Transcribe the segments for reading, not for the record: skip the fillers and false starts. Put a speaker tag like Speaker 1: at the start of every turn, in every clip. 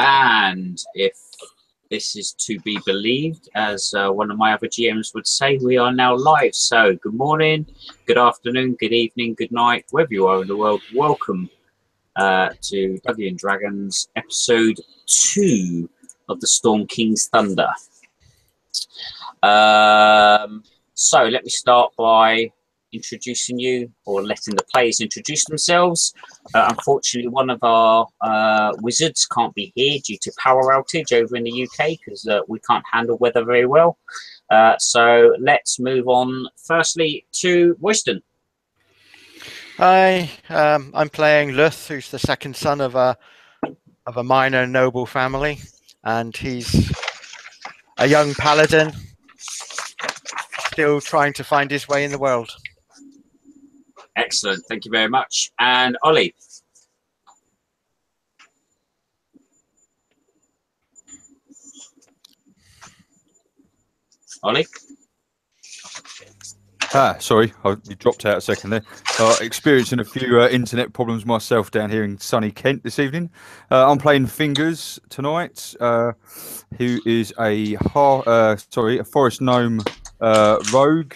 Speaker 1: And if this is to be believed, as one of my other GMs would say, we are now live. So good morning, good afternoon, good evening, good night, wherever you are in the world. Welcome to Dungeons and Dragons episode 2 of the Storm King's Thunder. So let me start by introducing you, or letting the players introduce themselves. Unfortunately, one of our wizards can't be here due to power outage over in the UK because we can't handle weather very well. So let's move on firstly to Royston.
Speaker 2: Hi, I'm playing Luth, who's the second son of a minor noble family, and he's a young paladin still trying to find his way in the world.
Speaker 1: Excellent, thank you very much. And Ollie. Ollie?
Speaker 3: Sorry, you dropped out a second there. Experiencing a few internet problems myself down here in sunny Kent this evening. I'm playing Fingers tonight, who is a forest gnome rogue,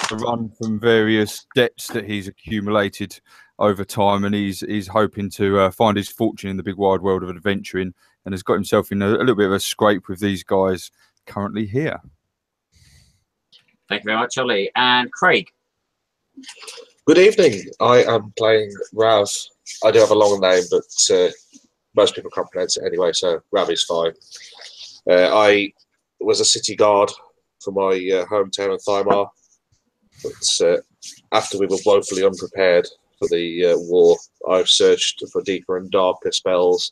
Speaker 3: to run from various debts that he's accumulated over time, and he's hoping to find his fortune in the big wide world of adventuring, and has got himself in a little bit of a scrape with these guys currently here.
Speaker 1: Thank you very much, Ollie. And Craig.
Speaker 4: Good evening. I am playing Rav. I do have a long name, but most people can't pronounce it anyway, so Rav is fine. I was a city guard for my hometown of Thymar, but after we were woefully unprepared for the war, I've searched for deeper and darker spells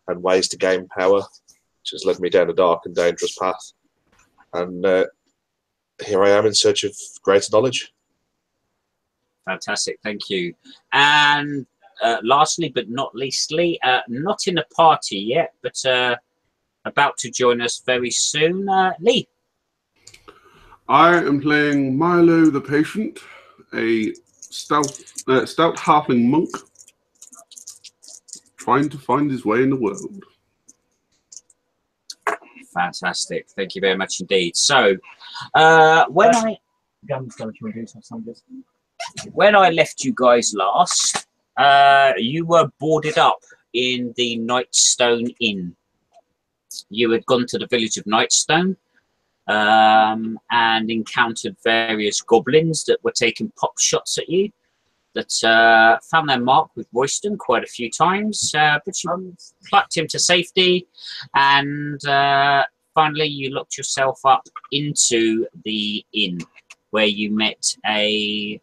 Speaker 4: and ways to gain power, which has led me down a dark and dangerous path. And here I am in search of greater knowledge.
Speaker 1: Fantastic, thank you. And lastly, but not leastly, not in the party yet, but about to join us very soon, Lee.
Speaker 5: I am playing Milo the Patient, a stout halfling monk trying to find his way in the world.
Speaker 1: Fantastic, thank you very much indeed. So, when I left you guys last, you were boarded up in the Nightstone Inn. You had gone to the village of Nightstone and encountered various goblins that were taking pop shots at you, that found their mark with Royston quite a few times, but you plucked him to safety, and finally you locked yourself up into the inn, where you met a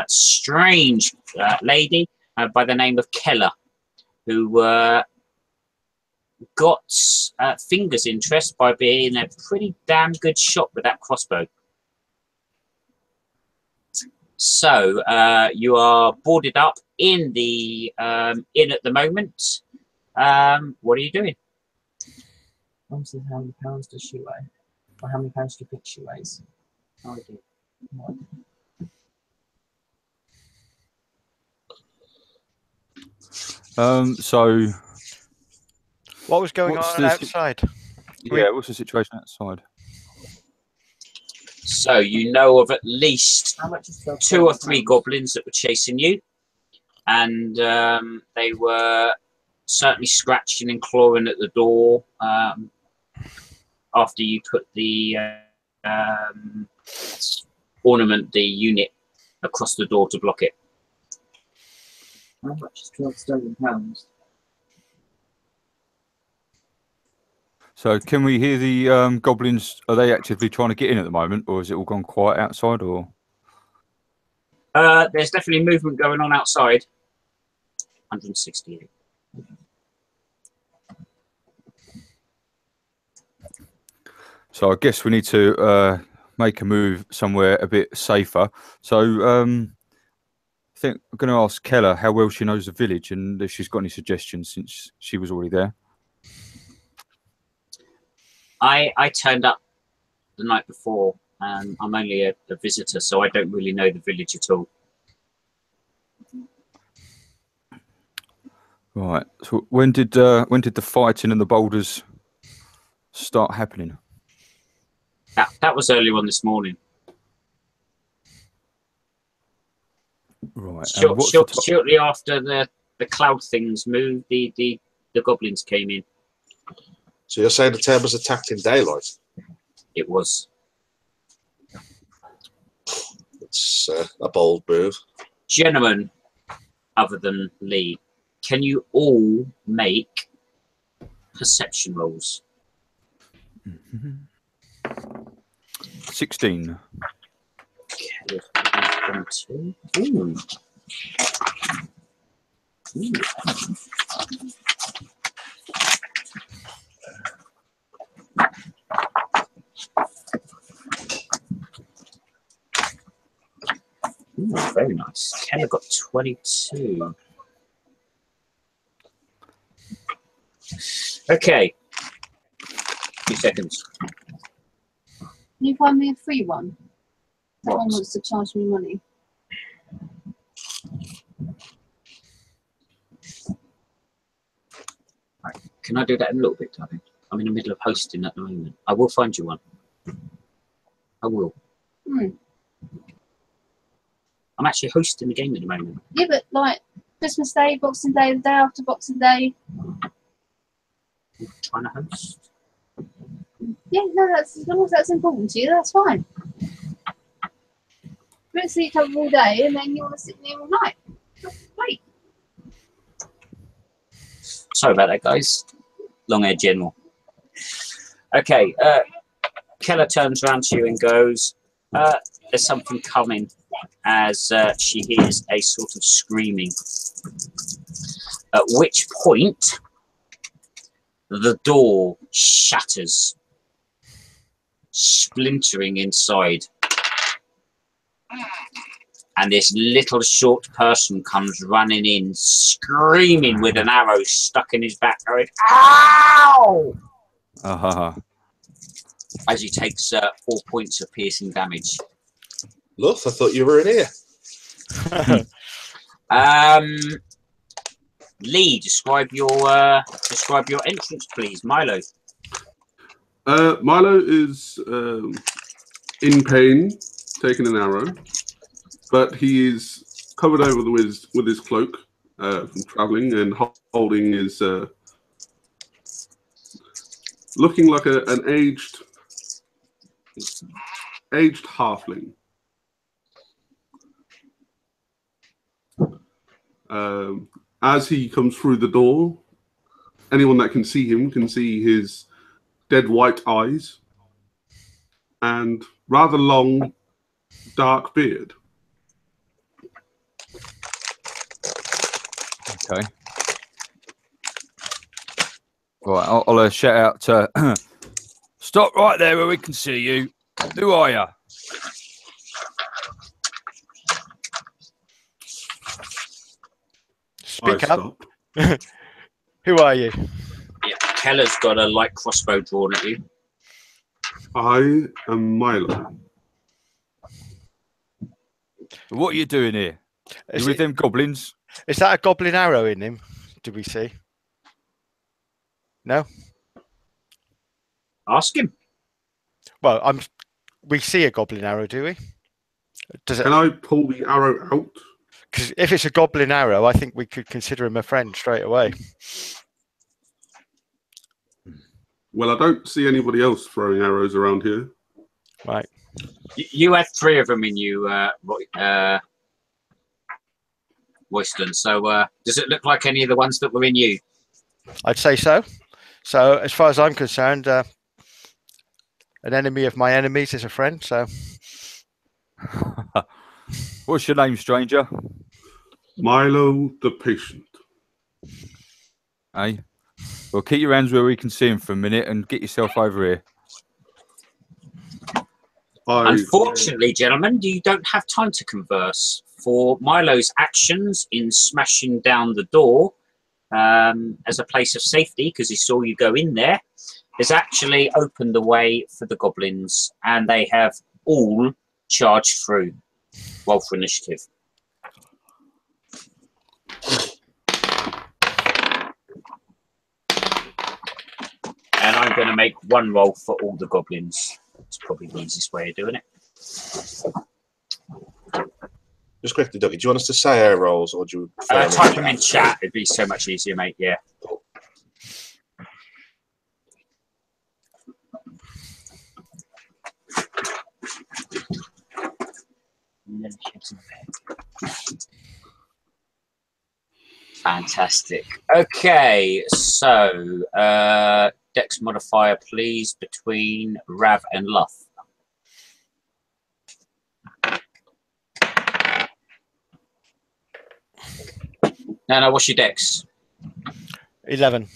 Speaker 1: strange lady by the name of Kella, who got Fingers' interest by being a pretty damn good shot with that crossbow. So you are boarded up in the inn at the moment. What are you doing?
Speaker 6: How many pounds does she weigh? Or how many pounds do you think she weighs? No idea. No idea.
Speaker 3: So
Speaker 2: What was going on outside?
Speaker 3: Yeah, what's the situation outside?
Speaker 1: So you know of at least 2 or 3 goblins that were chasing you, and they were certainly scratching and clawing at the door after you put the ornament, the unit, across the door to block it.
Speaker 6: How much is 12 sterling pounds?
Speaker 3: So can we hear the goblins? Are they actively trying to get in at the moment, or has it all gone quiet outside? Or
Speaker 1: there's definitely movement going on outside. 168.
Speaker 3: so I guess we need to make a move somewhere a bit safer. So I think I'm going to ask Kella how well she knows the village and if she's got any suggestions since she was already there.
Speaker 1: I turned up the night before, and I'm only a visitor, so I don't really know the village at all.
Speaker 3: Right. So when did the fighting and the boulders start happening?
Speaker 1: That was earlier on this morning.
Speaker 3: Right. And what's
Speaker 1: Shortly after the cloud things moved, the goblins came in.
Speaker 4: So you're saying the town was attacked in daylight?
Speaker 1: It was.
Speaker 4: It's a bold move.
Speaker 1: Gentlemen, other than Lee, can you all make perception rolls?
Speaker 3: 16.
Speaker 1: Okay, 1, 2. Ooh. Ooh. Ooh, very nice. Kella got 22. Okay. 2 seconds.
Speaker 7: Can you find me a free one? That
Speaker 1: What?
Speaker 7: one wants to charge me money.
Speaker 1: Right. Can I do that in a little bit, darling? I'm in the middle of hosting at the moment. I will find you one. I will.
Speaker 7: Hmm.
Speaker 1: I'm actually hosting the game at the moment.
Speaker 7: Yeah, but like Christmas Day, Boxing Day, the day after Boxing Day.
Speaker 1: I'm trying to host.
Speaker 7: Yeah, no, that's as long as that's important to you, that's fine. We don't see each other all day and then you want to sit there all night. Wait.
Speaker 1: Sorry about that, guys. Long-haired general. Okay, Kella turns around to you and goes, there's something coming, as she hears a sort of screaming. At which point, the door shatters, splintering inside. And this little short person comes running in, screaming with an arrow stuck in his back, going, "Ow!" As he takes 4 points of piercing damage.
Speaker 4: Look, I thought you were in here.
Speaker 1: Lee, describe your entrance, please, Milo.
Speaker 5: Milo is in pain, taking an arrow, but he is covered over with his cloak from traveling and holding his looking like an aged halfling. As he comes through the door, anyone that can see him can see his dead white eyes and rather long, dark beard.
Speaker 3: Okay. Right, I'll shout out to stop right there where we can see you. Who are you?
Speaker 2: Speak up. Who are you?
Speaker 1: Yeah, Kella's got a light crossbow drawn at you.
Speaker 5: I am Milo.
Speaker 3: What are you doing here? You with them goblins?
Speaker 2: Is that a goblin arrow in him? Do we see? No.
Speaker 1: Ask him.
Speaker 2: Well, we see a goblin arrow, do we? Does it?
Speaker 5: Can I pull the arrow out?
Speaker 2: Because if it's a goblin arrow, I think we could consider him a friend straight away.
Speaker 5: Well, I don't see anybody else throwing arrows around here.
Speaker 2: Right.
Speaker 1: You had 3 of them in you, Royston. So does it look like any of the ones that were in you?
Speaker 2: I'd say so. So as far as I'm concerned, an enemy of my enemies is a friend. So
Speaker 3: What's your name, stranger?
Speaker 5: Milo the patient.
Speaker 3: Hey, well, keep your hands where we can see him for a minute and get yourself over here.
Speaker 1: Unfortunately, gentlemen, you don't have time to converse. For Milo's actions in smashing down the door as a place of safety, because he saw you go in there, has actually opened the way for the goblins, and they have all charged through. Roll for initiative. I'm going to make one roll for all the goblins. It's probably the easiest way of doing it.
Speaker 4: Just quickly, Dougie, do you want us to say our rolls, or do you prefer
Speaker 1: Type them in chat. It'd be so much easier, mate. Yeah. Fantastic. Okay, so Dex modifier, please, between Rav and Luth. No, what's your Dex?
Speaker 2: 11.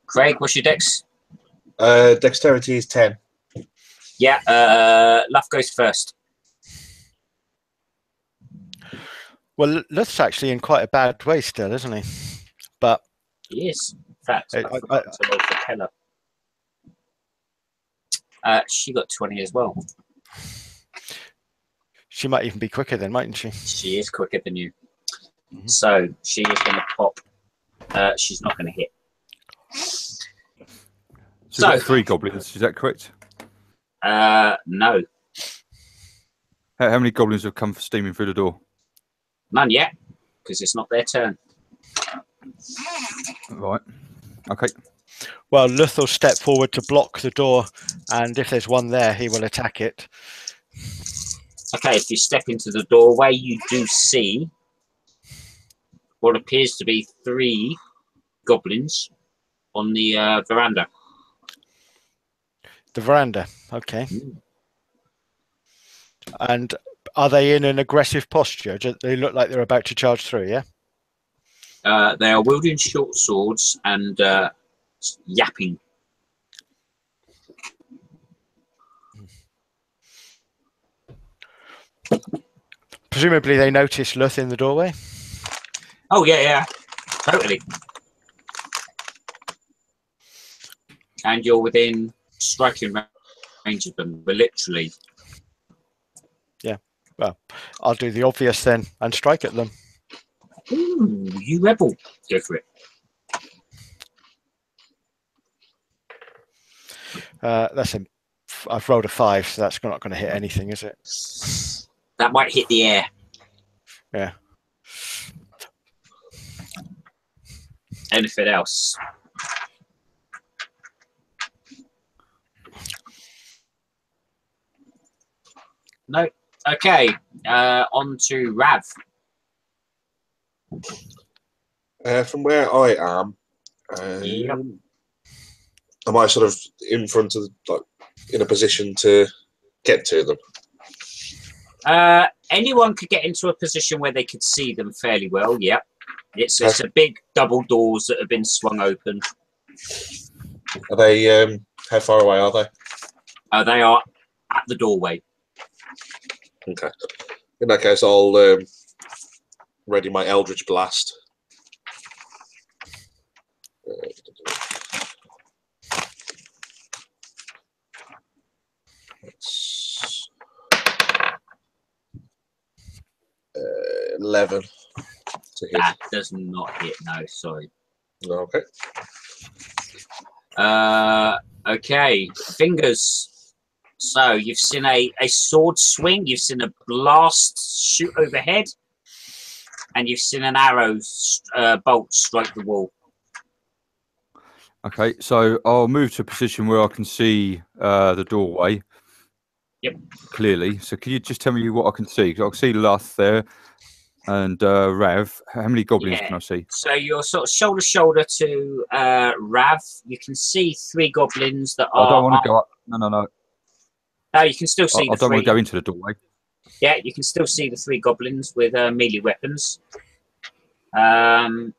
Speaker 1: Craig, what's your Dex?
Speaker 4: Dexterity is 10.
Speaker 1: Yeah, Luth goes first.
Speaker 2: Well, Luth's actually in quite a bad way still, isn't he? But
Speaker 1: He is. In fact, I
Speaker 2: I-
Speaker 1: forgot to roll for Kella. She got 20 as well.
Speaker 2: she might even be quicker then, mightn't she?
Speaker 1: She is quicker than you.
Speaker 2: Mhm.
Speaker 1: So she is going to pop. She's not going to hit.
Speaker 3: So we've got 3 goblins, is that correct?
Speaker 1: No,
Speaker 3: How many goblins have come steaming through the door?
Speaker 1: none yet, because it's not their turn.
Speaker 3: Right. Okay.
Speaker 2: Well, Luth will step forward to block the door, and if there's one there, he will attack it.
Speaker 1: Okay, if you step into the doorway, you do see what appears to be 3 goblins on the veranda.
Speaker 2: The veranda, okay. And are they in an aggressive posture? They look like they're about to charge through, yeah?
Speaker 1: They are wielding short swords and yapping.
Speaker 2: Presumably they notice Luth in the doorway.
Speaker 1: Oh, yeah, totally. And you're within striking range of them, but literally.
Speaker 2: Well, I'll do the obvious then and strike at them.
Speaker 1: Ooh, you rebel. Go for it.
Speaker 2: I've rolled a 5, so that's not going to hit anything, is it?
Speaker 1: That might hit the air.
Speaker 2: Yeah.
Speaker 1: Anything else? No. Okay. On to Rav.
Speaker 4: From where I am,
Speaker 1: Yep.
Speaker 4: am I sort of in front of, like, in a position to get to them?
Speaker 1: Anyone could get into a position where they could see them fairly well. Yep. It's a big double doors that have been swung open.
Speaker 4: Are they? How far away are they?
Speaker 1: They are at the doorway.
Speaker 4: Okay. In that case, I'll ready my Eldritch Blast. That's 11 to hit.
Speaker 1: That does not hit. No, sorry.
Speaker 4: Okay.
Speaker 1: Okay, fingers. So you've seen a sword swing, you've seen a blast shoot overhead, and you've seen an arrow bolt strike the wall.
Speaker 3: Okay, so I'll move to a position where I can see the doorway.
Speaker 1: Yep.
Speaker 3: Clearly. So can you just tell me what I can see? 'Cause I can see Luth there and Rav. How many goblins
Speaker 1: Yeah.
Speaker 3: can I see?
Speaker 1: So you're sort of shoulder to shoulder to Rav. You can see 3 goblins that are.
Speaker 3: I don't want to go up. No.
Speaker 1: No, you can still see
Speaker 3: I
Speaker 1: the
Speaker 3: don't
Speaker 1: 3.
Speaker 3: want to go into the doorway.
Speaker 1: Yeah, you can still see the 3 goblins with melee weapons. And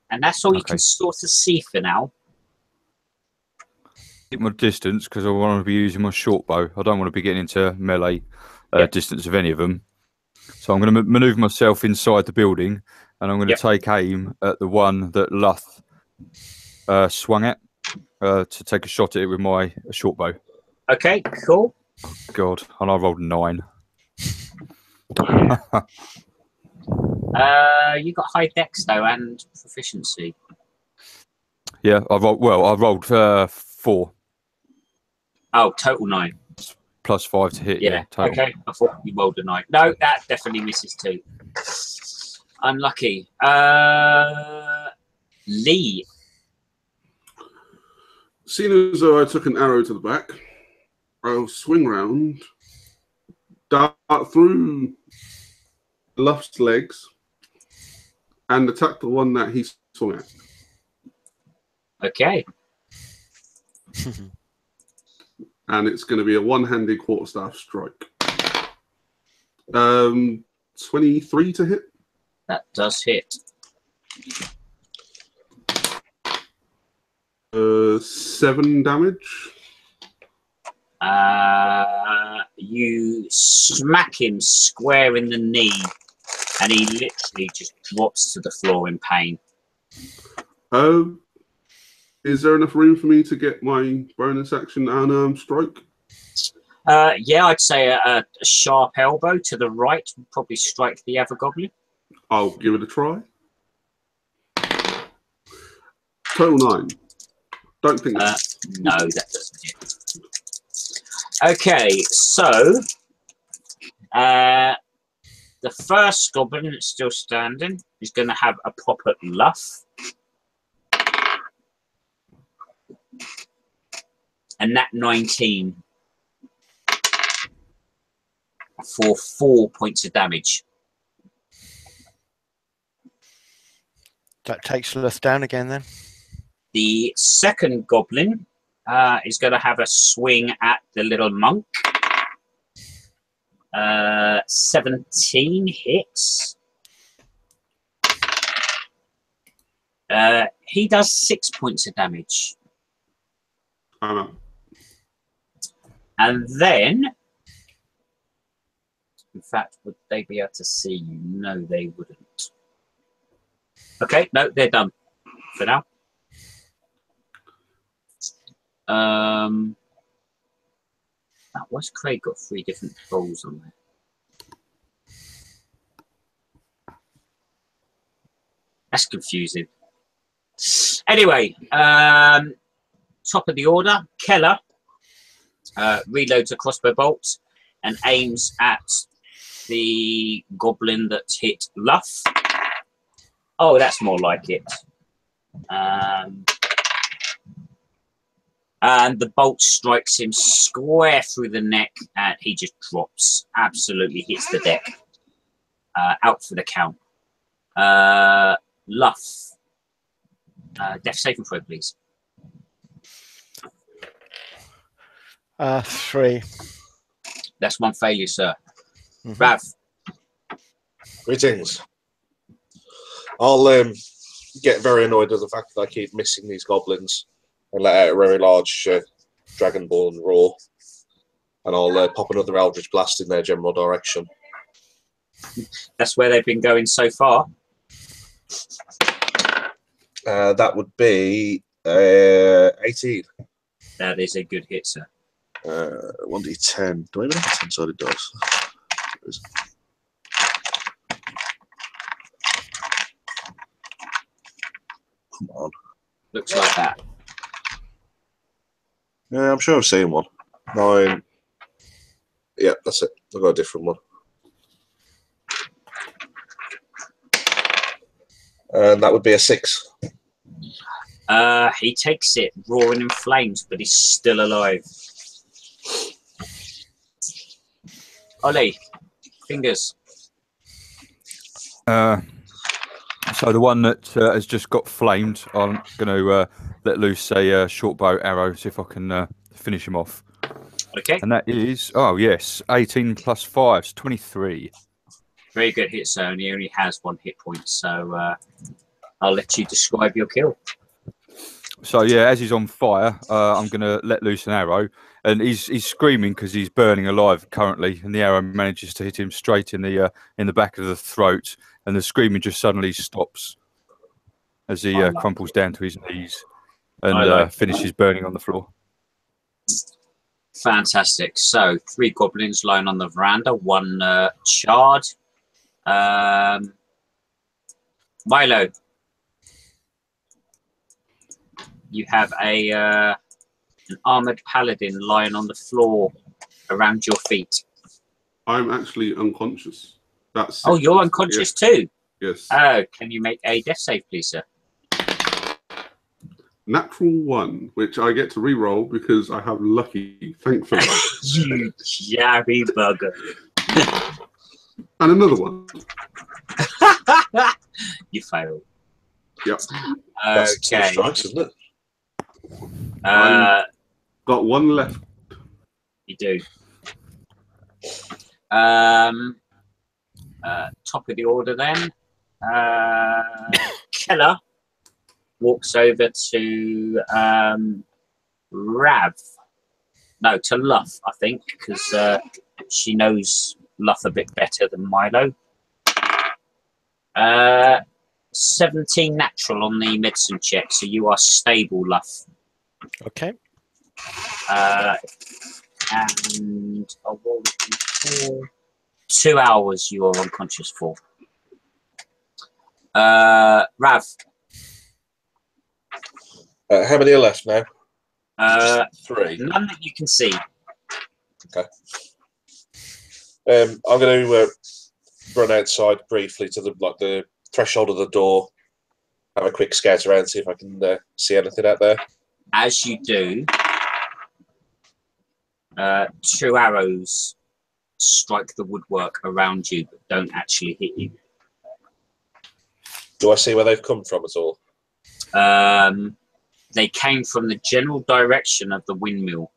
Speaker 1: that's all you
Speaker 3: Okay.
Speaker 1: can sort of see for now.
Speaker 3: Keep my distance because I want to be using my short bow. I don't want to be getting into melee
Speaker 1: Yep.
Speaker 3: distance of any of them. So I'm going to maneuver myself inside the building, and I'm going to
Speaker 1: Yep.
Speaker 3: take aim at the one that Luth swung at to take a shot at it with my short bow.
Speaker 1: Okay, cool.
Speaker 3: God, and I rolled 9.
Speaker 1: You got high dex though and proficiency.
Speaker 3: Yeah, I rolled. Well, I rolled 4
Speaker 1: Oh, total 9.
Speaker 3: plus 5 to hit.
Speaker 1: Yeah.
Speaker 3: Total.
Speaker 1: Okay. I thought you rolled a 9. No, that definitely misses too. Unlucky. Lee.
Speaker 5: Seeing as though I took an arrow to the back, I'll swing round, dart through Luft's legs, and attack the one that he swung at.
Speaker 1: Okay.
Speaker 5: And it's going to be a one-handed quarterstaff strike. 23 to hit.
Speaker 1: That does hit.
Speaker 5: 7 damage.
Speaker 1: You smack him square in the knee, and he literally just drops to the floor in pain.
Speaker 5: Is there enough room for me to get my bonus action unarmed strike?
Speaker 1: Yeah, I'd say a sharp elbow to the right would probably strike the other goblin.
Speaker 5: I'll give it a try. Total 9. Don't think
Speaker 1: no, that doesn't hit. Okay, so the first goblin that's still standing is going to have a pop at Luff. And that 19 for 4 points of damage.
Speaker 2: That takes Luth down again then.
Speaker 1: The second goblin is going to have a swing at the little monk. 17 hits. He does 6 points of damage. And then, in fact, would they be able to see you? No, they wouldn't. Okay, no, they're done for now. Why's Craig got 3 different rolls on there? That's confusing. Anyway, top of the order, Kella reloads a crossbow bolt and aims at the goblin that hit Luff. Oh, that's more like it. And the bolt strikes him square through the neck, and he just drops. Absolutely hits the deck. Out for the count. Luff. Death saving throw, please.
Speaker 2: 3.
Speaker 1: That's 1 failure, sir.
Speaker 2: Mm-hmm.
Speaker 1: Rav.
Speaker 4: Greetings. I'll get very annoyed with the fact that I keep missing these goblins and let out a very large dragonborn roar. And I'll pop another Eldritch Blast in their general direction.
Speaker 1: That's where they've been going so far.
Speaker 4: That would be 18.
Speaker 1: That is a good hit, sir.
Speaker 4: 1d10. Do I even have a 10-sided dice? Come on.
Speaker 1: Looks like that.
Speaker 4: Yeah, I'm sure I've seen one. 9. Yeah, that's it. I've got a different one. And that would be a 6.
Speaker 1: He takes it, roaring in flames, but he's still alive. Ollie, fingers.
Speaker 3: So the one that has just got flamed, I'm going to let loose a short bow arrow, see if I can finish him off.
Speaker 1: Okay.
Speaker 3: And that is, oh yes, 18 plus 5, so 23.
Speaker 1: Very good hit, sir, and he only has 1 hit point, so I'll let you describe your kill.
Speaker 3: So yeah, as he's on fire, I'm going to let loose an arrow, and he's screaming because he's burning alive currently, and the arrow manages to hit him straight in the back of the throat, and the screaming just suddenly stops as he crumples down to his knees and finishes burning on the floor.
Speaker 1: Fantastic. So 3 goblins lying on the veranda, 1 charred. Milo, you have an armored paladin lying on the floor around your feet.
Speaker 5: I'm actually unconscious. That's
Speaker 1: Oh, you're unconscious too?
Speaker 5: Yes.
Speaker 1: Oh, can you make a death save, please, sir?
Speaker 5: Natural 1, which I get to re-roll because I have lucky, thankfully.
Speaker 1: You jabby bugger.
Speaker 5: And another one.
Speaker 1: You failed.
Speaker 5: Yep.
Speaker 4: That's 2
Speaker 1: Okay.
Speaker 4: strikes, isn't it?
Speaker 5: Got 1 left.
Speaker 1: You do. Top of the order then. Kella walks over to Rav. No, to Luff, I think, because she knows Luff a bit better than Milo. 17 natural on the medicine check, so you are stable, Luff.
Speaker 2: Okay.
Speaker 1: And I'll roll it for 2 hours you are unconscious for. Rav.
Speaker 4: How many are left now? Just 3.
Speaker 1: None that you can see.
Speaker 4: Okay. I'm going to run outside briefly to the threshold of the door, have a quick scout around, see if I can see anything out there.
Speaker 1: As you do, 2 arrows strike the woodwork around you, but don't actually hit you.
Speaker 4: Do I see where they've come from at all?
Speaker 1: They came from the general direction of the windmill,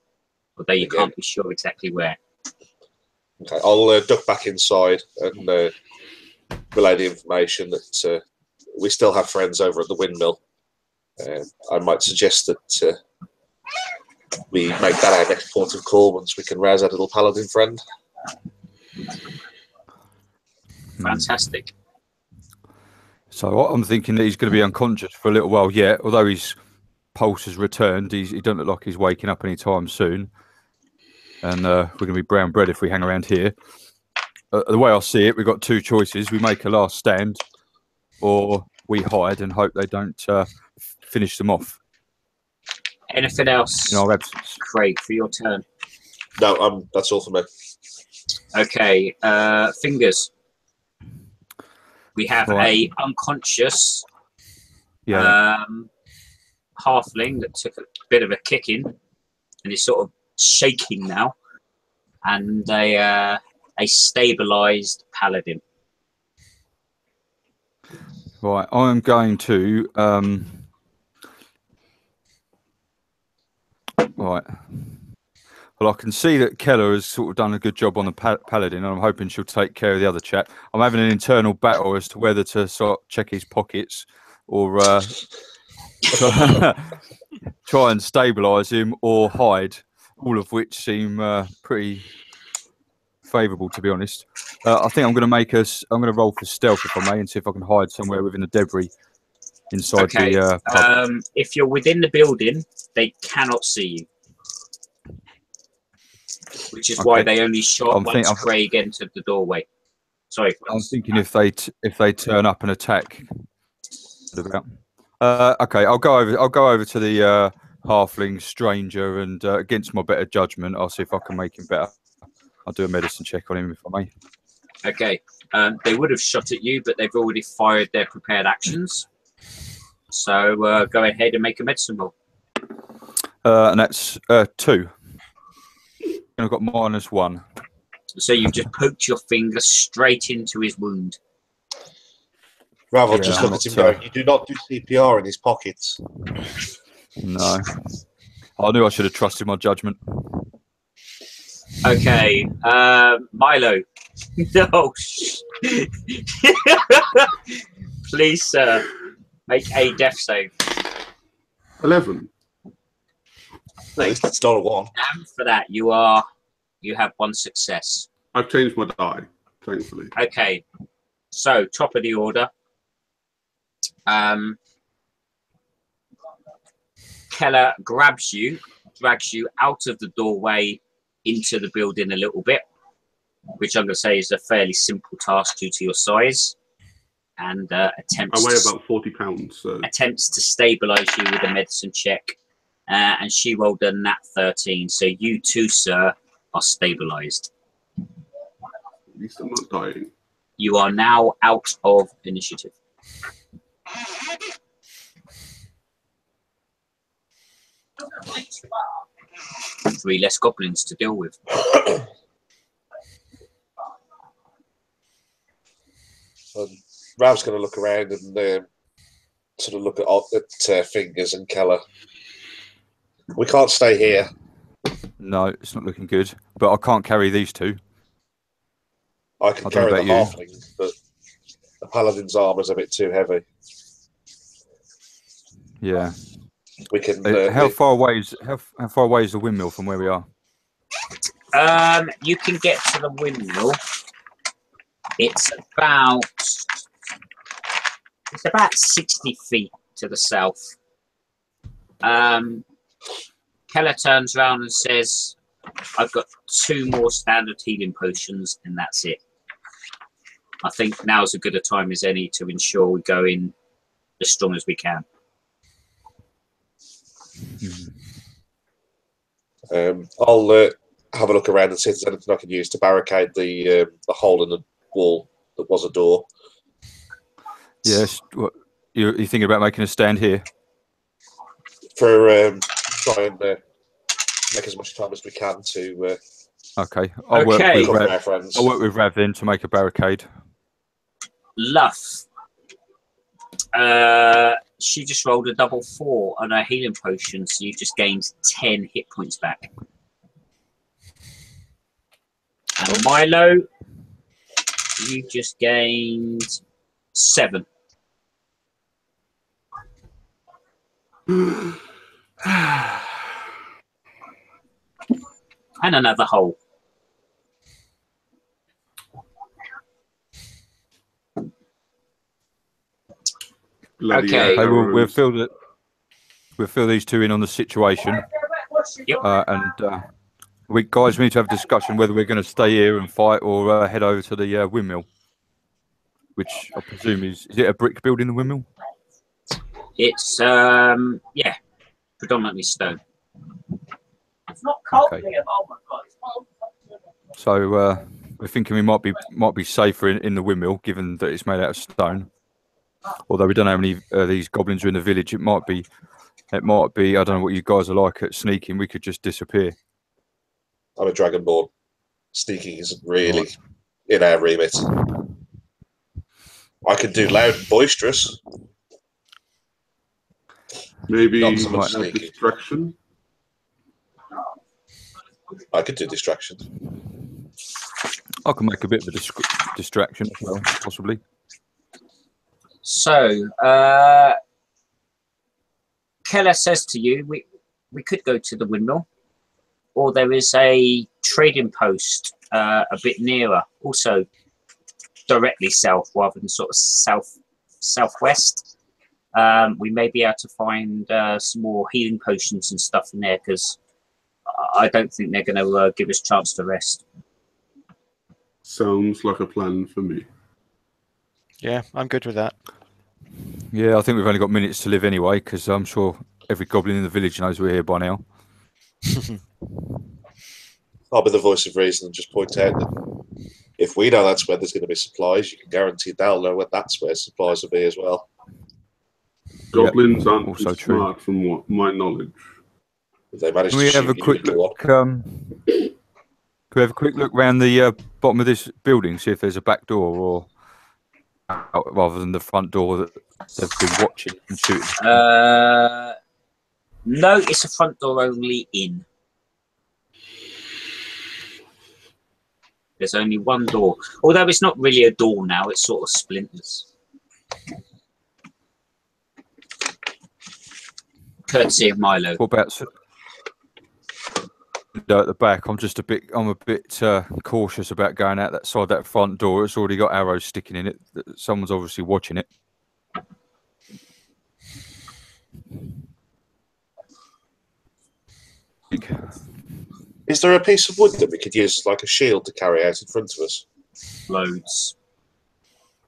Speaker 1: although you can't be sure exactly where.
Speaker 4: Okay, I'll duck back inside and relay the information that we still have friends over at the windmill. I might suggest that we make that our next port of call once we can rouse our little paladin friend.
Speaker 1: Fantastic.
Speaker 3: So I'm thinking that he's going to be unconscious for a little while yet, although his pulse has returned. He doesn't look like he's waking up anytime soon. And we're going to be brown bread if we hang around here. The way I see it, we've got 2 choices. We make a last stand, or we hide and hope they don't finish them off.
Speaker 1: Anything else,
Speaker 3: in our absence?
Speaker 1: Craig, for your turn?
Speaker 4: No, that's all for me.
Speaker 1: Okay, Fingers. We have a unconscious halfling that took a bit of a kicking and is sort of shaking now, and a stabilized paladin.
Speaker 3: Right, I'm going to right. Well, I can see that Kella has sort of done a good job on the paladin, and I'm hoping she'll take care of the other chap. I'm having an internal battle as to whether to sort of check his pockets or try and stabilise him or hide, all of which seem pretty favourable, to be honest. I think I'm going to I'm going to roll for stealth, if I may, and see if I can hide somewhere within the debris inside the pub.
Speaker 1: If you're within the building, they cannot see you. Which is why they only shot once Craig entered the doorway. Sorry.
Speaker 3: I'm thinking if they turn up and attack. Okay, I'll go over to the halfling stranger, and against my better judgment, I'll see if I can make him better. I'll do a medicine check on him, if I may.
Speaker 1: Okay. They would have shot at you, but they've already fired their prepared actions. So go ahead and make a medicine roll.
Speaker 3: And that's 2. And I've got -1.
Speaker 1: So you've just poked your finger straight into his wound.
Speaker 4: Ravel, just look at him go, you do not do CPR in his pockets.
Speaker 3: No. I knew I should have trusted my judgment.
Speaker 1: Okay, Milo. No. Please, sir, make a death save.
Speaker 5: 11.
Speaker 4: At least it's not a 1.
Speaker 1: And for that, you have 1 success.
Speaker 5: I've changed my die, thankfully.
Speaker 1: Okay, so top of the order. Kella grabs you, drags you out of the doorway into the building a little bit, which I'm going to say is a fairly simple task due to your size. and
Speaker 5: I
Speaker 1: attempts
Speaker 5: weigh
Speaker 1: to,
Speaker 5: about 40 pounds, so
Speaker 1: attempts to stabilize you with a medicine check. And she rolled a nat 13, so you too, sir, are stabilized.
Speaker 5: at least I'm not dying.
Speaker 1: You are now out of initiative. 3 less goblins to deal with.
Speaker 4: Rav's going to look around and sort of look at Fingers and Kella. We can't stay here.
Speaker 3: No, it's not looking good. But I can't carry these two.
Speaker 4: I can
Speaker 3: I don't
Speaker 4: carry
Speaker 3: know
Speaker 4: the
Speaker 3: about you.
Speaker 4: halfling, but the paladin's armor's a bit too heavy.
Speaker 3: Yeah.
Speaker 4: We can.
Speaker 3: How far away is the windmill from where we are?
Speaker 1: You can get to the windmill. It's about 60 feet to the south. Kella turns around and says, I've got 2 more standard healing potions, and that's it. I think now's as good a time as any to ensure we go in as strong as we can.
Speaker 4: I'll have a look around and see if there's anything I can use to barricade the hole in the wall that was a door.
Speaker 3: Yes. What, you're thinking about making a stand here?
Speaker 4: For try and make as much time as we can to
Speaker 3: Okay. I'll work
Speaker 4: cover our friends.
Speaker 3: I'll work with Rav then to make a barricade.
Speaker 1: Luff. She just rolled a double 4 on her healing potion, so you've just gained 10 hit points back. And Milo, you just gained 7. And another hole. Okay.
Speaker 3: We'll fill these 2 in on the situation.
Speaker 1: Yep.
Speaker 3: We need to have a discussion whether we're going to stay here and fight or head over to the windmill, which I presume is it a brick building, the windmill?
Speaker 1: It's yeah, predominantly stone. It's not cold here. Oh my god.
Speaker 3: So we're thinking we might be safer in the windmill, given that it's made out of stone. Although we don't know how many these goblins are in the village, it might be. I don't know what you guys are like at sneaking. We could just disappear.
Speaker 4: I'm a dragonborn. Sneaking isn't really in our remit. I could do loud and boisterous.
Speaker 5: Maybe
Speaker 4: Not so much
Speaker 5: a
Speaker 4: sneaking.
Speaker 5: distraction.
Speaker 4: I could do distraction.
Speaker 3: I can make a bit of a distraction as well, possibly.
Speaker 1: So, Kella says to you, we could go to the windmill, or there is a trading post a bit nearer, also directly south rather than sort of southwest. We may be able to find some more healing potions and stuff in there, because I don't think they're going to give us a chance to rest.
Speaker 5: Sounds like a plan for me.
Speaker 2: Yeah, I'm good with that.
Speaker 3: Yeah, I think we've only got minutes to live anyway, because I'm sure every goblin in the village knows we're here by now.
Speaker 4: I'll be the voice of reason and just point out that if we know that's where there's going to be supplies, you can guarantee they'll know that's where supplies will be as well.
Speaker 5: Goblins aren't
Speaker 3: also
Speaker 5: too smart, from my knowledge.
Speaker 4: If they manage
Speaker 3: Can we
Speaker 4: to
Speaker 3: have a
Speaker 4: shoot
Speaker 3: quick
Speaker 4: you
Speaker 3: look? Can we have a quick look around the bottom of this building, see if there's a back door, or rather than the front door that they've been watching and shooting?
Speaker 1: No, it's a front door only in. There's only one door. Although it's not really a door now, it's sort of splinters. Courtesy of Milo.
Speaker 3: What about at the back? I'm a bit cautious about going out that side, that front door. It's already got arrows sticking in it. Someone's obviously watching it.
Speaker 4: Is there a piece of wood that we could use as like a shield to carry out in front of us?
Speaker 1: Loads.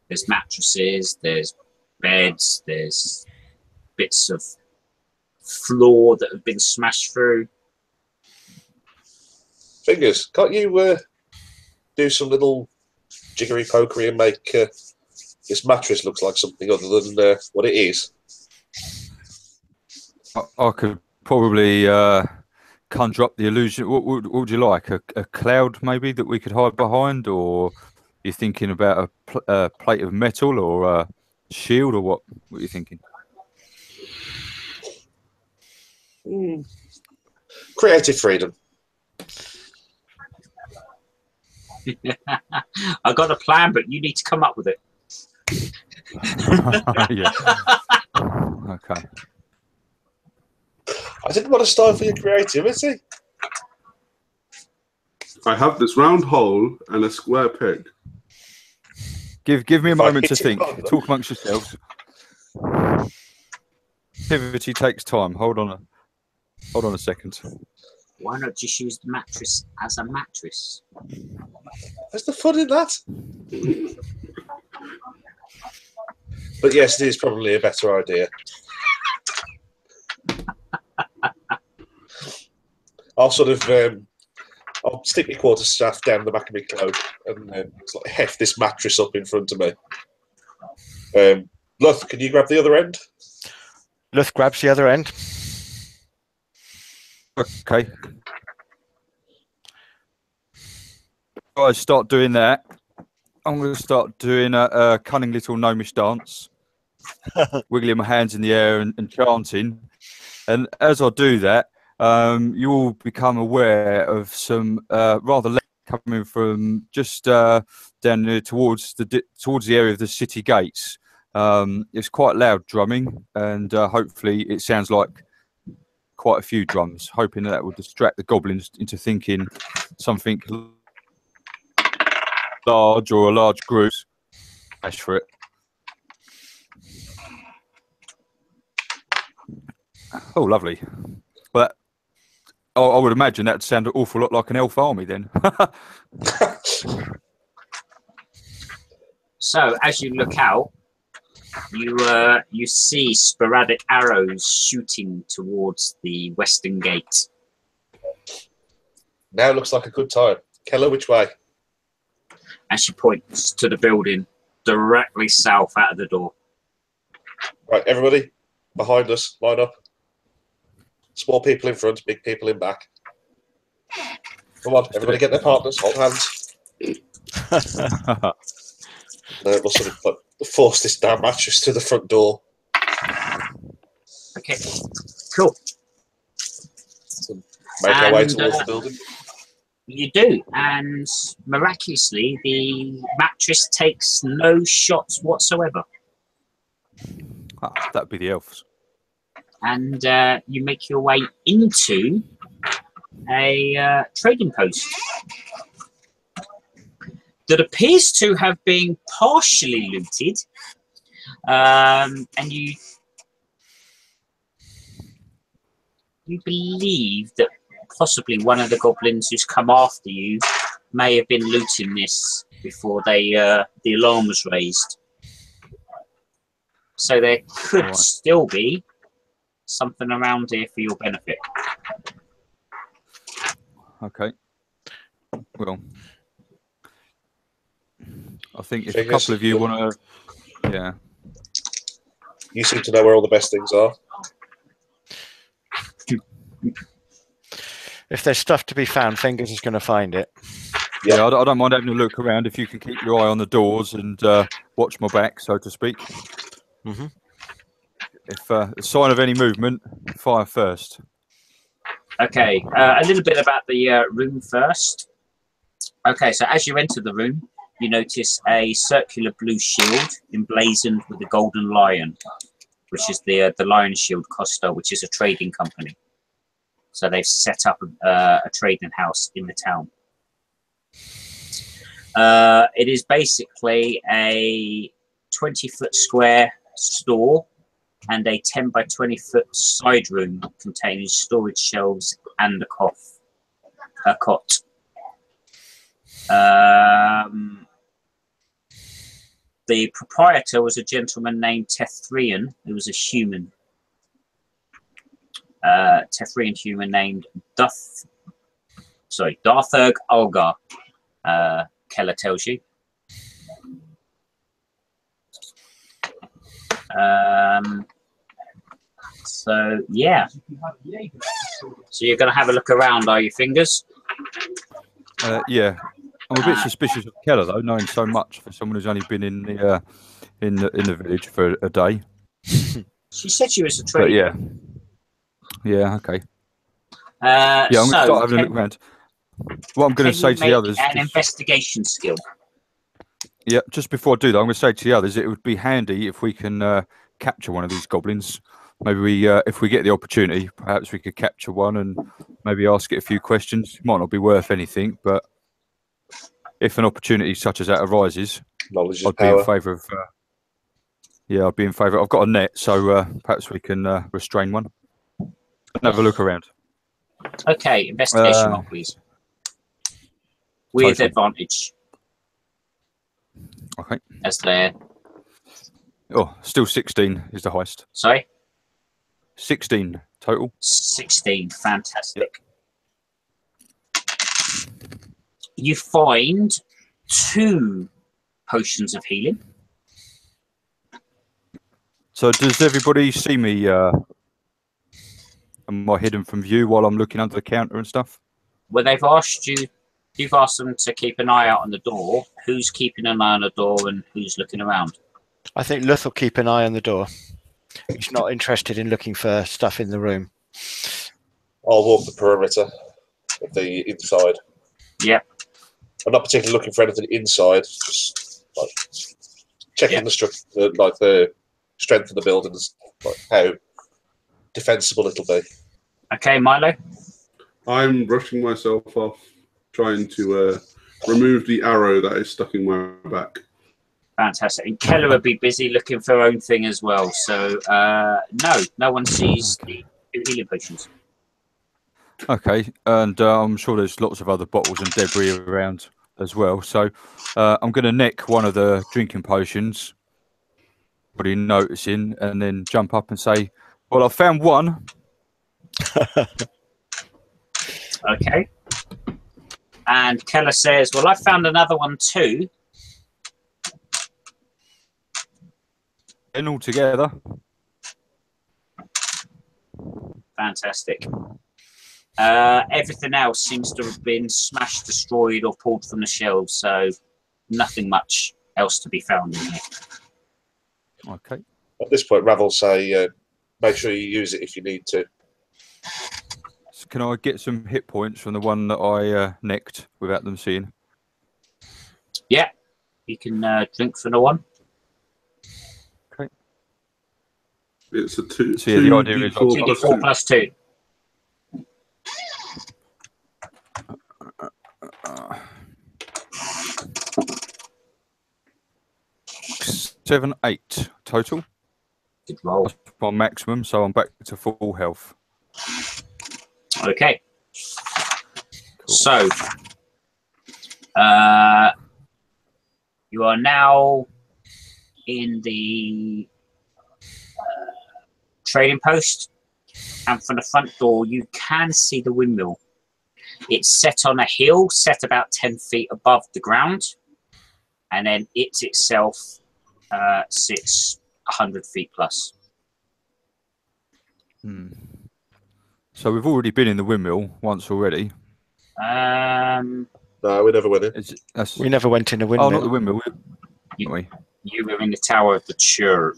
Speaker 1: There's mattresses, there's beds, there's bits of floor that have been smashed through.
Speaker 4: Fingers, can't you do some little jiggery pokery and make this mattress looks like something other than what it is?
Speaker 3: I could probably conjure up the illusion. What would you like? A cloud maybe that we could hide behind, or you're thinking about a plate of metal or a shield, or what? What are you thinking?
Speaker 4: Creative freedom.
Speaker 1: I got a plan, but you need to come up with it.
Speaker 3: Yeah. Okay.
Speaker 4: I didn't want to stifle your creativity.
Speaker 5: I have this round hole and a square peg.
Speaker 3: Give me a
Speaker 4: If I
Speaker 3: moment to
Speaker 4: hit it
Speaker 3: think.
Speaker 4: hard enough.
Speaker 3: Talk amongst yourselves. Activity takes time. Hold on a second.
Speaker 1: Why not just use the mattress as a mattress?
Speaker 4: Where's the fun in that? But yes, it is probably a better idea. I'll sort of I'll stick my quarterstaff down the back of my cloak and sort of heft this mattress up in front of me. Luth, can you grab the other end?
Speaker 2: Luth grabs the other end.
Speaker 3: Okay. Guys, start doing that. I'm going to start doing a cunning little gnomish dance, wiggling my hands in the air and chanting. And as I do that, you will become aware of some rather light coming from just down there towards the area of the city gates. It's quite loud drumming, and hopefully it sounds like quite a few drums, hoping that will distract the goblins into thinking something large or a large group. Dash for it. Oh, lovely. Well, I would imagine that'd sound an awful lot like an elf army then.
Speaker 1: So as you look out, you see sporadic arrows shooting towards the western gate.
Speaker 4: Now looks like a good time. Kella, which way?
Speaker 1: And she points to the building directly south out of the door.
Speaker 4: Right, everybody, behind us, line up. Small people in front, big people in back. Come on, everybody get their partners, hold hands. We'll sort of force this damn mattress to the front door.
Speaker 1: Okay, cool.
Speaker 4: Make our way towards the building.
Speaker 1: You do, and miraculously, the mattress takes no shots whatsoever.
Speaker 3: That'd be the elves.
Speaker 1: And you make your way into a trading post that appears to have been partially looted, and you believe that possibly one of the goblins who's come after you may have been looting this before the alarm was raised. So there could still be something around here for your benefit.
Speaker 3: Okay. Well, I think if a couple of you want to, yeah.
Speaker 4: You seem to know where all the best things are.
Speaker 2: If there's stuff to be found, Fingers is going to find it.
Speaker 3: Yeah, I don't mind having a look around if you can keep your eye on the doors and watch my back, so to speak.
Speaker 2: Mm-hmm.
Speaker 3: If a sign of any movement, fire first.
Speaker 1: Okay, a little bit about the room first. Okay, so as you enter the room, you notice a circular blue shield emblazoned with a golden lion, which is the Lion Shield Costa, which is a trading company. So they've set up a trading house in the town. It is basically a 20-foot square store and a 10 by 20 foot side room containing storage shelves and a cot. The proprietor was a gentleman named Tethrian, who was a human. Tethrian human named Darthurg Olgar, Kella tells you. So yeah. So you're going to have a look around, are you, Fingers?
Speaker 3: Yeah. I'm a bit suspicious of Kella though, knowing so much for someone who's only been in the village for a day.
Speaker 1: She said she was a
Speaker 3: But
Speaker 1: trader.
Speaker 3: yeah, okay.
Speaker 1: Yeah,
Speaker 3: I'm going to start having a look around. What I'm going to say to the others,
Speaker 1: an investigation skill.
Speaker 3: Yeah, just before I do that, I'm going to say to the others, it would be handy if we can capture one of these goblins. Maybe we, if we get the opportunity, perhaps we could capture one and maybe ask it a few questions. It might not be worth anything, but if an opportunity such as that arises, I'd be in favour of. Yeah, I'd be in favour. I've got a net, so perhaps we can restrain one and have a look around.
Speaker 1: Okay, investigation roll, please. With advantage.
Speaker 3: Okay.
Speaker 1: As there.
Speaker 3: Oh, still 16 is the highest.
Speaker 1: Sorry?
Speaker 3: 16 total.
Speaker 1: 16, fantastic. You find 2 potions of healing.
Speaker 3: So does everybody see me? Am I hidden from view while I'm looking under the counter and stuff?
Speaker 1: Well, they've asked you, you've asked them to keep an eye out on the door. Who's keeping an eye on the door and who's looking around?
Speaker 2: I think Luth will keep an eye on the door. He's not interested in looking for stuff in the room.
Speaker 4: I'll walk the perimeter of the inside.
Speaker 1: Yep.
Speaker 4: I'm not particularly looking for anything inside. Just like checking the strength of the buildings, like how defensible it'll be.
Speaker 1: Okay, Milo.
Speaker 5: I'm brushing myself off, trying to remove the arrow that is stuck in my back.
Speaker 1: Fantastic. And Kella would be busy looking for her own thing as well. So no one sees the healing potions.
Speaker 3: Okay, and I'm sure there's lots of other bottles and debris around as well. So I'm going to nick one of the drinking potions, what are you noticing, and then jump up and say, well, I found one.
Speaker 1: Okay. And Kella says, well, I found another one too.
Speaker 3: And all together.
Speaker 1: Fantastic. Everything else seems to have been smashed, destroyed, or pulled from the shelves, so nothing much else to be found in here.
Speaker 3: Okay.
Speaker 4: At this point, Rav will say, make sure you use it if you need to.
Speaker 3: So can I get some hit points from the one that I nicked without them seeing?
Speaker 1: Yeah, you can drink for the one.
Speaker 3: Okay.
Speaker 5: It's a 2.
Speaker 3: So yeah, the idea is
Speaker 1: 2d4 plus 2.
Speaker 3: Seven, 8 total.
Speaker 1: Good roll.
Speaker 3: That's my maximum, so I'm back to full health.
Speaker 1: Okay.
Speaker 3: Cool.
Speaker 1: So, you are now in the trading post, and from the front door, you can see the windmill. It's set on a hill, set about 10 feet above the ground, and then it itself sits 100 feet plus.
Speaker 3: So we've already been in the windmill once already.
Speaker 4: No, we never went in.
Speaker 2: We never went in the windmill.
Speaker 3: Oh, not the windmill.
Speaker 1: You were in the tower of the church.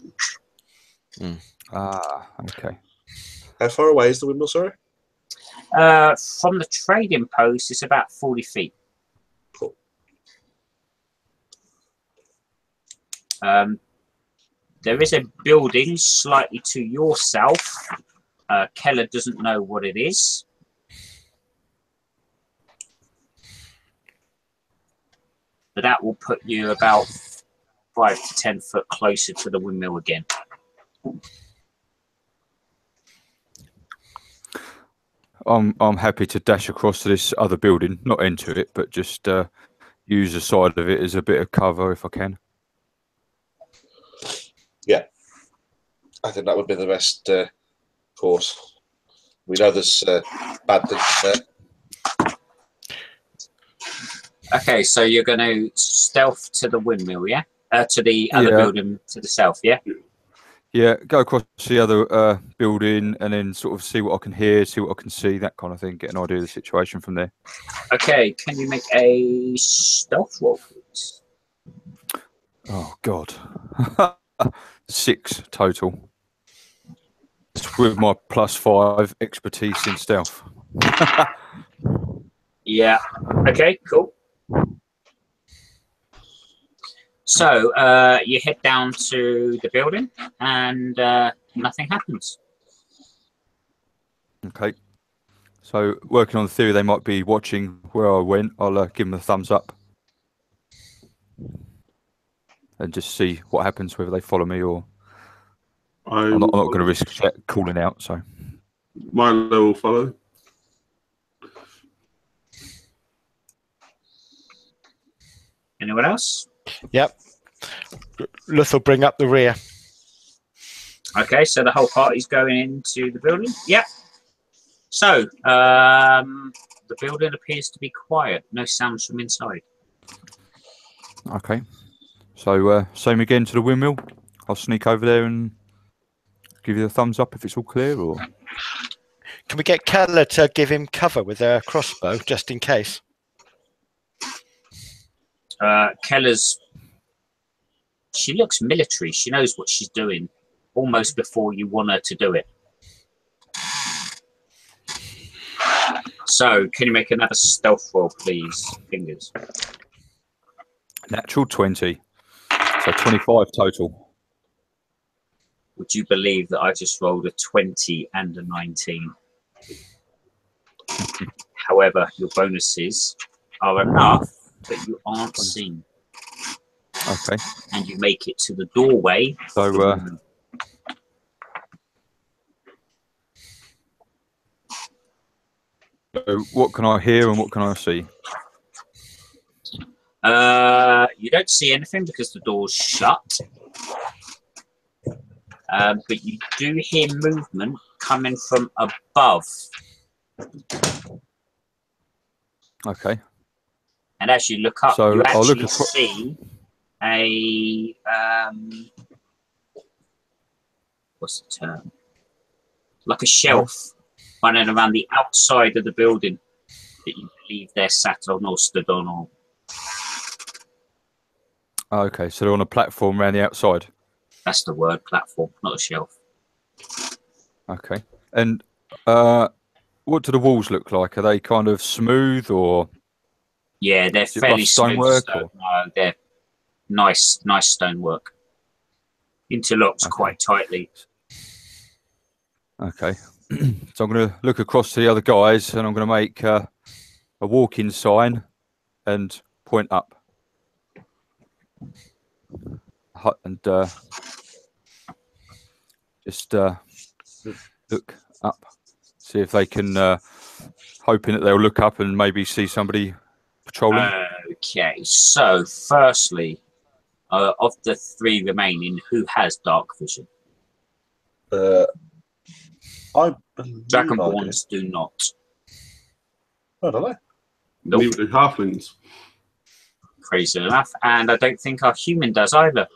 Speaker 3: Ah, okay.
Speaker 4: How far away is the windmill, sorry?
Speaker 1: From the trading post, it's about 40 feet.
Speaker 4: Cool.
Speaker 1: There is a building slightly to your south. Kella doesn't know what it is. But that will put you about 5 to 10 foot closer to the windmill again.
Speaker 3: I'm happy to dash across to this other building, not enter it, but just use the side of it as a bit of cover if I can.
Speaker 4: I think that would be the best course. We know there's bad things there.
Speaker 1: Okay, so you're going to stealth to the windmill, yeah? To the other building to the south, yeah?
Speaker 3: Yeah, go across the other building and then sort of see what I can hear, see what I can see, that kind of thing. Get an idea of the situation from there.
Speaker 1: Okay, can you make a stealth roll, please?
Speaker 3: Oh, God. 6 total. It's with my +5 expertise in stealth.
Speaker 1: Yeah. Okay, cool. So you head down to the building and nothing happens.
Speaker 3: Okay. So working on the theory they might be watching where I went, I'll give them a thumbs up and just see what happens, whether they follow me or I'm not going to risk calling out. So
Speaker 5: Milo will follow.
Speaker 1: Anyone else?
Speaker 2: Yep. Luth will bring up the rear.
Speaker 1: Okay, so the whole party's going into the building. Yep. So the building appears to be quiet. No sounds from inside.
Speaker 3: okay. So same again to the windmill. I'll sneak over there and give you the thumbs up if it's all clear. Or
Speaker 2: Can we get Kella to give him cover with a crossbow, just in case?
Speaker 1: Kella's. She looks military. She knows what she's doing almost before you want her to do it. So, can you make another stealth roll, please? Fingers.
Speaker 3: natural 20. So 25 total.
Speaker 1: Would you believe that I just rolled a 20 and a 19? However, your bonuses are enough that you aren't seen.
Speaker 3: Okay.
Speaker 1: And you make it to the doorway.
Speaker 3: So so what can I hear and what can I see?
Speaker 1: You don't see anything because the door's shut. But you do hear movement coming from above.
Speaker 3: Okay.
Speaker 1: And as you look up,
Speaker 3: So
Speaker 1: you
Speaker 3: I'll look
Speaker 1: actually see a what's the term? Like a shelf running around the outside of the building that you believe they're sat on or stood on. Or
Speaker 3: Okay, so they're on a platform around the outside.
Speaker 1: that's the word, platform, not a shelf.
Speaker 3: Okay. And what do the walls look like? Are they kind of smooth or?
Speaker 1: Yeah, they're
Speaker 3: Is it
Speaker 1: fairly
Speaker 3: rough stonework
Speaker 1: smooth.
Speaker 3: or?
Speaker 1: No, they're nice stonework. Interlocks quite tightly.
Speaker 3: Okay. So I'm going to look across to the other guys and I'm going to make a walk-in sign and point up. And just look up, see if they can, hoping that they'll look up and maybe see somebody patrolling.
Speaker 1: Okay, so firstly, of the three remaining, who has dark vision?
Speaker 4: I believe
Speaker 1: Dragonborns do not.
Speaker 4: Oh, do they?
Speaker 1: Nope,
Speaker 5: Neither do halflings.
Speaker 1: crazy enough. And I don't think our human does either.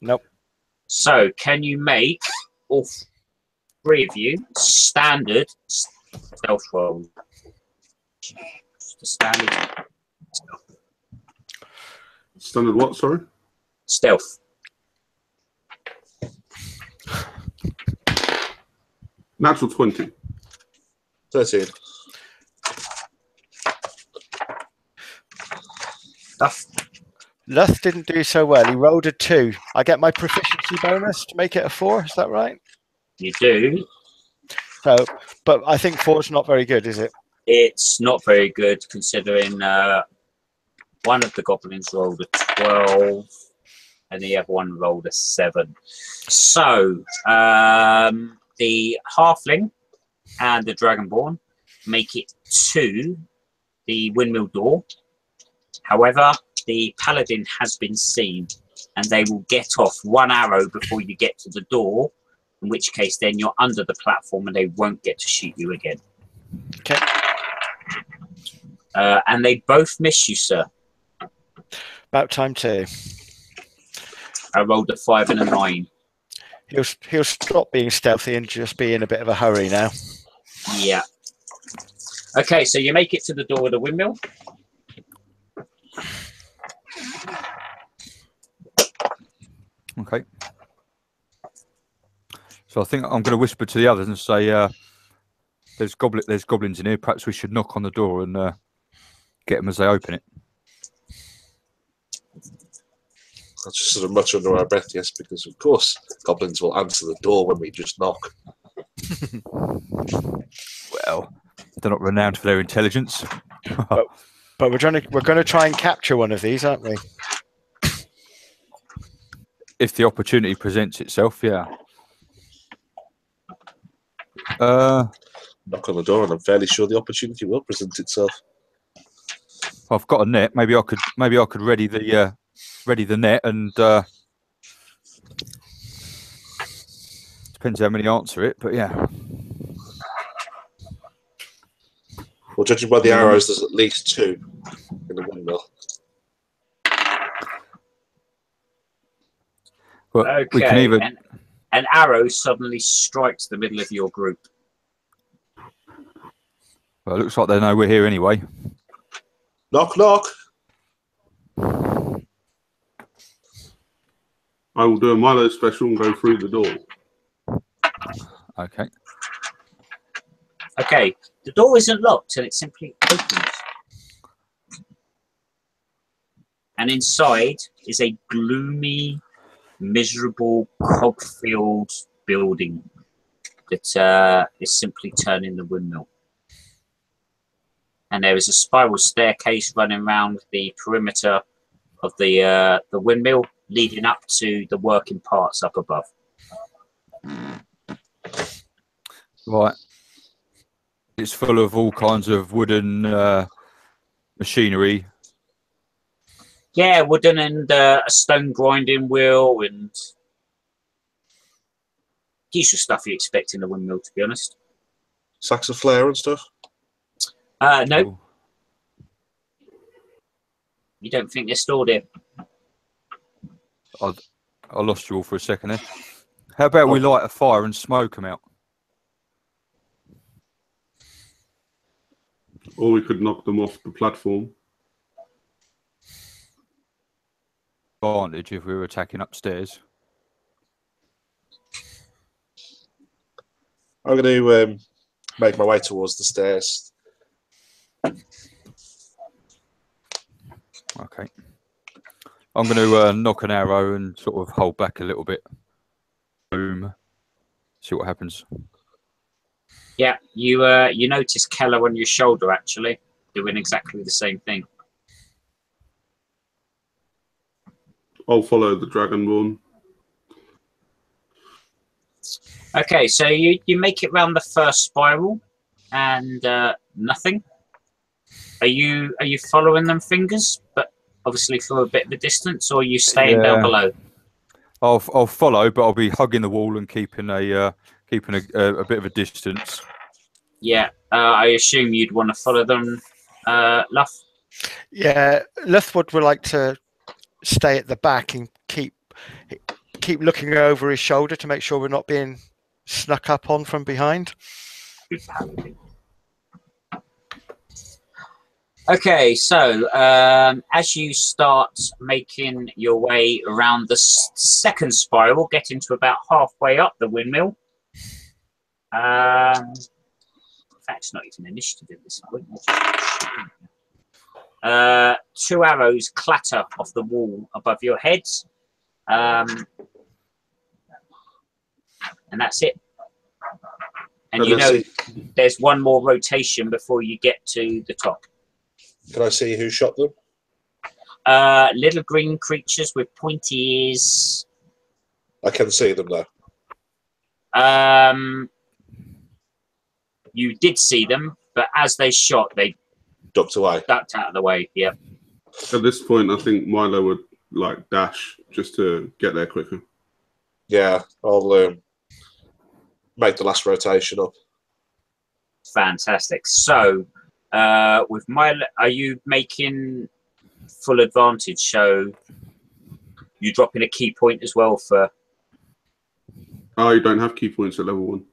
Speaker 2: Nope.
Speaker 1: So, can you make all three of you standard stealth rolls? Just a standard
Speaker 5: Standard what, sorry?
Speaker 1: stealth.
Speaker 5: Natural 20.
Speaker 4: 13.
Speaker 2: Luth didn't do so well. He rolled a 2. I get my proficiency bonus to make it a 4. Is that right?
Speaker 1: You do.
Speaker 2: So, but I think 4 is not very good, is it?
Speaker 1: It's not very good considering one of the goblins rolled a 12 and the other one rolled a 7. So the halfling and the dragonborn make it to the windmill door. However, the paladin has been seen and they will get off one arrow before you get to the door In which case, then you're under the platform and they won't get to shoot you again.
Speaker 2: Okay.
Speaker 1: And they both miss you, sir.
Speaker 2: About time too.
Speaker 1: I rolled a 5 and a 9.
Speaker 2: He'll stop being stealthy and just be in a bit of a hurry now.
Speaker 1: Yeah. Okay, so you make it to the door of the windmill.
Speaker 3: Okay. So I think I'm going to whisper to the others and say, "There's goblins in here. Perhaps we should knock on the door and get them as they open it."
Speaker 4: I just sort of mutter under our breath, yes, because of course goblins will answer the door when we just knock.
Speaker 3: Well, they're not renowned for their intelligence.
Speaker 2: But we're going to try and capture one of these, aren't we?
Speaker 3: If the opportunity presents itself, yeah.
Speaker 4: Knock on the door, and I'm fairly sure the opportunity will present itself.
Speaker 3: I've got a net. Maybe I could ready the net, and depends how many answer it. But yeah.
Speaker 4: Well, judging by the arrows, there's at least 2 in the windmill.
Speaker 3: Well,
Speaker 1: Okay.
Speaker 3: we can either.
Speaker 1: An arrow suddenly strikes the middle of your group.
Speaker 3: Well, it looks like they know we're here anyway.
Speaker 4: Knock, knock.
Speaker 5: I will do a Milo special and go through the door.
Speaker 3: Okay.
Speaker 1: Okay, the door isn't locked and it simply opens. And inside is a gloomy, miserable, cog-filled building that is simply turning the windmill. And there is a spiral staircase running around the perimeter of the windmill, leading up to the working parts up above.
Speaker 3: Right. It's full of all kinds of wooden machinery.
Speaker 1: Yeah, wooden and a stone grinding wheel and usual stuff you expect in a windmill, to be honest.
Speaker 4: Sacks of flare and stuff.
Speaker 1: No,
Speaker 3: Ooh.
Speaker 1: you don't think they're stored here.
Speaker 3: I lost you all for a second there. How about we light a fire and smoke them out?
Speaker 5: Or we could knock them off the platform.
Speaker 3: Advantage if we were attacking upstairs.
Speaker 4: I'm going to make my way towards the stairs.
Speaker 3: Okay. I'm going to knock an arrow and sort of hold back a little bit. Boom. See what happens.
Speaker 1: Yeah, you notice Kella on your shoulder actually doing exactly the same thing.
Speaker 5: I'll follow the Dragonborn.
Speaker 1: Okay, so you make it round the first spiral and nothing. Are you following them, fingers? But obviously for a bit of a distance, or are you staying down below?
Speaker 3: I'll follow, but I'll be hugging the wall and keeping a bit of a distance.
Speaker 7: Yeah, I assume you'd want to follow them, Luff.
Speaker 2: Yeah, Luthwood would like to stay at the back and keep looking over his shoulder to make sure we're not being snuck up on from behind.
Speaker 1: Good paladin. Okay, so as you start making your way around the second spiral, getting to about halfway up the windmill. In fact, it's not even initiative at this point. Two arrows clatter off the wall above your heads. And that's it. And you know there's one more rotation before you get to the top.
Speaker 4: Can I see who shot them?
Speaker 1: Little green creatures with pointy ears.
Speaker 4: I can see them though.
Speaker 1: You did see them, but as they shot, they
Speaker 4: Ducked away.
Speaker 1: ducked out of the way. Yeah.
Speaker 5: At this point, I think Milo would like dash just to get there quicker.
Speaker 4: Yeah, I'll make the last rotation up.
Speaker 1: Fantastic. So, with are you making full advantage? So, you drop in a key point as well for.
Speaker 5: Oh, you don't have key points at level 1.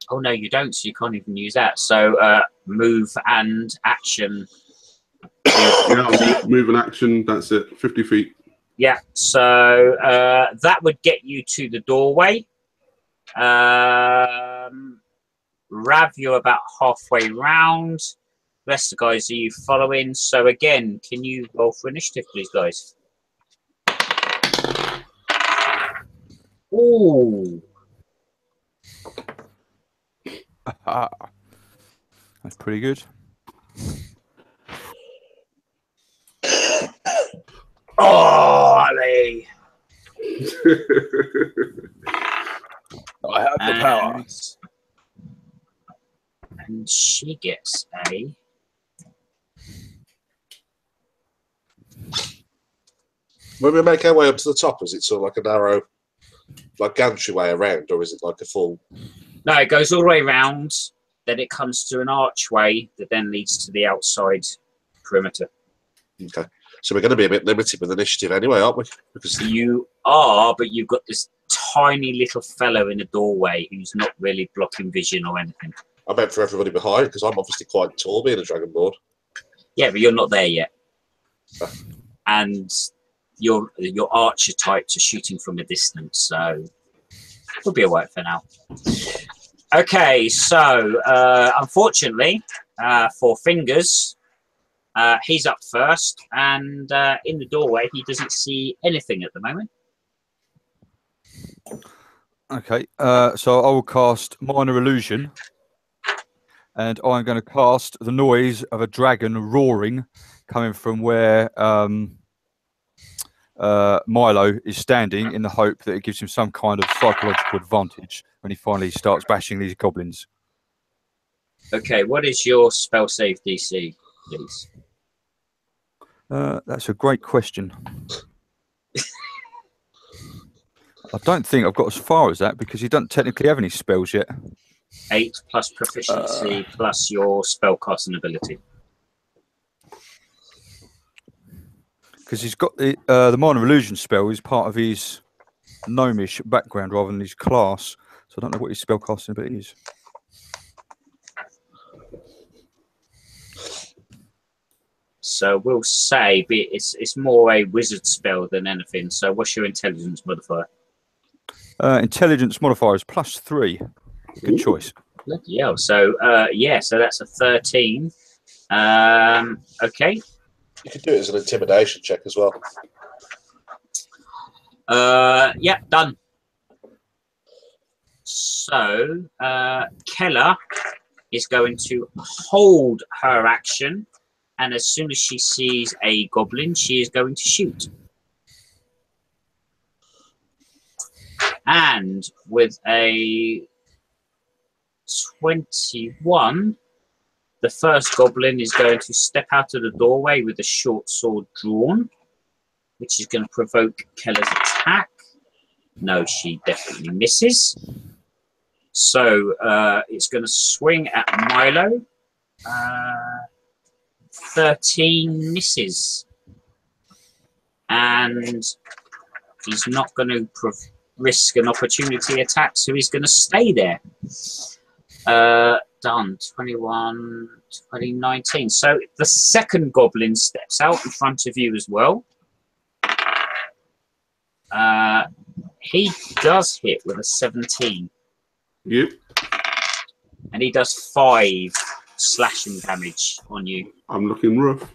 Speaker 1: Oh no, you don't. So you can't even use that. So, move and action.
Speaker 5: Yeah, move and action. That's it. 50 feet.
Speaker 1: Yeah. So that would get you to the doorway. Rav, you're about halfway round. The rest of the guys are you following? So again, can you roll for initiative, please, guys? Ooh.
Speaker 3: That's pretty good.
Speaker 1: Oh, Ali.
Speaker 3: I have the power.
Speaker 1: And she gets a.
Speaker 4: When we make our way up to the top, is it sort of like a narrow, like gantry way around, or is it like a full?
Speaker 1: No, it goes all the way around. Then it comes to an archway that then leads to the outside perimeter.
Speaker 4: Okay, so we're going to be a bit limited with initiative anyway, aren't we? Because
Speaker 1: you are, but you've got this tiny little fellow in a doorway who's not really blocking vision or anything.
Speaker 4: I meant for everybody behind, because I'm obviously quite tall being a dragonborn.
Speaker 1: Yeah, but you're not there yet. And your archer types are shooting from a distance, so we'll be alright for now. Okay, so unfortunately for Fingers, he's up first, and in the doorway he doesn't see anything at the moment.
Speaker 3: Okay, so I will cast Minor Illusion, and I'm going to cast the noise of a dragon roaring coming from where Milo is standing, in the hope that it gives him some kind of psychological advantage when he finally starts bashing these goblins.
Speaker 1: Okay, what is your spell save DC, please?
Speaker 3: That's a great question. I don't think I've got as far as that, because he doesn't technically have any spells yet.
Speaker 1: 8 plus proficiency plus your spellcasting ability.
Speaker 3: Because he's got the Minor Illusion spell is part of his gnomish background rather than his class, so I don't know what his spellcasting ability is.
Speaker 1: So we'll say it's more a wizard spell than anything. So what's your intelligence modifier?
Speaker 3: Intelligence modifier is +3. Good choice.
Speaker 1: Bloody hell. So yeah, so that's a 13. Okay.
Speaker 4: You could do it as an intimidation check as well.
Speaker 1: Yeah, done. So Kella is going to hold her action, and as soon as she sees a goblin, she is going to shoot. And with a 21, the first goblin is going to step out of the doorway with a short sword drawn, which is going to provoke Kella's attack. No, she definitely misses. So it's going to swing at Milo. 13 misses. And he's not going to risk an opportunity attack, so he's going to stay there. Done. 21, 2019. So the second goblin steps out in front of you as well. He does hit with a 17.
Speaker 5: Yep.
Speaker 1: And he does 5 slashing damage on you.
Speaker 5: I'm looking rough.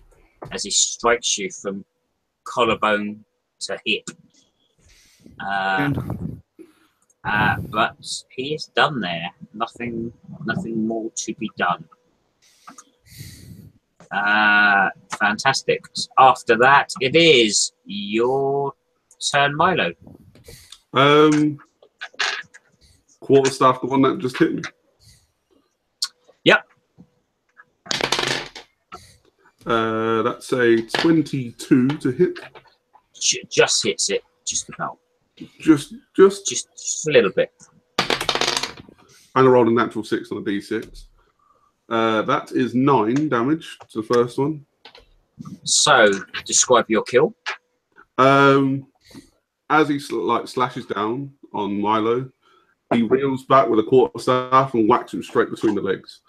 Speaker 1: As he strikes you from collarbone to hip. But he is done there. Nothing more to be done. Fantastic. After that, it is your turn, Milo.
Speaker 5: Quarterstaff, the one that just hit me.
Speaker 1: Yep.
Speaker 5: That's a 22 to hit.
Speaker 1: Just hits it, just about.
Speaker 5: Just
Speaker 1: a little bit.
Speaker 5: And I rolled a natural 6 on a d6. That is 9 damage to the first one.
Speaker 1: So, describe your kill.
Speaker 5: As he slashes down on Milo, he reels back with a quarterstaff and whacks him straight between the legs.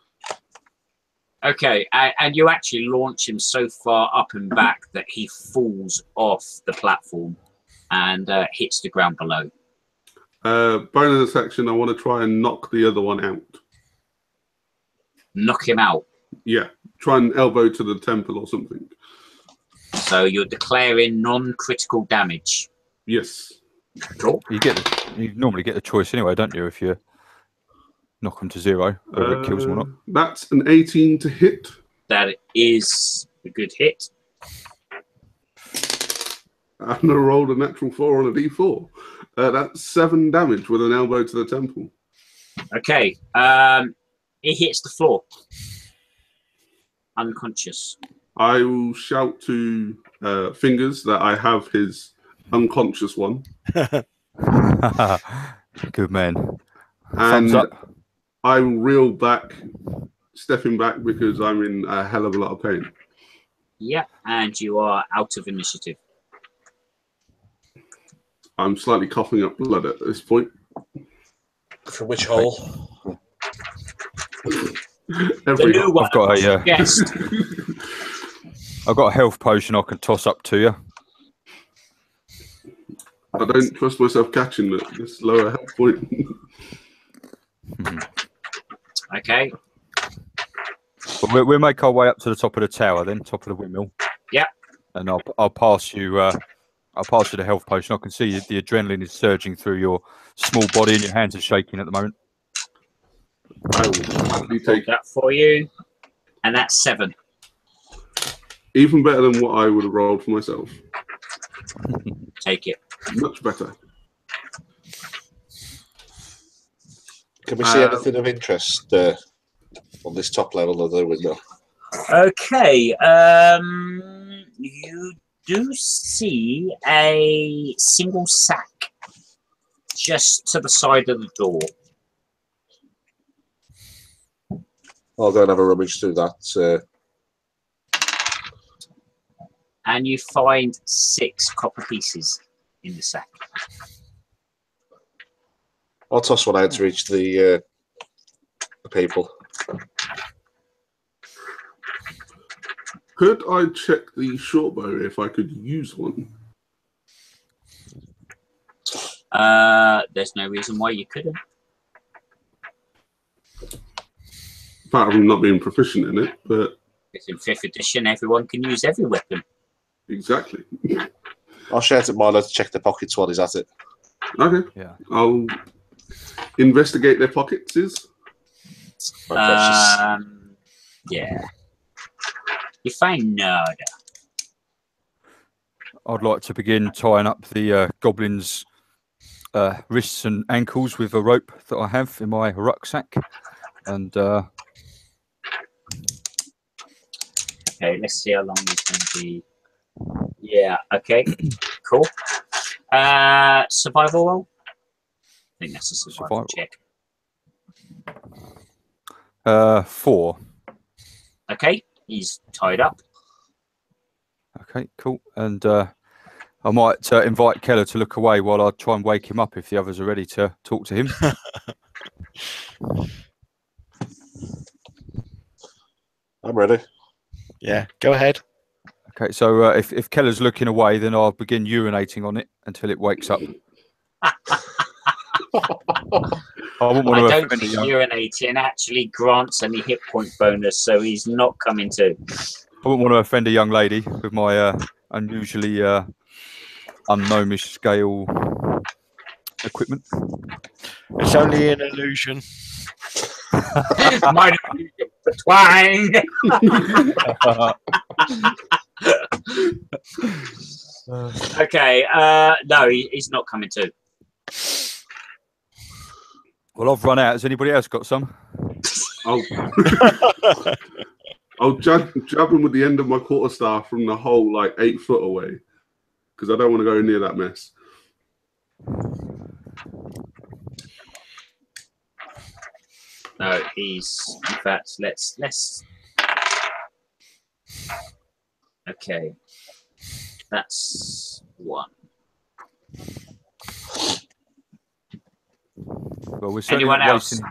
Speaker 1: Okay, and you actually launch him so far up and back that he falls off the platform and hits the ground below.
Speaker 5: Bonus action, I want to try and knock the other one out.
Speaker 1: Knock him out.
Speaker 5: Yeah, try and elbow to the temple or something.
Speaker 1: So you're declaring non-critical damage.
Speaker 5: Yes.
Speaker 1: Cool.
Speaker 3: You normally get a choice anyway, don't you? If you knock them to 0, whether it kills them or not.
Speaker 5: That's an 18 to hit.
Speaker 1: That is a good hit.
Speaker 5: And I rolled a natural 4 on a d4. That's 7 damage with an elbow to the temple.
Speaker 1: Okay. He hits the floor. Unconscious.
Speaker 5: I will shout to Fingers that I have his unconscious one.
Speaker 3: Good man.
Speaker 5: And
Speaker 3: Thumbs up.
Speaker 5: I will reel back, stepping back because I'm in a hell of a lot of pain.
Speaker 1: Yeah, and you are out of initiative.
Speaker 5: I'm slightly coughing up blood at this point.
Speaker 4: From which hole?
Speaker 5: Every
Speaker 1: new one.
Speaker 3: I've got a
Speaker 1: Yes.
Speaker 3: I've got a health potion I can toss up to you.
Speaker 5: I don't trust myself catching this lower health point.
Speaker 1: Okay.
Speaker 3: But we'll make our way up to the top of the tower, then top of the windmill.
Speaker 1: Yeah.
Speaker 3: And I'll pass you. I'll pass you the health potion. I can see the adrenaline is surging through your small body, and your hands are shaking at the moment.
Speaker 5: I will happily
Speaker 1: Take
Speaker 5: take
Speaker 1: that for you, and that's 7.
Speaker 5: even better than what I would have rolled for myself.
Speaker 1: Take it.
Speaker 5: Much better.
Speaker 4: Can we see anything of interest on this top level of the window?
Speaker 1: Okay. You do see a single sack just to the side of the door.
Speaker 4: I'll go and have a rummage through that.
Speaker 1: And you find 6 copper pieces in the sack.
Speaker 4: I'll toss one out to reach the people.
Speaker 5: Could I check the short bow if I could use one?
Speaker 1: There's no reason why you couldn't.
Speaker 5: Apart from not being proficient in it, but
Speaker 1: It's in 5th edition. Everyone can use every weapon.
Speaker 5: exactly.
Speaker 4: I'll shout at Milo to check the pockets while he's at it.
Speaker 5: Okay.
Speaker 3: Yeah.
Speaker 5: I'll investigate their pockets.
Speaker 4: My precious.
Speaker 1: Yeah. You find nada.
Speaker 3: I'd like to begin tying up the goblins' wrists and ankles with a rope that I have in my rucksack, and
Speaker 1: Okay, let's see how long he's going to be. Yeah, okay, cool. Survival roll? I think that's a survival check.
Speaker 3: 4.
Speaker 1: Okay, he's tied up.
Speaker 3: Okay, cool. And I might invite Kella to look away while I try and wake him up if the others are ready to talk to him.
Speaker 4: I'm ready.
Speaker 2: Yeah, go ahead.
Speaker 3: Okay, so if Kella's looking away, then I'll begin urinating on it until it wakes up. I wouldn't want
Speaker 1: I
Speaker 3: to
Speaker 1: don't
Speaker 3: offend
Speaker 1: think
Speaker 3: a young,
Speaker 1: urinating actually grants any hit point bonus, so he's not coming to.
Speaker 3: I wouldn't want to offend a young lady with my unusually ungnomish scale equipment.
Speaker 2: It's only an illusion.
Speaker 1: Minor twang. Okay, no, he's not coming to.
Speaker 3: Well, I've run out. Has anybody else got some?
Speaker 5: I'll jab him with the end of my quarterstaff from the hole like 8 foot away, because I don't want to go near that mess.
Speaker 1: No, he's. In fact, let's. Okay, that's one.
Speaker 3: Well, we're certainly
Speaker 1: Anyone
Speaker 3: not
Speaker 1: else?
Speaker 3: wasting,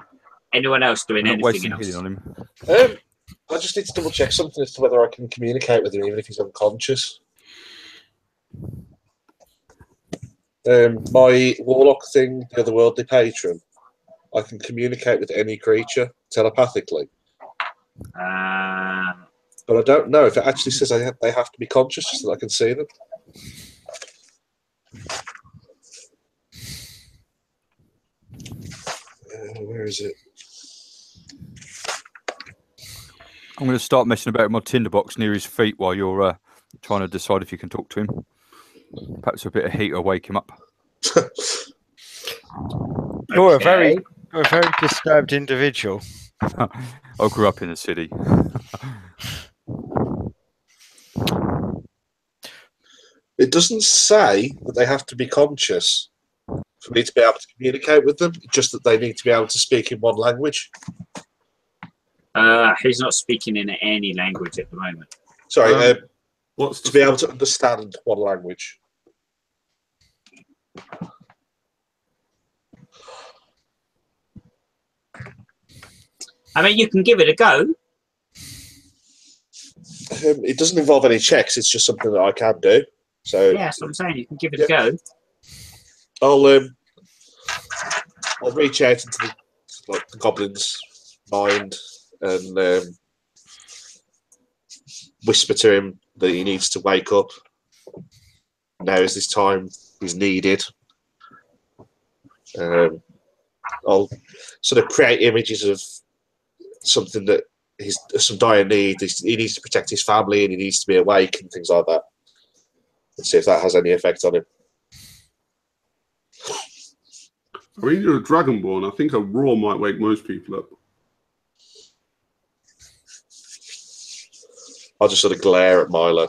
Speaker 1: Anyone else doing
Speaker 3: we're not
Speaker 1: anything
Speaker 3: wasting healing
Speaker 1: else?
Speaker 3: on him.
Speaker 4: I just need to double check something as to whether I can communicate with him, even if he's unconscious. My warlock thing, the otherworldly patron, I can communicate with any creature telepathically, but I don't know if it actually says they have to be conscious so that I can see them. Where is it?
Speaker 3: I'm going to start messing about with my tinderbox near his feet while you're trying to decide if you can talk to him. Perhaps a bit of heat will wake him up.
Speaker 2: You're a very disturbed individual.
Speaker 3: I grew up in the city.
Speaker 4: It doesn't say that they have to be conscious for me to be able to communicate with them, just that they need to be able to speak in one language.
Speaker 1: He's not speaking in any language at the moment.
Speaker 4: Sorry,
Speaker 5: What's
Speaker 4: to be able to understand one language.
Speaker 1: I mean, you can give it a go.
Speaker 4: It doesn't involve any checks. It's just something that I can do. So
Speaker 1: Yeah, that's what I'm saying. You can give it a go.
Speaker 4: I'll reach out into the goblin's mind and whisper to him that he needs to wake up. Now is this time he's needed. I'll sort of create images of something that he's some dire need. He needs to protect his family and he needs to be awake and things like that. Let's see if that has any effect on him.
Speaker 5: I mean, you're a dragonborn. I think a roar might wake most people up.
Speaker 4: I'll just sort of glare at Milo.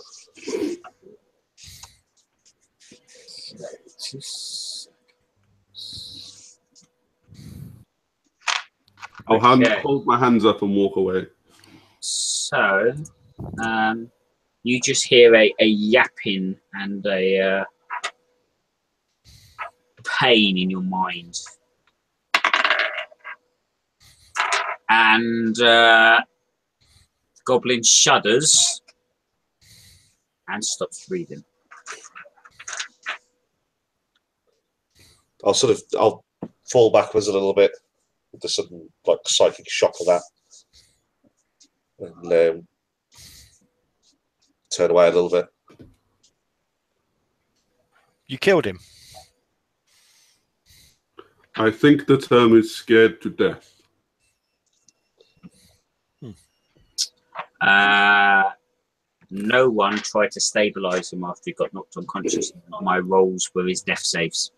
Speaker 5: I'll hold my hands up and walk away.
Speaker 1: So, you just hear a yapping and a pain in your mind. And Goblin shudders and stops breathing.
Speaker 4: I'll fall backwards a little bit with the sudden psychic shock of that, and turn away a little bit.
Speaker 2: You killed him.
Speaker 5: I think the term is scared to death.
Speaker 1: No one tried to stabilize him after he got knocked unconscious. My rolls were his death saves.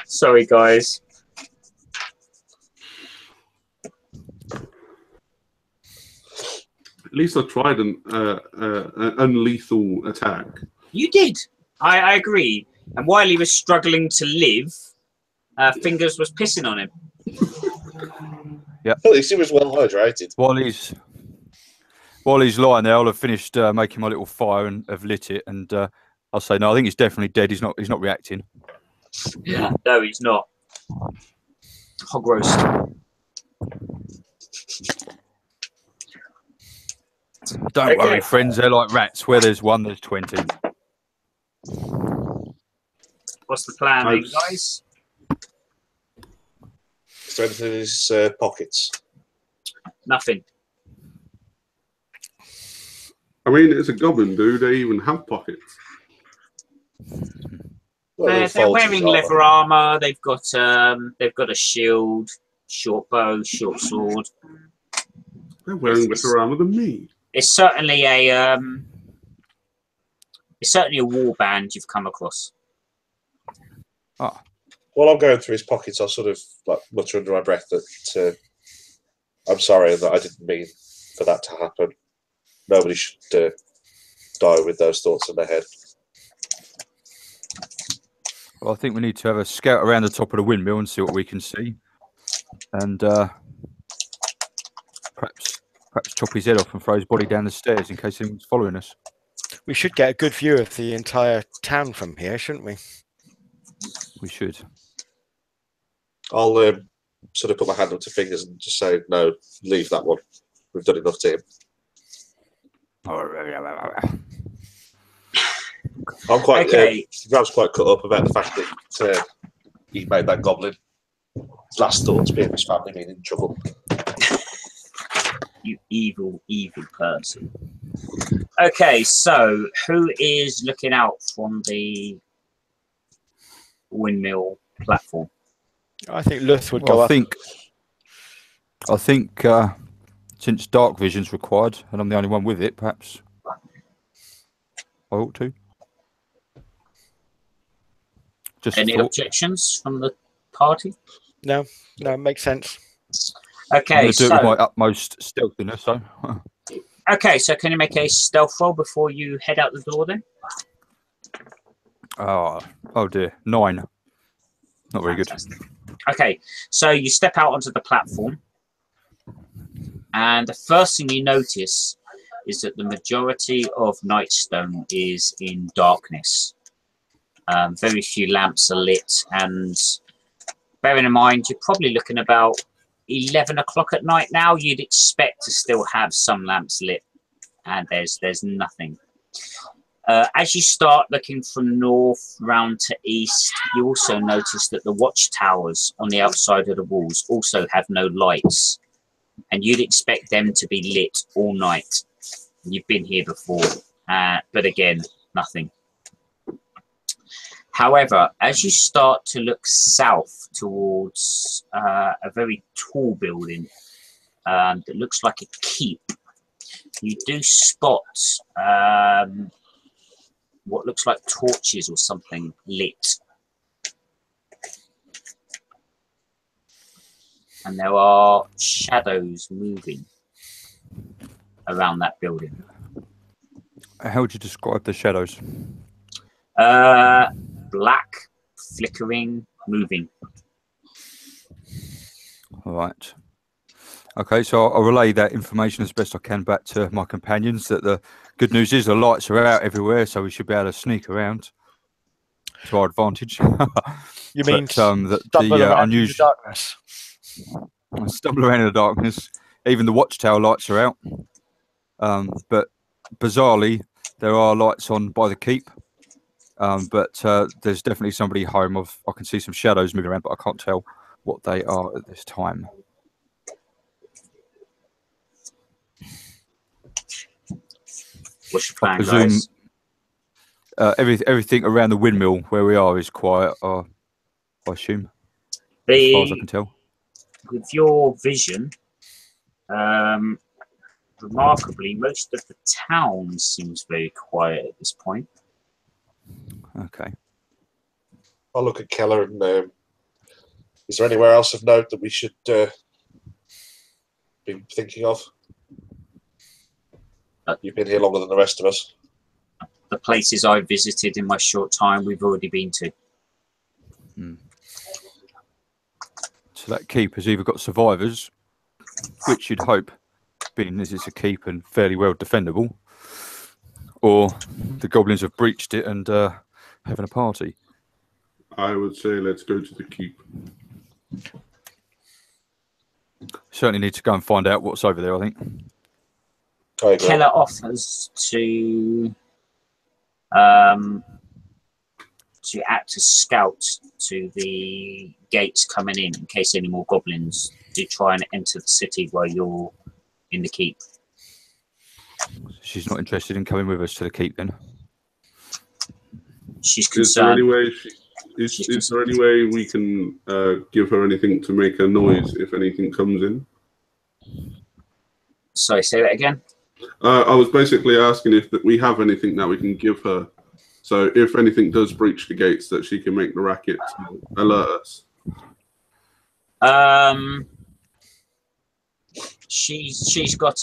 Speaker 1: Sorry, guys.
Speaker 5: At least I tried an unlethal attack.
Speaker 1: You did. I agree. And while he was struggling to live, Fingers was pissing on him.
Speaker 3: Yeah.
Speaker 4: At least he was well hydrated.
Speaker 3: While he's lying there, I'll have finished making my little fire and have lit it, and I'll say no. I think he's definitely dead. He's not reacting.
Speaker 1: Yeah. No, he's not. Hog roast.
Speaker 3: Don't worry, friends. They're like rats. Where there's one, there's 20.
Speaker 1: What's the plan, then, guys?
Speaker 4: Is there anything in his pockets?
Speaker 1: Nothing.
Speaker 5: I mean, it's a goblin. Do they even have pockets?
Speaker 4: Well,
Speaker 1: They're wearing leather armor. They've got a shield, short bow, short sword.
Speaker 5: They're wearing better armor than me.
Speaker 1: It's certainly a war band you've come across.
Speaker 3: Ah.
Speaker 4: While I'm going through his pockets, I'll sort of mutter under my breath that I'm sorry and that I didn't mean for that to happen. Nobody should die with those thoughts in their head.
Speaker 3: Well, I think we need to have a scout around the top of the windmill and see what we can see, and perhaps chop his head off and throw his body down the stairs in case anyone's following us.
Speaker 2: We should get a good view of the entire town from here, shouldn't we?
Speaker 3: We should.
Speaker 4: I'll sort of put my hand up to fingers and just say, no, leave that one. We've done enough to him. I'm quite,
Speaker 1: Okay.
Speaker 4: Rav's quite cut up about the fact that he made that goblin. His last thoughts being his family being in trouble.
Speaker 1: You evil, evil person. Okay, so who is looking out from the windmill platform?
Speaker 2: I think Luth would
Speaker 3: Well,
Speaker 2: go
Speaker 3: I
Speaker 2: up.
Speaker 3: think since dark vision's required, and I'm the only one with it, perhaps I ought to. Just a
Speaker 1: Any
Speaker 3: thought.
Speaker 1: objections from the party?
Speaker 2: No, it makes sense.
Speaker 3: I'm
Speaker 1: Okay,
Speaker 3: going to do it with my
Speaker 1: so
Speaker 3: utmost stealthiness, so.
Speaker 1: can you make a stealth roll before you head out the door then?
Speaker 3: Oh dear, 9. Not very good.
Speaker 1: Fantastic. Okay, so you step out onto the platform, and the first thing you notice is that the majority of Nightstone is in darkness. Very few lamps are lit, and bearing in mind you're probably looking about 11 o'clock at night now, you'd expect to still have some lamps lit, and there's nothing. As you start looking from north round to east, you also notice that the watchtowers on the outside of the walls also have no lights, and you'd expect them to be lit all night. You've been here before, but again, nothing. However, as you start to look south towards a very tall building that looks like a keep, you do spot what looks like torches or something lit. And there are shadows moving around that building.
Speaker 3: How would you describe the shadows?
Speaker 1: Black, flickering, moving.
Speaker 3: All right. Okay, so I'll relay that information as best I can back to my companions. That the good news is the lights are out everywhere, so we should be able to sneak around to our advantage.
Speaker 2: You mean
Speaker 3: that
Speaker 2: stumble
Speaker 3: the
Speaker 2: around in the
Speaker 3: unusual
Speaker 2: darkness?
Speaker 3: stumble around in the darkness. Even the watchtower lights are out. But bizarrely, there are lights on by the keep. But there's definitely somebody home. I can see some shadows moving around, but I can't tell what they are at this time.
Speaker 1: What's your plan,
Speaker 3: I presume
Speaker 1: guys?
Speaker 3: everything around the windmill where we are is quiet, I assume, as far as I can tell.
Speaker 1: With your vision, remarkably, most of the town seems very quiet at this point.
Speaker 3: Okay.
Speaker 4: I'll look at Kella and is there anywhere else of note that we should be thinking of? You've been here longer than the rest of us.
Speaker 1: The places I visited in my short time, we've already been to.
Speaker 3: So that keep has either got survivors, which you'd hope, being as it's a keep and fairly well defendable, or the goblins have breached it and having a party.
Speaker 5: I would say let's go to the keep.
Speaker 3: Certainly need to go and find out what's over there, I think.
Speaker 4: I agree.
Speaker 1: Kella offers to act as scout to the gates coming in case any more goblins do try and enter the city while you're in the keep.
Speaker 3: She's not interested in coming with us to the keep then.
Speaker 1: She's
Speaker 5: Is there
Speaker 1: concerned.
Speaker 5: any way is there any way we can give her anything to make a noise if anything comes in?
Speaker 1: Sorry, say that again.
Speaker 5: I was basically asking if we have anything that we can give her, so if anything does breach the gates, that she can make the racket to alert us.
Speaker 1: She's got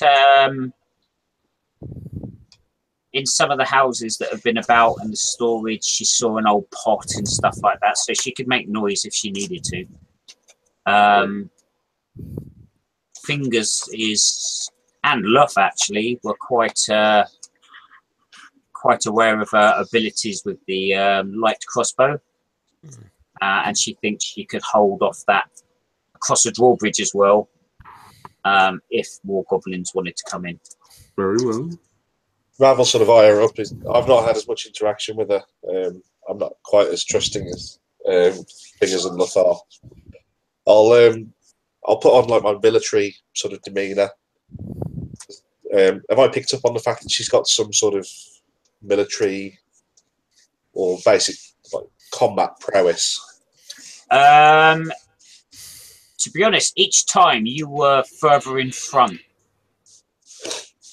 Speaker 1: in some of the houses that have been about and the storage, she saw an old pot and stuff like that, so she could make noise if she needed to. Fingers and Luff actually were quite aware of her abilities with the light crossbow, and she thinks she could hold off that across a drawbridge as well, if more goblins wanted to come in.
Speaker 5: Very well.
Speaker 4: Rav will sort of eye her up. I've not had as much interaction with her. I'm not quite as trusting as Fingers and Luff are. I'll put on like my military sort of demeanour. Have I picked up on the fact that she's got some sort of military or basic like combat prowess?
Speaker 1: To be honest, each time you were further in front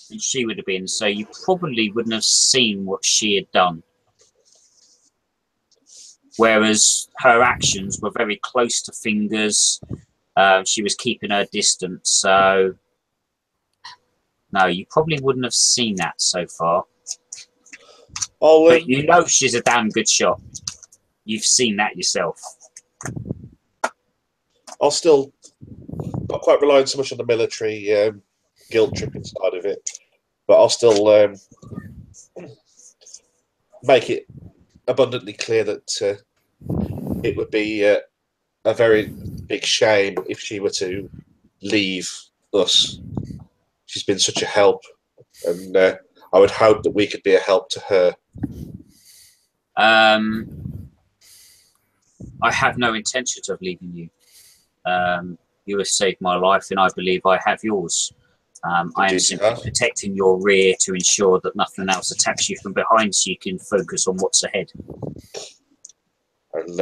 Speaker 1: than she would have been, so you probably wouldn't have seen what she had done. Whereas her actions were very close to Fingers. She was keeping her distance, so no, you probably wouldn't have seen that so far. But you know she's a damn good shot. You've seen that yourself.
Speaker 4: I'll still not quite relying so much on the military guilt tripping side of it, but I'll still make it abundantly clear that it would be a very big shame if she were to leave us. She's been such a help, and I would hope that we could be a help to her.
Speaker 1: I have no intentions of leaving you. You have saved my life, and I believe I have yours. I am simply protecting your rear to ensure that nothing else attacks you from behind, so you can focus on what's ahead.
Speaker 4: And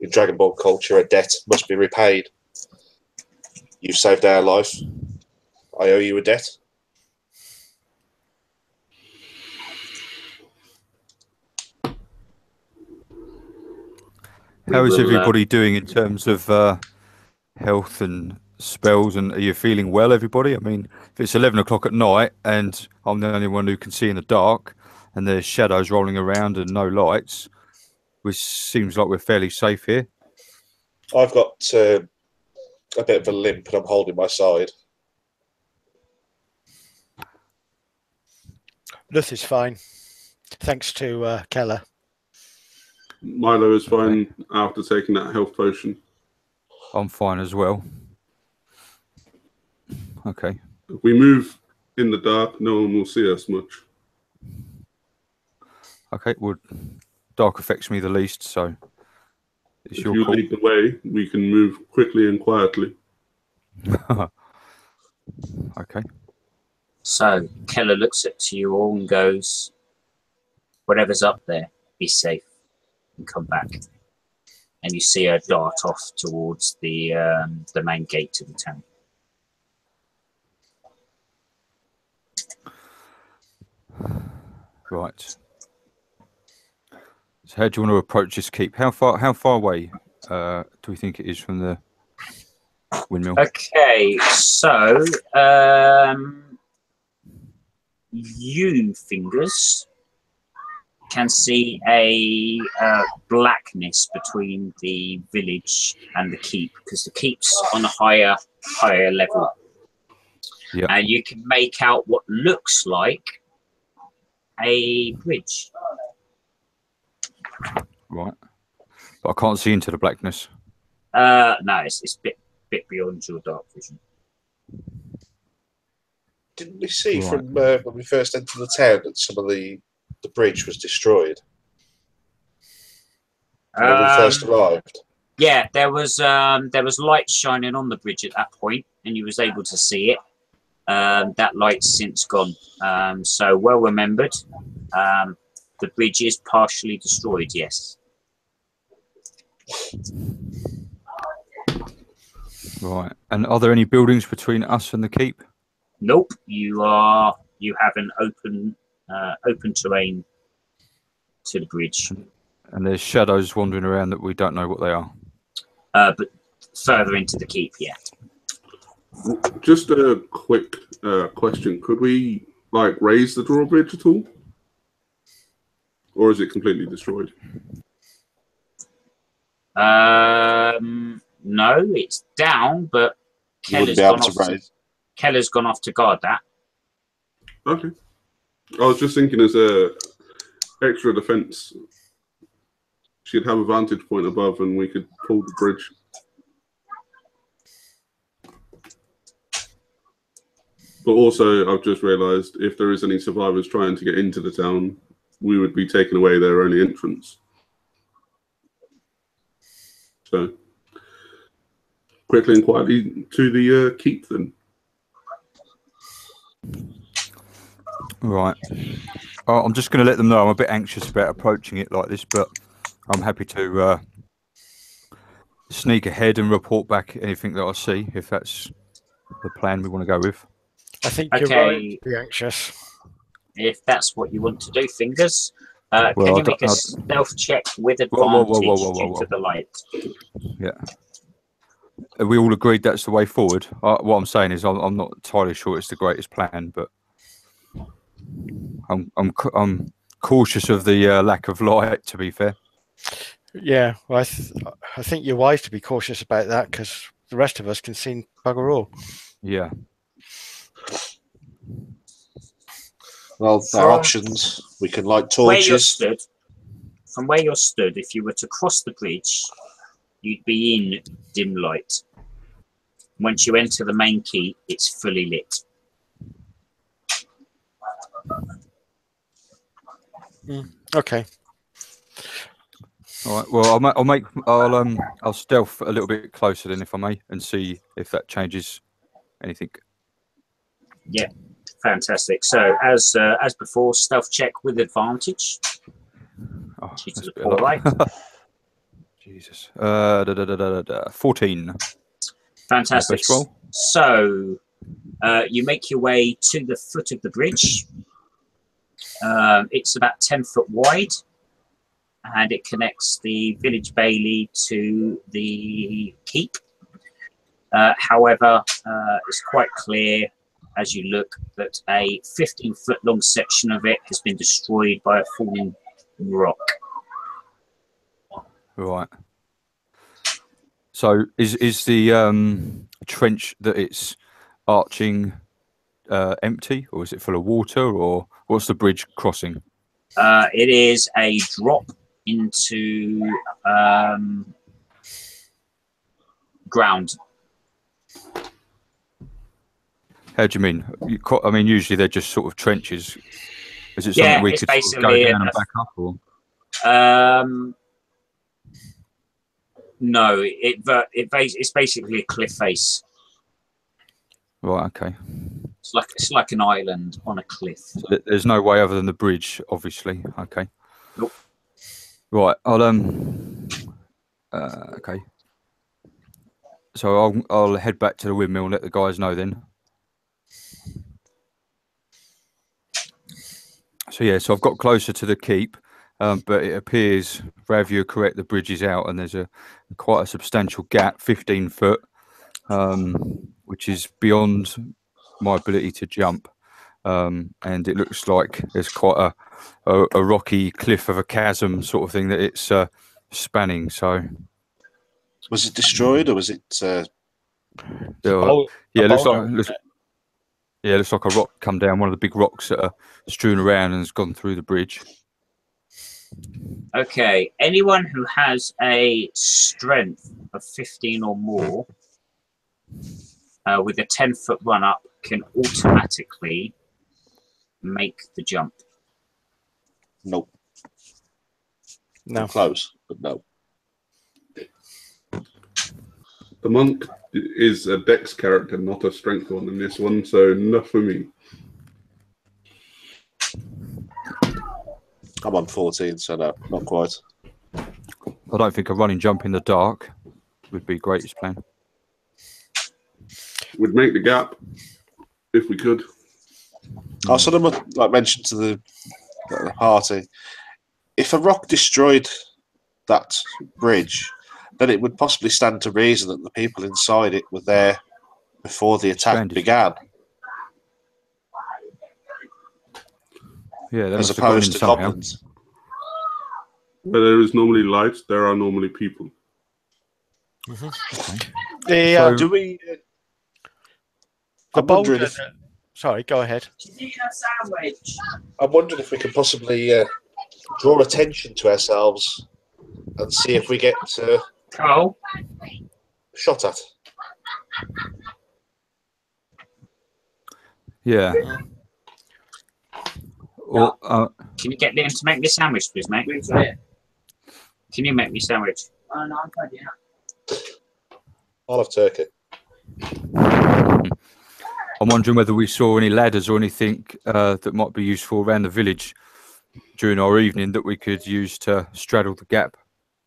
Speaker 4: in Dragonborn culture, a debt must be repaid. You've saved our life. I owe you a debt.
Speaker 3: How is everybody doing in terms of health and spells? And are you feeling well, everybody? I mean, if it's 11 o'clock at night and I'm the only one who can see in the dark and there's shadows rolling around and no lights, which seems like we're fairly safe here.
Speaker 4: I've got a bit of a limp and I'm holding my side.
Speaker 2: Luth is fine, thanks to Kella.
Speaker 5: Milo is fine after taking that health potion.
Speaker 3: I'm fine as well. Okay.
Speaker 5: If we move in the dark, no one will see us much.
Speaker 3: Okay, well, dark affects me the least, so it's your call.
Speaker 5: If you lead the way, we can move quickly and quietly.
Speaker 3: Okay.
Speaker 1: So Kella looks at you all and goes, whatever's up there, be safe and come back. And you see her dart off towards the main gate to the town.
Speaker 3: Right. So how do you want to approach this keep? How far away do we think it is from the windmill?
Speaker 1: Okay, so you, Fingers, can see a blackness between the village and the keep, because the keep's on a higher level.
Speaker 3: Yeah.
Speaker 1: And you can make out what looks like a bridge.
Speaker 3: Right. But I can't see into the blackness.
Speaker 1: No, it's a bit beyond your dark vision.
Speaker 4: Didn't we see from when we first entered the town that some of the bridge was destroyed when we first arrived?
Speaker 1: Yeah, there was light shining on the bridge at that point, and you was able to see it. That light's since gone. So well remembered. The bridge is partially destroyed. Yes.
Speaker 3: Right. And are there any buildings between us and the keep?
Speaker 1: Nope. You have an open terrain to the bridge.
Speaker 3: And there's shadows wandering around that we don't know what they are.
Speaker 1: But further into the keep, yeah.
Speaker 5: Just a quick question. Could we raise the drawbridge at all? or is it completely destroyed?
Speaker 1: No, it's down, but
Speaker 4: You wouldn't
Speaker 1: Kella's gone off to guard that.
Speaker 5: Okay. I was just thinking as a extra defense, she'd have a vantage point above and we could pull the bridge. But also, I've just realised if there is any survivors trying to get into the town, we would be taking away their only entrance. So, quickly and quietly to the keep then.
Speaker 3: Right. I'm just going to let them know I'm a bit anxious about approaching it like this, but I'm happy to sneak ahead and report back anything that I see, if that's the plan we want to go with.
Speaker 2: I think you're right to be anxious.
Speaker 1: If that's what you want to do, Fingers. Can you make a stealth check with advantage due to the light?
Speaker 3: Yeah. Have we all agreed that's the way forward? What I'm saying is I'm not entirely sure it's the greatest plan, but I'm cautious of the lack of light, to be fair.
Speaker 2: Yeah, well, I think you're wise to be cautious about that because the rest of us can see bugger all.
Speaker 3: Yeah.
Speaker 4: Well, there are options. We can light torches.
Speaker 1: From where you're stood, if you were to cross the bridge, you'd be in dim light. Once you enter the main keep, it's fully lit.
Speaker 2: Okay.
Speaker 3: All right. Well, I'll stealth a little bit closer then, if I may, and see if that changes anything.
Speaker 1: Yeah, fantastic. So as before, stealth check with advantage.
Speaker 3: Oh,
Speaker 1: due to the poor light.
Speaker 3: Jesus. 14.
Speaker 1: Fantastic. So you make your way to the foot of the bridge. It's about 10 foot wide, and it connects the village bailey to the keep. However, it's quite clear as you look that a 15-foot long section of it has been destroyed by a falling rock.
Speaker 3: Right. So is the trench that it's arching empty, or is it full of water, or what's the bridge crossing?
Speaker 1: It is a drop into ground.
Speaker 3: How do you mean? I mean, usually they're just sort of trenches. Is it something we could sort of go down and back up, or?
Speaker 1: No, it's basically a cliff face.
Speaker 3: Right. Okay.
Speaker 1: It's like an island on a cliff.
Speaker 3: So there's no way other than the bridge, obviously. Okay.
Speaker 1: Nope.
Speaker 3: Right. I'll okay. So I'll head back to the windmill and let the guys know then. So yeah, so I've got closer to the keep, but it appears, Rav, you're correct, the bridge is out and there's quite a substantial gap, 15 foot, which is beyond my ability to jump. And it looks like there's quite a rocky cliff of a chasm sort of thing that it's spanning. So,
Speaker 4: was it destroyed or was it?
Speaker 3: It looks like a rock come down, one of the big rocks that are strewn around and has gone through the bridge.
Speaker 1: Okay, anyone who has a strength of 15 or more with a 10-foot run up can automatically make the jump.
Speaker 4: Nope.
Speaker 2: No.
Speaker 4: Close, but no.
Speaker 5: The monk is a dex character, not a strength one in this one, so enough for me.
Speaker 4: I'm on 14, so no, not quite.
Speaker 3: I don't think a running jump in the dark would be greatest plan.
Speaker 5: We'd make the gap if we could.
Speaker 4: I sort of like mentioned to the party, if a rock destroyed that bridge, then it would possibly stand to reason that the people inside it were there before the attack began.
Speaker 3: Yeah,
Speaker 4: as opposed to goblins.
Speaker 5: Where there is normally light, there are normally people.
Speaker 4: Do we?
Speaker 2: The
Speaker 4: I'm wondering
Speaker 2: boulder.
Speaker 4: if
Speaker 2: Sorry, go ahead.
Speaker 4: I'm wondering if we could possibly draw attention to ourselves and see if we get
Speaker 1: Oh,
Speaker 4: shot at.
Speaker 3: Yeah. Or,
Speaker 1: can you get them to make me a sandwich, please, mate? Can you make me a sandwich? Oh, no, I'm good, yeah.
Speaker 4: I'll have turkey.
Speaker 3: I'm wondering whether we saw any ladders or anything that might be useful around the village during our evening that we could use to straddle the gap.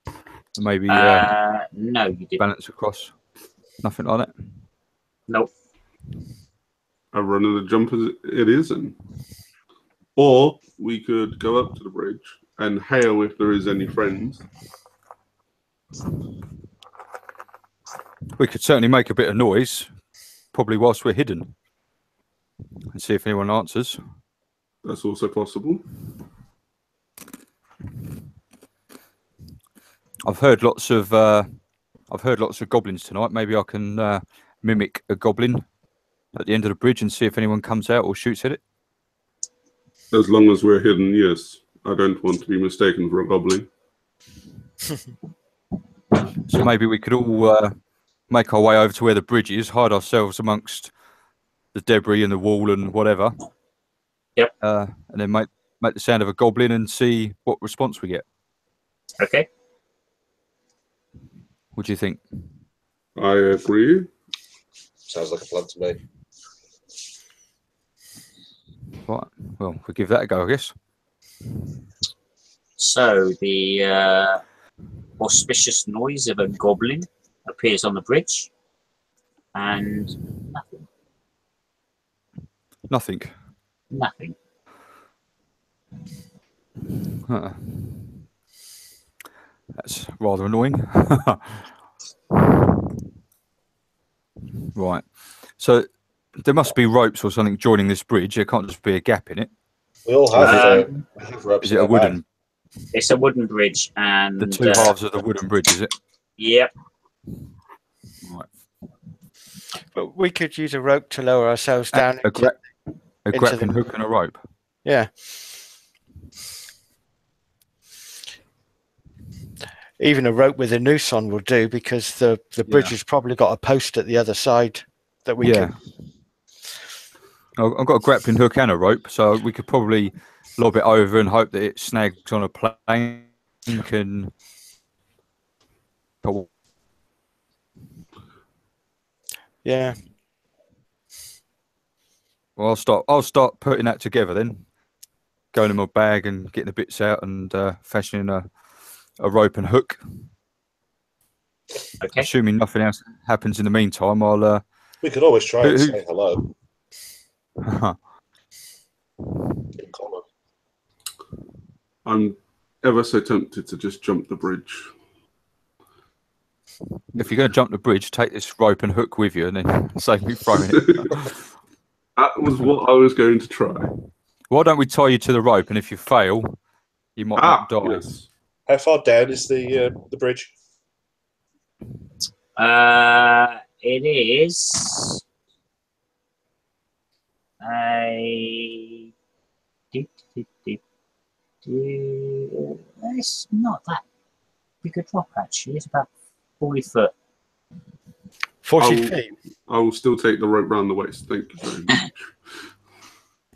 Speaker 3: And maybe
Speaker 1: no, you didn't.
Speaker 3: balance across. Nothing like that.
Speaker 1: Nope.
Speaker 5: A run of the jump as it is, and or we could go up to the bridge and hail if there is any friends.
Speaker 3: We could certainly make a bit of noise, probably whilst we're hidden, and see if anyone answers.
Speaker 5: That's also possible.
Speaker 3: I've heard lots of goblins tonight. Maybe I can mimic a goblin at the end of the bridge and see if anyone comes out or shoots at it.
Speaker 5: As long as we're hidden, yes. I don't want to be mistaken for a goblin.
Speaker 3: So maybe we could all make our way over to where the bridge is, hide ourselves amongst the debris and the wall and whatever.
Speaker 1: Yep.
Speaker 3: And then make the sound of a goblin and see what response we get.
Speaker 1: Okay.
Speaker 3: What do you think?
Speaker 5: I agree.
Speaker 4: Sounds like a plan to me.
Speaker 3: Right. Well, we'll give that a go, I guess.
Speaker 1: So the auspicious noise of a goblin appears on the bridge, and nothing.
Speaker 3: Nothing.
Speaker 1: Nothing.
Speaker 3: Huh. That's rather annoying. Right. So there must be ropes or something joining this bridge. There can't just be a gap in it.
Speaker 4: We all have, we have ropes.
Speaker 3: Is it a wooden?
Speaker 1: It's a wooden bridge, and
Speaker 3: The two halves of the wooden bridge, is it?
Speaker 1: Yep.
Speaker 3: Right.
Speaker 2: But we could use a rope to lower ourselves down.
Speaker 3: A
Speaker 2: into
Speaker 3: grappling
Speaker 2: the-
Speaker 3: hook and a rope.
Speaker 2: Yeah. Even a rope with a noose on will do, because the bridge has probably got a post at the other side that we can.
Speaker 3: I've got a grappling hook and a rope, so we could probably lob it over and hope that it snags on a plank and.
Speaker 2: Yeah.
Speaker 3: Well, I'll start putting that together then. Going in my bag and getting the bits out and fashioning a rope and hook.
Speaker 1: Okay.
Speaker 3: Assuming nothing else happens in the meantime, I'll.
Speaker 4: We could always try and say hello. In common.
Speaker 5: I'm ever so tempted to just jump the bridge.
Speaker 3: If you're going to jump the bridge, take this rope and hook with you, and then save me throwing it.
Speaker 5: That was what I was going to try.
Speaker 3: Why don't we tie you to the rope, and if you fail, you might not die.
Speaker 5: Yes.
Speaker 4: How far down is the bridge?
Speaker 1: It is a. It's not that big a drop, actually. It's about 40 foot.
Speaker 2: 40 feet.
Speaker 5: I will still take the rope round the waist. Thank you very much.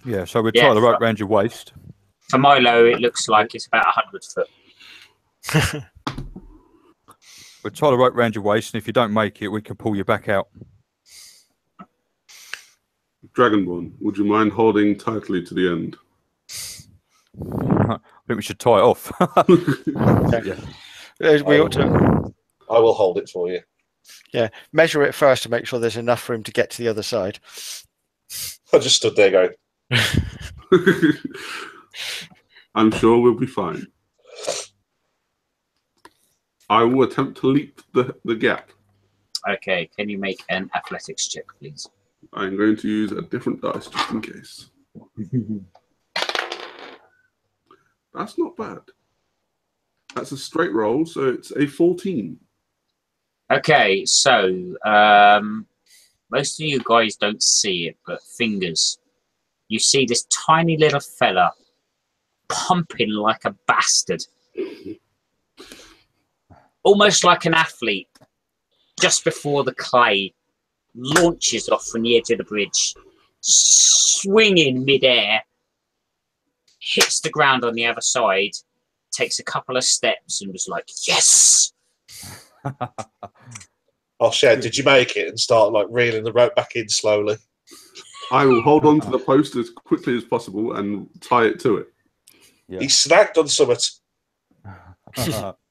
Speaker 3: Yeah, so we tie the rope around your waist.
Speaker 1: For Milo, it looks like it's about 100 foot.
Speaker 3: We'll tie the rope around your waist, and if you don't make it, we can pull you back out.
Speaker 5: Dragonborn, would you mind holding tightly to the end?
Speaker 3: I think we should tie it off.
Speaker 2: We ought to.
Speaker 4: I will hold it for you.
Speaker 2: Yeah, measure it first to make sure there's enough for him to get to the other side.
Speaker 4: I just stood there going.
Speaker 5: I'm sure we'll be fine. I will attempt to leap the gap.
Speaker 1: Okay, can you make an athletics check, please?
Speaker 5: I'm going to use a different dice just in case. That's not bad. That's a straight roll, so it's a 14.
Speaker 1: Okay, so most of you guys don't see it, but Fingers, you see this tiny little fella pumping like a bastard, almost like an athlete. Just before the clay launches off from the edge of the bridge, swinging midair, hits the ground on the other side, takes a couple of steps, and was like, "Yes!"
Speaker 4: Oh, Shed, did you make it and start like reeling the rope back in slowly?
Speaker 5: I will hold on to the post as quickly as possible and tie it to it.
Speaker 3: Yeah.
Speaker 4: He snagged on something.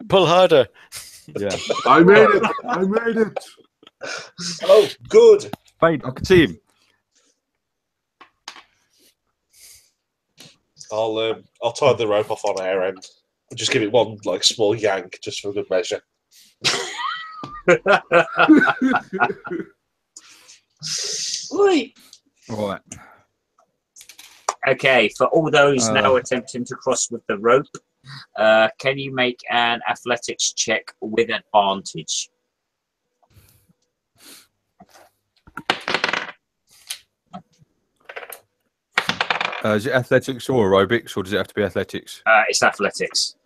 Speaker 2: Pull harder.
Speaker 3: Yeah.
Speaker 5: I made it! I made it!
Speaker 4: Oh, good.
Speaker 3: Fade, I can see him.
Speaker 4: I'll tie the rope off on our end. I'll just give it one like small yank, just for good measure.
Speaker 1: Oi.
Speaker 3: Right.
Speaker 1: Okay, for all those now attempting to cross with the rope, can you make an athletics check with advantage?
Speaker 3: Is it athletics or aerobics, or does it have to be athletics?
Speaker 1: It's athletics.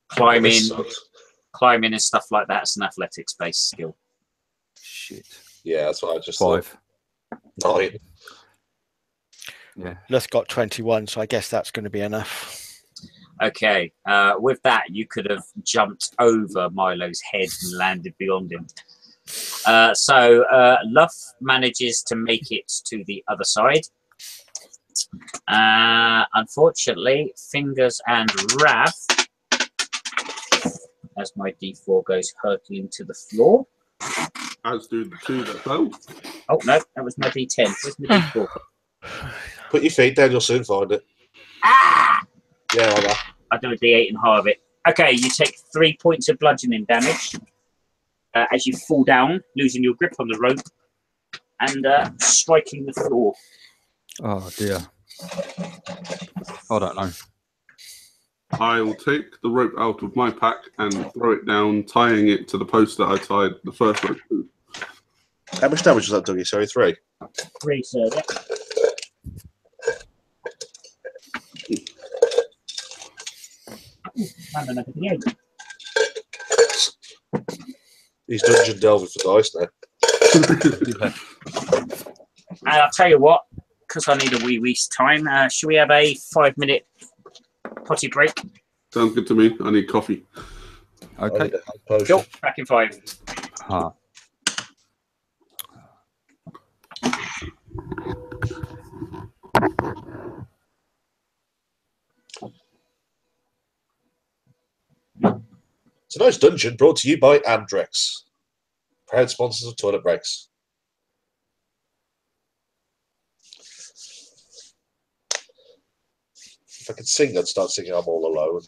Speaker 1: Climbing and stuff like that's an athletics-based skill.
Speaker 3: Shit.
Speaker 4: Yeah, that's what I just
Speaker 3: 5.
Speaker 4: thought. 9.
Speaker 3: Yeah.
Speaker 2: Luth got 21, so I guess that's going to be enough.
Speaker 1: Okay, with that, you could have jumped over Milo's head and landed beyond him. So Luff manages to make it to the other side. Unfortunately, Fingers and Rav, as my D4 goes hurtling to the floor.
Speaker 5: As do the two that fell.
Speaker 1: Oh, no, that was my D10. Where's my D4?
Speaker 4: Put your feet down, you'll soon find it.
Speaker 1: Ah!
Speaker 4: Yeah, like that.
Speaker 1: I do a D8 and halve it. Okay, you take 3 points of bludgeoning damage as you fall down, losing your grip on the rope and striking the floor.
Speaker 3: Oh dear. I don't know.
Speaker 5: I will take the rope out of my pack and throw it down, tying it to the post that I tied the first rope to.
Speaker 4: How much damage was that, Dougie? Sorry, 3.
Speaker 1: 3, sir. Yeah.
Speaker 4: He's dungeon delving for dice now.
Speaker 1: And I'll tell you what, because I need a wee waste time, should we have a 5-minute potty break?
Speaker 5: Sounds good to me. I need coffee.
Speaker 3: Okay.
Speaker 1: Cool. Back in 5.
Speaker 3: Huh.
Speaker 4: Tonight's dungeon brought to you by Andrex, proud sponsors of Toilet Breaks. If I could sing, I'd start singing I'm All Alone.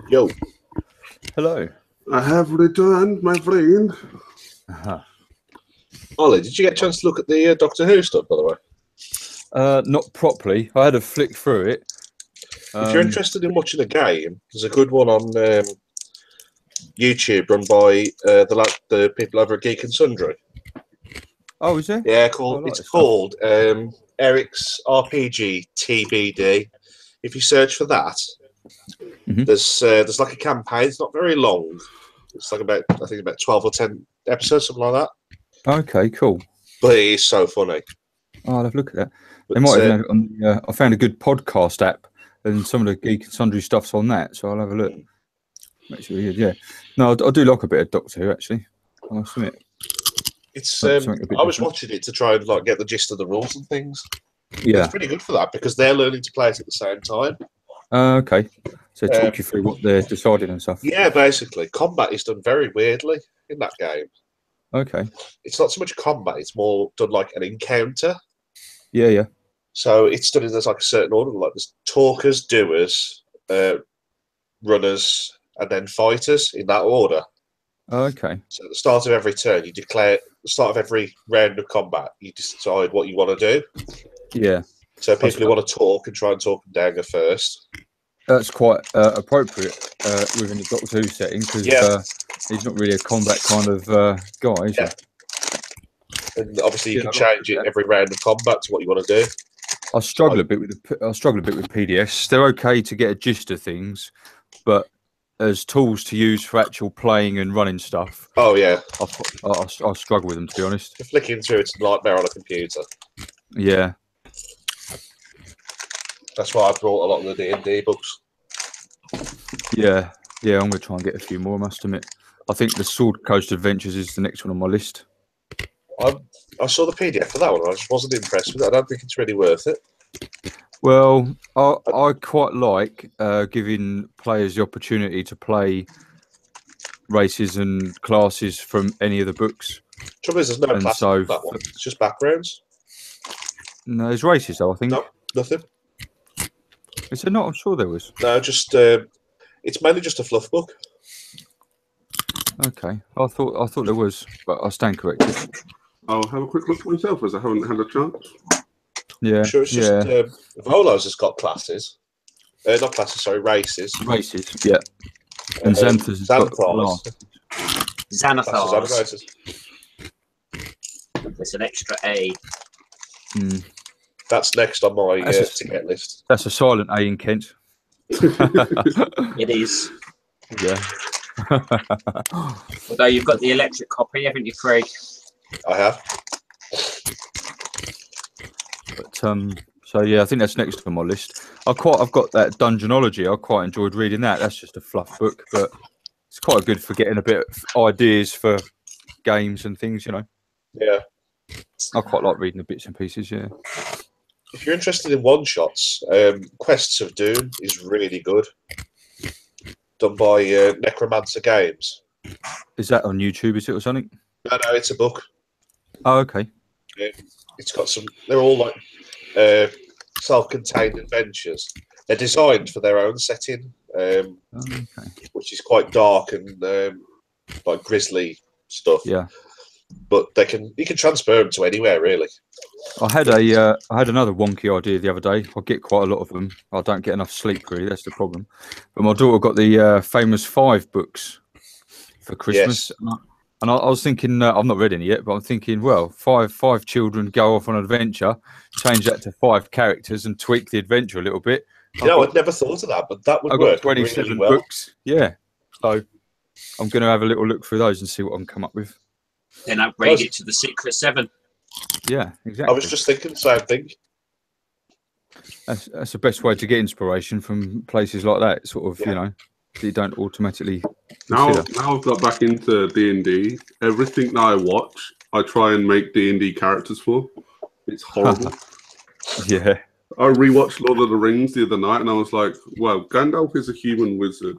Speaker 4: Yo.
Speaker 3: Hello.
Speaker 5: I have returned, my friend.
Speaker 4: Ollie, did you get a chance to look at the Doctor Who stuff, by the way?
Speaker 3: Not properly. I had a flick through it.
Speaker 4: If you're interested in watching a game, there's a good one on YouTube run by the people over at Geek and Sundry.
Speaker 3: Oh, is there?
Speaker 4: Yeah,
Speaker 3: like
Speaker 4: it's
Speaker 3: this
Speaker 4: called Eric's RPG TBD. If you search for that, there's like a campaign. It's not very long. It's like about 12 or 10 episodes, something like that.
Speaker 3: Okay, cool.
Speaker 4: But it is so funny.
Speaker 3: Oh, I'll have a look at that.
Speaker 4: But,
Speaker 3: They might have on I found a good podcast app, and some of the Geek and Sundry stuff's on that, so I'll have a look. Makes it really good, yeah. No, I do like a bit of Doctor Who, actually. I must admit.
Speaker 4: It's
Speaker 3: I
Speaker 4: I
Speaker 3: was
Speaker 4: was watching it to try and like get the gist of the rules and things.
Speaker 3: Yeah.
Speaker 4: It's pretty good for that because they're learning to play it at the same time.
Speaker 3: Okay. So talk you through what they're deciding and stuff.
Speaker 4: Yeah, basically, combat is done very weirdly in that game.
Speaker 3: Okay.
Speaker 4: It's not so much combat; it's more done like an encounter.
Speaker 3: Yeah, yeah.
Speaker 4: So it's done in there's like a certain order, like there's talkers, doers, runners, and then fighters in that order.
Speaker 3: Okay.
Speaker 4: So at the start of every turn, you declare at the start of every round of combat, you decide what you want to do.
Speaker 3: Yeah.
Speaker 4: So people who want to talk and try and talk them down go first.
Speaker 3: That's quite appropriate within the Doctor Who setting because he's not really a combat kind of guy, is he?
Speaker 4: And obviously you can change it every round of combat to what you want to do.
Speaker 3: I struggle a bit with PDFs. They're okay to get a gist of things, but as tools to use for actual playing and running stuff.
Speaker 4: Oh yeah,
Speaker 3: I struggle with them, to be honest.
Speaker 4: Flicking through it's a nightmare on a computer.
Speaker 3: Yeah.
Speaker 4: That's why I brought a lot of the D&D books.
Speaker 3: Yeah, I'm going to try and get a few more, I must admit. I think the Sword Coast Adventures is the next one on my list.
Speaker 4: I saw the PDF for that one. I just wasn't impressed with it. I don't think it's really worth it.
Speaker 3: Well, I quite like giving players the opportunity to play races and classes from any of the books.
Speaker 4: Trouble is, there's no class in that one. It's just backgrounds.
Speaker 3: No, there's races though, I think.
Speaker 4: No, nothing.
Speaker 3: Is there not? I'm sure there was.
Speaker 4: No, just it's mainly just a fluff book.
Speaker 3: Okay, I thought there was, but I stand corrected.
Speaker 5: I'll have a quick look myself as I haven't had a chance.
Speaker 3: Yeah,
Speaker 4: sure. It's just Volo's has got classes, not classes. Sorry, races.
Speaker 3: Races, yeah. And Xanthars has got
Speaker 1: Xanathars. There's an extra A.
Speaker 4: That's next on my ticket list.
Speaker 3: That's a silent A in Kent.
Speaker 1: It is.
Speaker 3: Yeah.
Speaker 1: Although you've got the electric copy, haven't you, Craig?
Speaker 4: I have.
Speaker 3: But so yeah, I think that's next on my list. I've got that Dungeonology. I quite enjoyed reading that. That's just a fluff book, but it's quite good for getting a bit of ideas for games and things, you know.
Speaker 4: Yeah.
Speaker 3: I quite like reading the bits and pieces, yeah.
Speaker 4: If you're interested in one-shots, Quests of Doom is really good. Done by Necromancer Games.
Speaker 3: Is that on YouTube, is it, or something?
Speaker 4: No, it's a book.
Speaker 3: Oh, okay.
Speaker 4: It's got some... They're all like self-contained adventures. They're designed for their own setting, which is quite dark and like grisly stuff.
Speaker 3: Yeah.
Speaker 4: But you can transfer them to anywhere, really.
Speaker 3: I had another wonky idea the other day. I get quite a lot of them. I don't get enough sleep, really. That's the problem. But my daughter got the famous 5 books for Christmas, and I was thinking, I've not read any yet, but I'm thinking, well, five children go off on an adventure, change that to 5 characters, and tweak the adventure a little bit.
Speaker 4: I'd never thought of that, but that would work.
Speaker 3: I've got 27
Speaker 4: really well.
Speaker 3: books. Yeah, so I'm going to have a little look through those and see what I can come up with.
Speaker 1: Then upgrade it to the Secret 7.
Speaker 3: Yeah, exactly.
Speaker 4: I was just thinking the same thing.
Speaker 3: That's the best way to get inspiration from places like that, sort of, you know, that you don't automatically consider.
Speaker 5: Now I've got back into D&D. Everything that I watch, I try and make D&D characters for. It's horrible.
Speaker 3: Yeah.
Speaker 5: I rewatched Lord of the Rings the other night, and I was like, "Wow, Gandalf is a human wizard."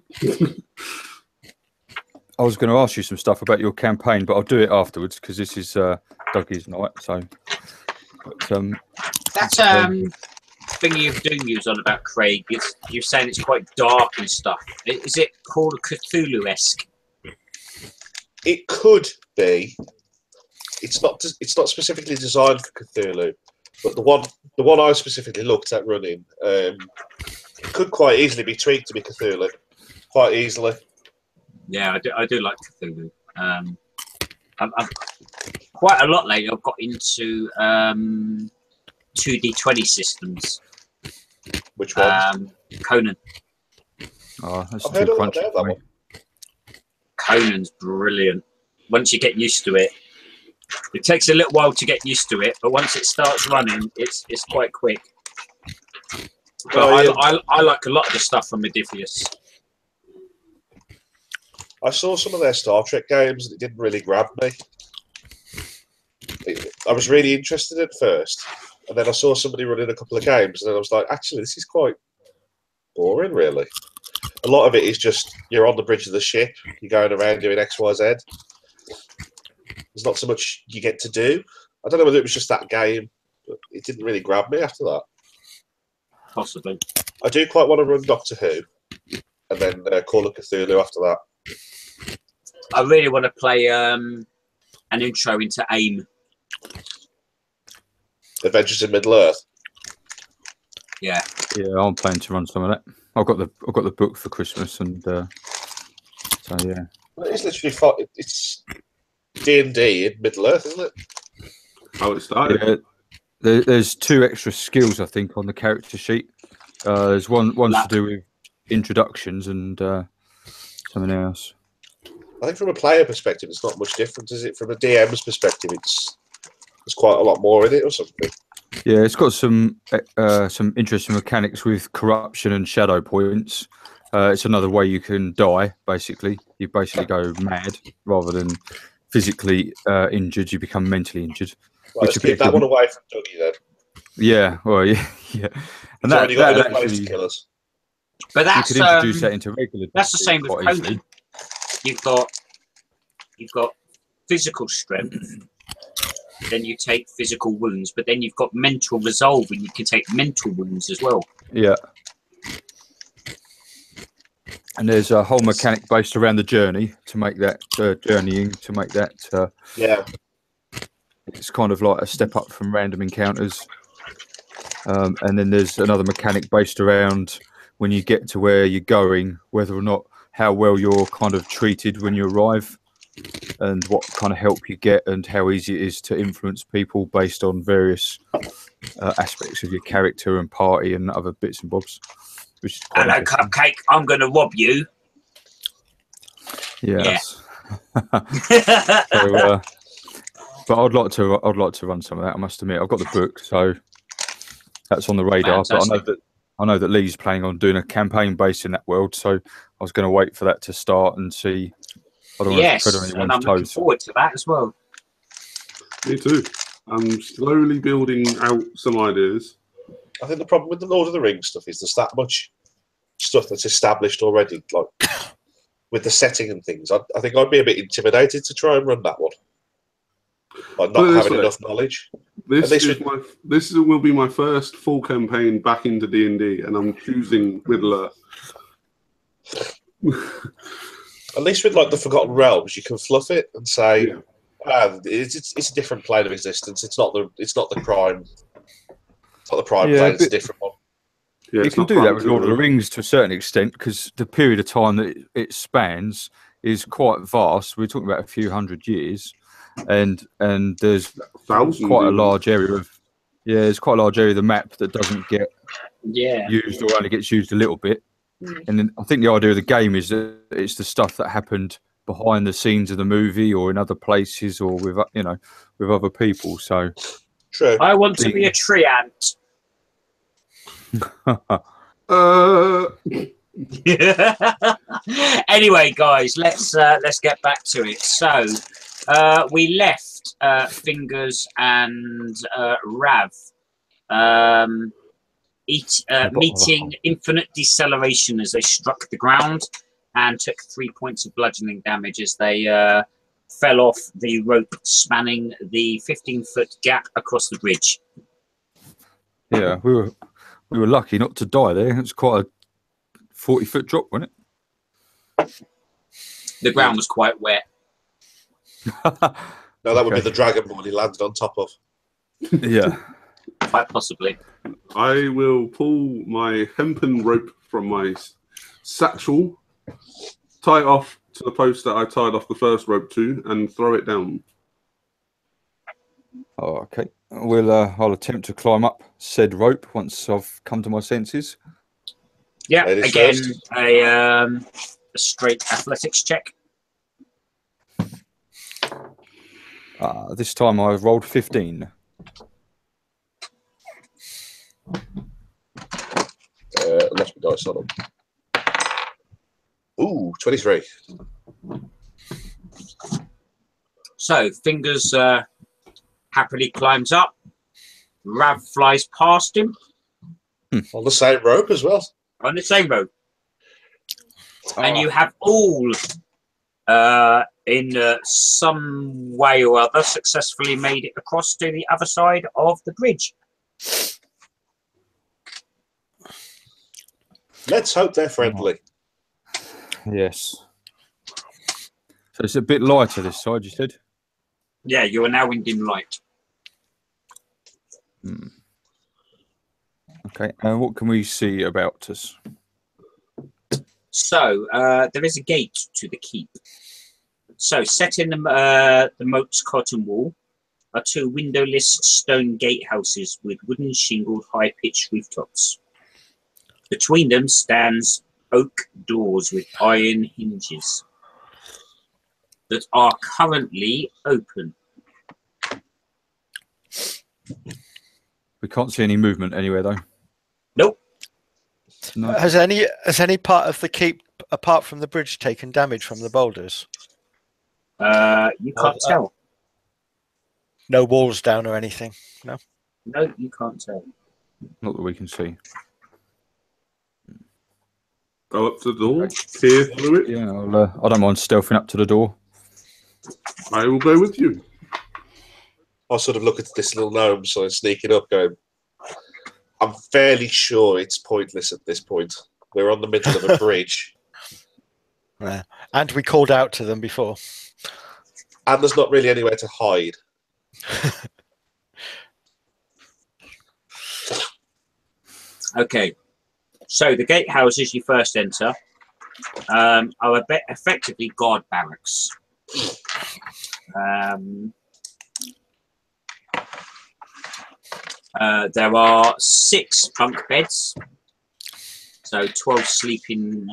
Speaker 3: I was going to ask you some stuff about your campaign, but I'll do it afterwards because this is Dougie's night. So, but,
Speaker 1: That's thingy of Doom you was on about, Craig, you're saying it's quite dark and stuff. Is it called Cthulhu-esque?
Speaker 4: It could be. It's not specifically designed for Cthulhu, but the one I specifically looked at running could quite easily be tweaked to be Cthulhu, quite easily.
Speaker 1: Yeah, I do like Cthulhu. I've quite a lot lately. I've got into 2D20 systems.
Speaker 4: Which one?
Speaker 1: Conan.
Speaker 3: Oh, that's
Speaker 4: I've
Speaker 3: too
Speaker 4: heard a lot
Speaker 3: crunchy
Speaker 4: about
Speaker 3: for
Speaker 4: that
Speaker 3: me.
Speaker 4: one.
Speaker 1: Conan's brilliant. Once you get used to it, it takes a little while to get used to it, but once it starts running, it's quite quick. But I like a lot of the stuff from Modiphius.
Speaker 4: I saw some of their Star Trek games and it didn't really grab me. I was really interested at first, and then I saw somebody running a couple of games, and then I was like, actually, this is quite boring, really. A lot of it is just you're on the bridge of the ship, you're going around doing X, Y, Z. There's not so much you get to do. I don't know whether it was just that game, but it didn't really grab me after that.
Speaker 1: Possibly.
Speaker 4: I do quite want to run Doctor Who, and then Call of Cthulhu after that.
Speaker 1: I really want to play an intro into AIM.
Speaker 4: Adventures in Middle Earth.
Speaker 1: Yeah.
Speaker 3: Yeah, I'm planning to run some of that. I've got the book for Christmas, and so yeah.
Speaker 4: Well, it's literally it's D&D in Middle Earth, isn't it?
Speaker 5: How it started.
Speaker 3: Yeah, there's 2 extra skills I think on the character sheet. There's one's to do with introductions and something else.
Speaker 4: I think from a player perspective, it's not much different, is it? From a DM's perspective, there's quite a lot more in it or something.
Speaker 3: Yeah, it's got some interesting mechanics with corruption and shadow points. It's another way you can die. Basically, you basically go mad rather than physically injured. You become mentally injured.
Speaker 4: Right, let's keep that one away from Dougie then.
Speaker 3: Yeah, well, yeah. And
Speaker 4: So
Speaker 3: that,
Speaker 4: you got
Speaker 3: that
Speaker 4: enough ways
Speaker 3: actually,
Speaker 4: to kill us.
Speaker 1: But that's
Speaker 3: you could introduce that into regular.
Speaker 1: that's the
Speaker 3: D&D
Speaker 1: same with
Speaker 3: quite
Speaker 1: Conan.
Speaker 3: easily.
Speaker 1: You've got physical strength, then you take physical wounds, but then you've got mental resolve, and you can take mental wounds as well.
Speaker 3: Yeah. And there's a whole mechanic based around the journey to make that journeying to make that.
Speaker 4: Yeah.
Speaker 3: It's kind of like a step up from random encounters. And then there's another mechanic based around when you get to where you're going, whether or not how well you're kind of treated when you arrive, and what kind of help you get, and how easy it is to influence people based on various aspects of your character and party and other bits and bobs. Which is quite
Speaker 1: Hello,
Speaker 3: interesting.
Speaker 1: Cupcake. I'm going to rob you.
Speaker 3: Yeah.
Speaker 1: Yeah.
Speaker 3: So, but I'd like to run some of that. I must admit, I've got the book, so that's on the radar.
Speaker 1: Fantastic.
Speaker 3: But I know that Lee's planning on doing a campaign based in that world, so I was going to wait for that to start and see. I don't want to tread on
Speaker 1: Yes, and
Speaker 3: anyone's
Speaker 1: I'm looking
Speaker 3: toes.
Speaker 1: forward to that as well.
Speaker 5: Me too. I'm slowly building out some ideas.
Speaker 4: I think the problem with the Lord of the Rings stuff is there's that much stuff that's established already, like with the setting and things. I think I'd be a bit intimidated to try and run that one. Like not having enough knowledge.
Speaker 5: This will be my first full campaign back into D&D, and I'm choosing Middle Earth.
Speaker 4: At least with like the Forgotten Realms, you can fluff it and say, it's a different plane of existence. It's not the prime. It's not the prime plane. It's a different one.
Speaker 5: Yeah,
Speaker 3: You can do that with Lord of the Rings to a certain extent, because the period of time that it spans is quite vast. We're talking about a few hundred years, and there's quite a large area of there's quite a large area of the map that doesn't get used or only gets used a little bit. And then I think the idea of the game is that it's the stuff that happened behind the scenes of the movie or in other places or with with other people. So
Speaker 4: true.
Speaker 1: I want to be a tree ant. Anyway, guys, let's get back to it. So we left Fingers and Rav meeting infinite deceleration as they struck the ground and took 3 points of bludgeoning damage as they fell off the rope spanning the 15-foot gap across the bridge.
Speaker 3: Yeah, we We were lucky not to die there. It was quite a 40-foot drop, wasn't
Speaker 1: The ground was quite wet.
Speaker 3: it?
Speaker 4: No, that would be
Speaker 3: Okay.
Speaker 4: the dragonborn he landed on top of.
Speaker 3: Yeah.
Speaker 1: Quite possibly.
Speaker 5: I will pull my hempen rope from my satchel, tie it off to the post that I tied off the first rope to, and throw it down.
Speaker 3: Oh, okay. I'll attempt to climb up said rope once I've come to my senses.
Speaker 1: Yeah,
Speaker 4: Ladies
Speaker 1: again,
Speaker 4: first.
Speaker 1: a straight athletics check.
Speaker 3: This time I rolled 15.
Speaker 4: Lost my dice on them. Ooh, 23.
Speaker 1: So, Fingers happily climbs up. Rav flies past him
Speaker 4: On the same rope as well.
Speaker 1: on the same road. And
Speaker 3: Oh.
Speaker 1: you have all, in some way or other, successfully made it across to the other side of the bridge.
Speaker 4: Let's hope they're friendly.
Speaker 3: Yes. So it's a bit lighter this side, you said?
Speaker 1: Yeah, you are now in dim light.
Speaker 3: Okay. And what can we see about us?
Speaker 1: So, there is a gate to the keep. So, set in the moat's cotton wall are two windowless stone gatehouses with wooden shingled high-pitched rooftops. Between them stands oak doors with iron hinges that are currently open.
Speaker 3: We can't see any movement anywhere, though.
Speaker 1: Nope.
Speaker 3: No.
Speaker 2: Has any part of the keep, apart from the bridge, taken damage from the boulders?
Speaker 1: You can't tell.
Speaker 2: No walls down or anything? No?
Speaker 1: No, you can't tell.
Speaker 3: Not that we can see.
Speaker 5: Go up to the door, peer through it.
Speaker 3: Yeah, I don't mind stealthing up to the door.
Speaker 5: I will go with you.
Speaker 4: I'll sort of look at this little gnome, so I'm sneaking up, going, I'm fairly sure it's pointless at this point. We're on the middle of a bridge,
Speaker 2: Yeah. And we called out to them before.
Speaker 4: and there's not really anywhere to hide.
Speaker 1: Okay. So the gatehouses you first enter are effectively guard barracks. There are 6 bunk beds, so 12 sleeping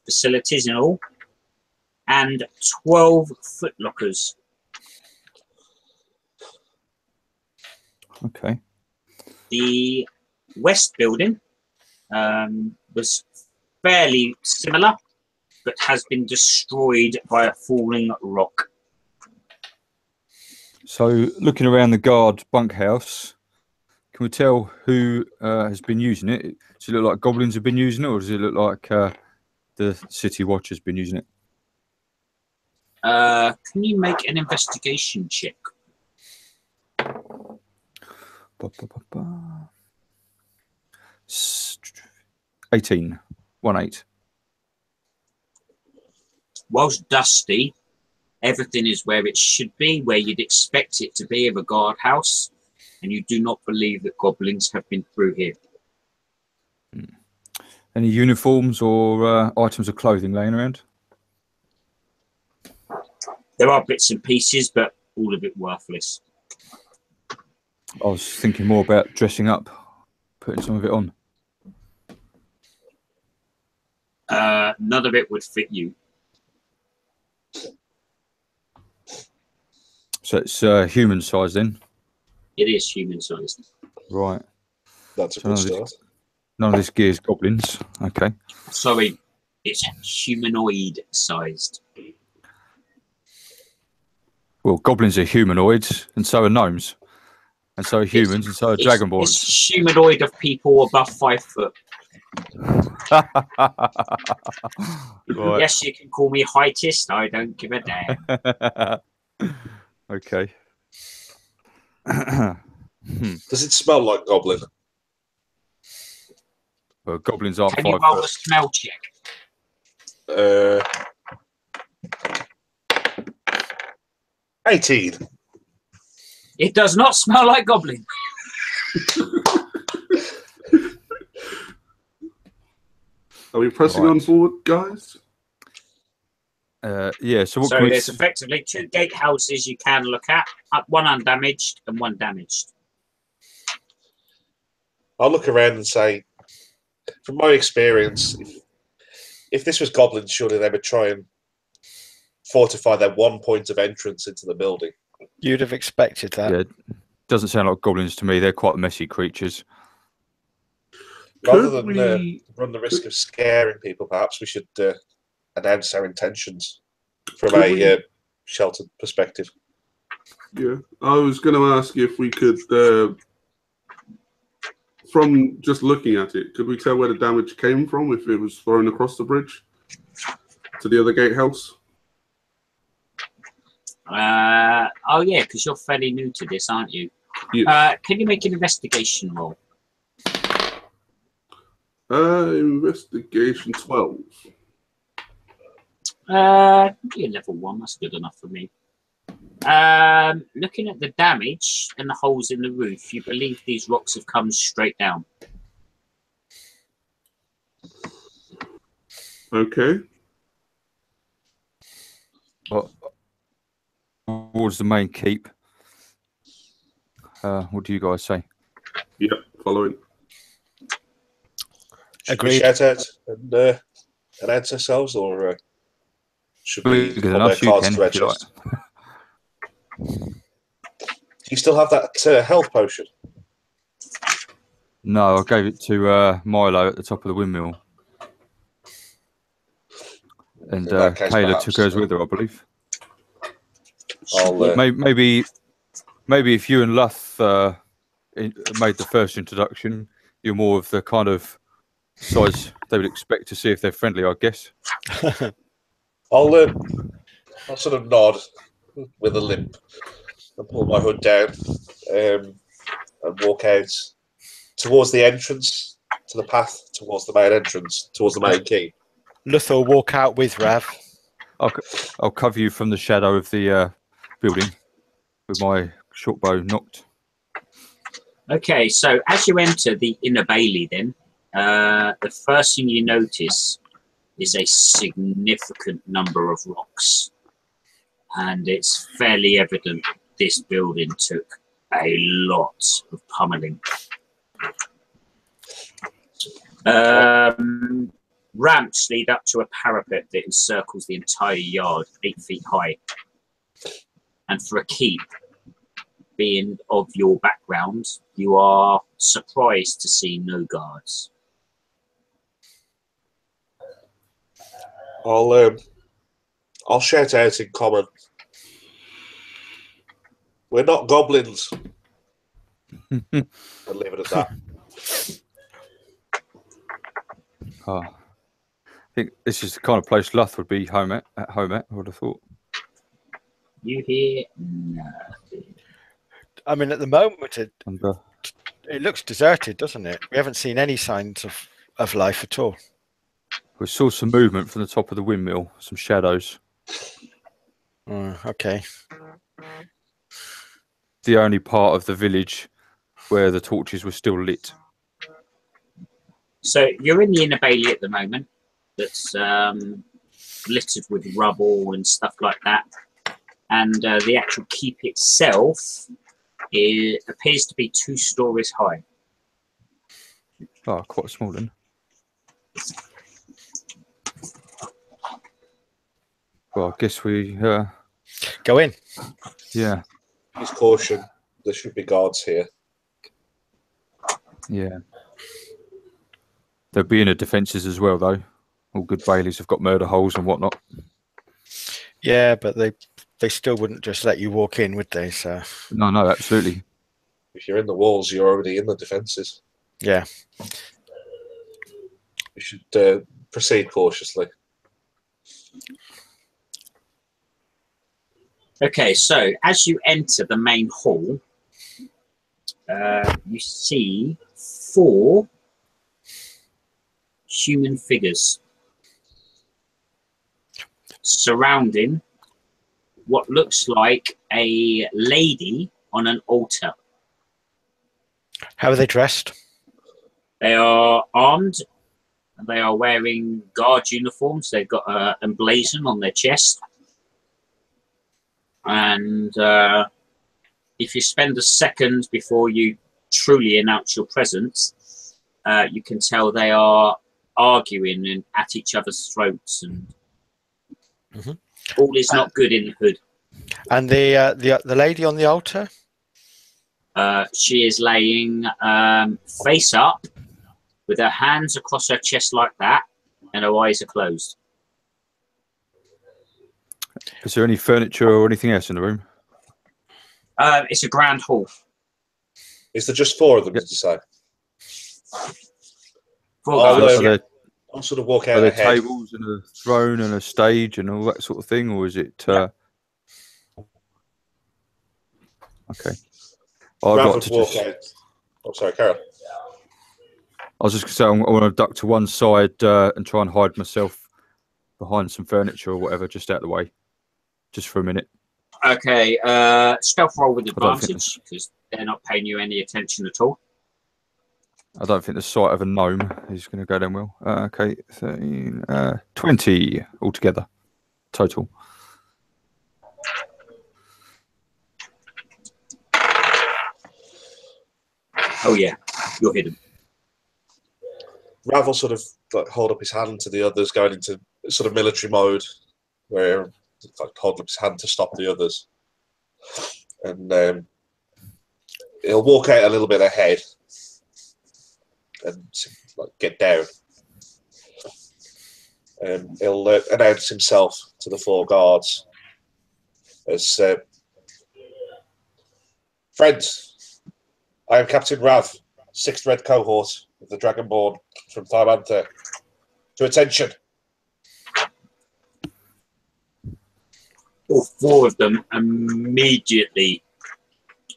Speaker 1: facilities in all, and 12 foot lockers.
Speaker 3: Okay.
Speaker 1: The west building was fairly similar, but has been destroyed by a falling rock.
Speaker 3: So, looking around the guard bunkhouse, can we tell who has been using it? Does it look like goblins have been using it, or does it look like the city watch has been using it?
Speaker 1: Can you make an investigation check?
Speaker 3: 18. 1-8.
Speaker 1: Whilst dusty, everything is where it should be, where you'd expect it to be of a guardhouse, and you do not believe that goblins have been through here.
Speaker 3: Any uniforms or items of clothing laying around?
Speaker 1: There are bits and pieces, but all of it worthless.
Speaker 3: I was thinking more about dressing up, putting some of it on.
Speaker 1: None of it would fit you.
Speaker 3: So it's human size then?
Speaker 1: It is human-sized.
Speaker 3: Right.
Speaker 4: That's a
Speaker 3: So
Speaker 4: good start.
Speaker 3: none of this gear is goblins. Okay.
Speaker 1: Sorry, it's humanoid-sized.
Speaker 3: Well, goblins are humanoids, and so are gnomes. And so are humans, and so are dragonborns.
Speaker 1: It's humanoid of people above 5 foot.
Speaker 3: Right.
Speaker 1: Yes, you can call me heightist. I don't give a damn.
Speaker 3: Okay.
Speaker 4: Does it smell like goblin?
Speaker 3: Well, goblins aren't
Speaker 1: Can you
Speaker 3: 5
Speaker 1: roll
Speaker 3: foot.
Speaker 1: a smell check?
Speaker 4: 18.
Speaker 1: It does not smell like goblin.
Speaker 5: Are we pressing
Speaker 3: Right.
Speaker 5: on forward, guys?
Speaker 3: Yeah. So what
Speaker 1: So
Speaker 3: can we?
Speaker 1: there's effectively 2 gatehouses you can look at, one undamaged and one damaged.
Speaker 4: I'll look around and say, from my experience, if this was goblins, surely they would try and fortify their one point of entrance into the building.
Speaker 2: You'd have expected that.
Speaker 3: Yeah. Doesn't sound like goblins to me. They're quite messy creatures.
Speaker 4: Rather
Speaker 5: Could
Speaker 4: than
Speaker 5: we?
Speaker 4: run the risk of scaring people, perhaps we should announce our intentions from
Speaker 5: Could
Speaker 4: a
Speaker 5: we-
Speaker 4: sheltered perspective.
Speaker 5: Yeah, I was going to ask if we could, from just looking at it, could we tell where the damage came from if it was thrown across the bridge to the other gatehouse?
Speaker 1: Oh yeah, because you're fairly new to this, aren't you?
Speaker 5: Yes.
Speaker 1: Can you make an investigation roll?
Speaker 5: Investigation 12.
Speaker 1: You're level 1. That's good enough for me. Looking at the damage and the holes in the roof, you believe these rocks have come straight down.
Speaker 5: Okay.
Speaker 3: Towards the main keep. What do you guys say?
Speaker 5: Yep, following.
Speaker 4: Should we
Speaker 2: Agreed.
Speaker 4: shout out and announce ourselves, or should we
Speaker 3: Bigger than
Speaker 4: hold our
Speaker 3: us, you
Speaker 4: cards
Speaker 3: can,
Speaker 4: to our
Speaker 3: if you like.
Speaker 4: chest? Do you still have that health potion?
Speaker 3: No, I gave it to Milo at the top of the windmill. And
Speaker 4: In that case,
Speaker 3: Kayla
Speaker 4: perhaps,
Speaker 3: took hers with her, I believe.
Speaker 4: I'll,
Speaker 3: Maybe if you and Luth made the first introduction, you're more of the kind of size they would expect to see if they're friendly, I guess.
Speaker 4: I'll sort of nod with a limp and pull my hood down and walk out towards the entrance, to the path towards the main entrance, towards the main key.
Speaker 2: Luther will walk out with Rav.
Speaker 3: I'll cover you from the shadow of the building with my short bow knocked.
Speaker 1: Okay, so as you enter the inner bailey, then the first thing you notice is a significant number of rocks, and it's fairly evident this building took a lot of pummeling. Ramps lead up to a parapet that encircles the entire yard, 8 feet high. And for a keep, being of your background, you are surprised to see no guards.
Speaker 4: I'll shout out in common. We're not goblins. And leave it at that.
Speaker 3: Oh, I think this is the kind of place Luth would be at home at, I would have thought.
Speaker 1: You hear nothing.
Speaker 2: I mean, at the moment, it
Speaker 3: And,
Speaker 2: looks deserted, doesn't it? We haven't seen any signs of life at all.
Speaker 3: we saw some movement from the top of the windmill, some shadows.
Speaker 2: Okay.
Speaker 3: The only part of the village where the torches were still lit.
Speaker 1: So you're in the inner bailey at the moment. That's littered with rubble and stuff like that. And the actual keep itself appears to be 2 stories high.
Speaker 3: Oh, quite small then. Well, I guess we,
Speaker 2: Go in.
Speaker 3: yeah,
Speaker 4: Use caution. There should be guards here.
Speaker 3: yeah. There'll be inner defences as well, though. All good bailies have got murder holes and whatnot.
Speaker 2: Yeah, but they still wouldn't just let you walk in, would they? So
Speaker 3: No, absolutely.
Speaker 4: If you're in the walls, you're already in the defences.
Speaker 2: yeah.
Speaker 4: We should proceed cautiously.
Speaker 1: Okay, so as you enter the main hall, you see 4 human figures surrounding what looks like a lady on an altar.
Speaker 2: How are they dressed?
Speaker 1: They are armed. They are wearing guard uniforms. They've got an emblazon on their chest. And if you spend a second before you truly announce your presence, you can tell they are arguing and at each other's throats, and all is not good in the hood.
Speaker 2: And the lady on the altar?
Speaker 1: She is laying face up with her hands across her chest like that, and her eyes are closed.
Speaker 3: Is there any furniture or anything else in the room?
Speaker 1: It's a grand hall.
Speaker 4: Is there just 4 of them, did you say? I'll sort of walk out
Speaker 3: Are there
Speaker 4: ahead.
Speaker 3: tables and a throne and a stage and all that sort of thing, or is it? Okay. I'd
Speaker 4: Rav
Speaker 3: like
Speaker 4: would
Speaker 3: to
Speaker 4: walk
Speaker 3: just.
Speaker 4: out. Oh, sorry, Carol.
Speaker 3: I was just going to say I want to duck to one side and try and hide myself behind some furniture or whatever, just out of the way, just for a minute.
Speaker 1: Okay, stealth roll with
Speaker 3: I don't think
Speaker 1: advantage because they're not paying you any attention at all.
Speaker 3: I don't think the sight of a gnome is going to go down well. Okay, 13, 20 altogether, total.
Speaker 1: Oh yeah, you're hidden.
Speaker 4: Rav will sort of like hold up his hand to the others, going into sort of military mode, where like hold up his hand to stop the others, and he'll walk out a little bit ahead and like get down. And he'll announce himself to the 4 guards as friends. I am Captain Rav, 6th Red Cohort of the Dragonborn from Tharmantha. To attention.
Speaker 1: All 4 of them immediately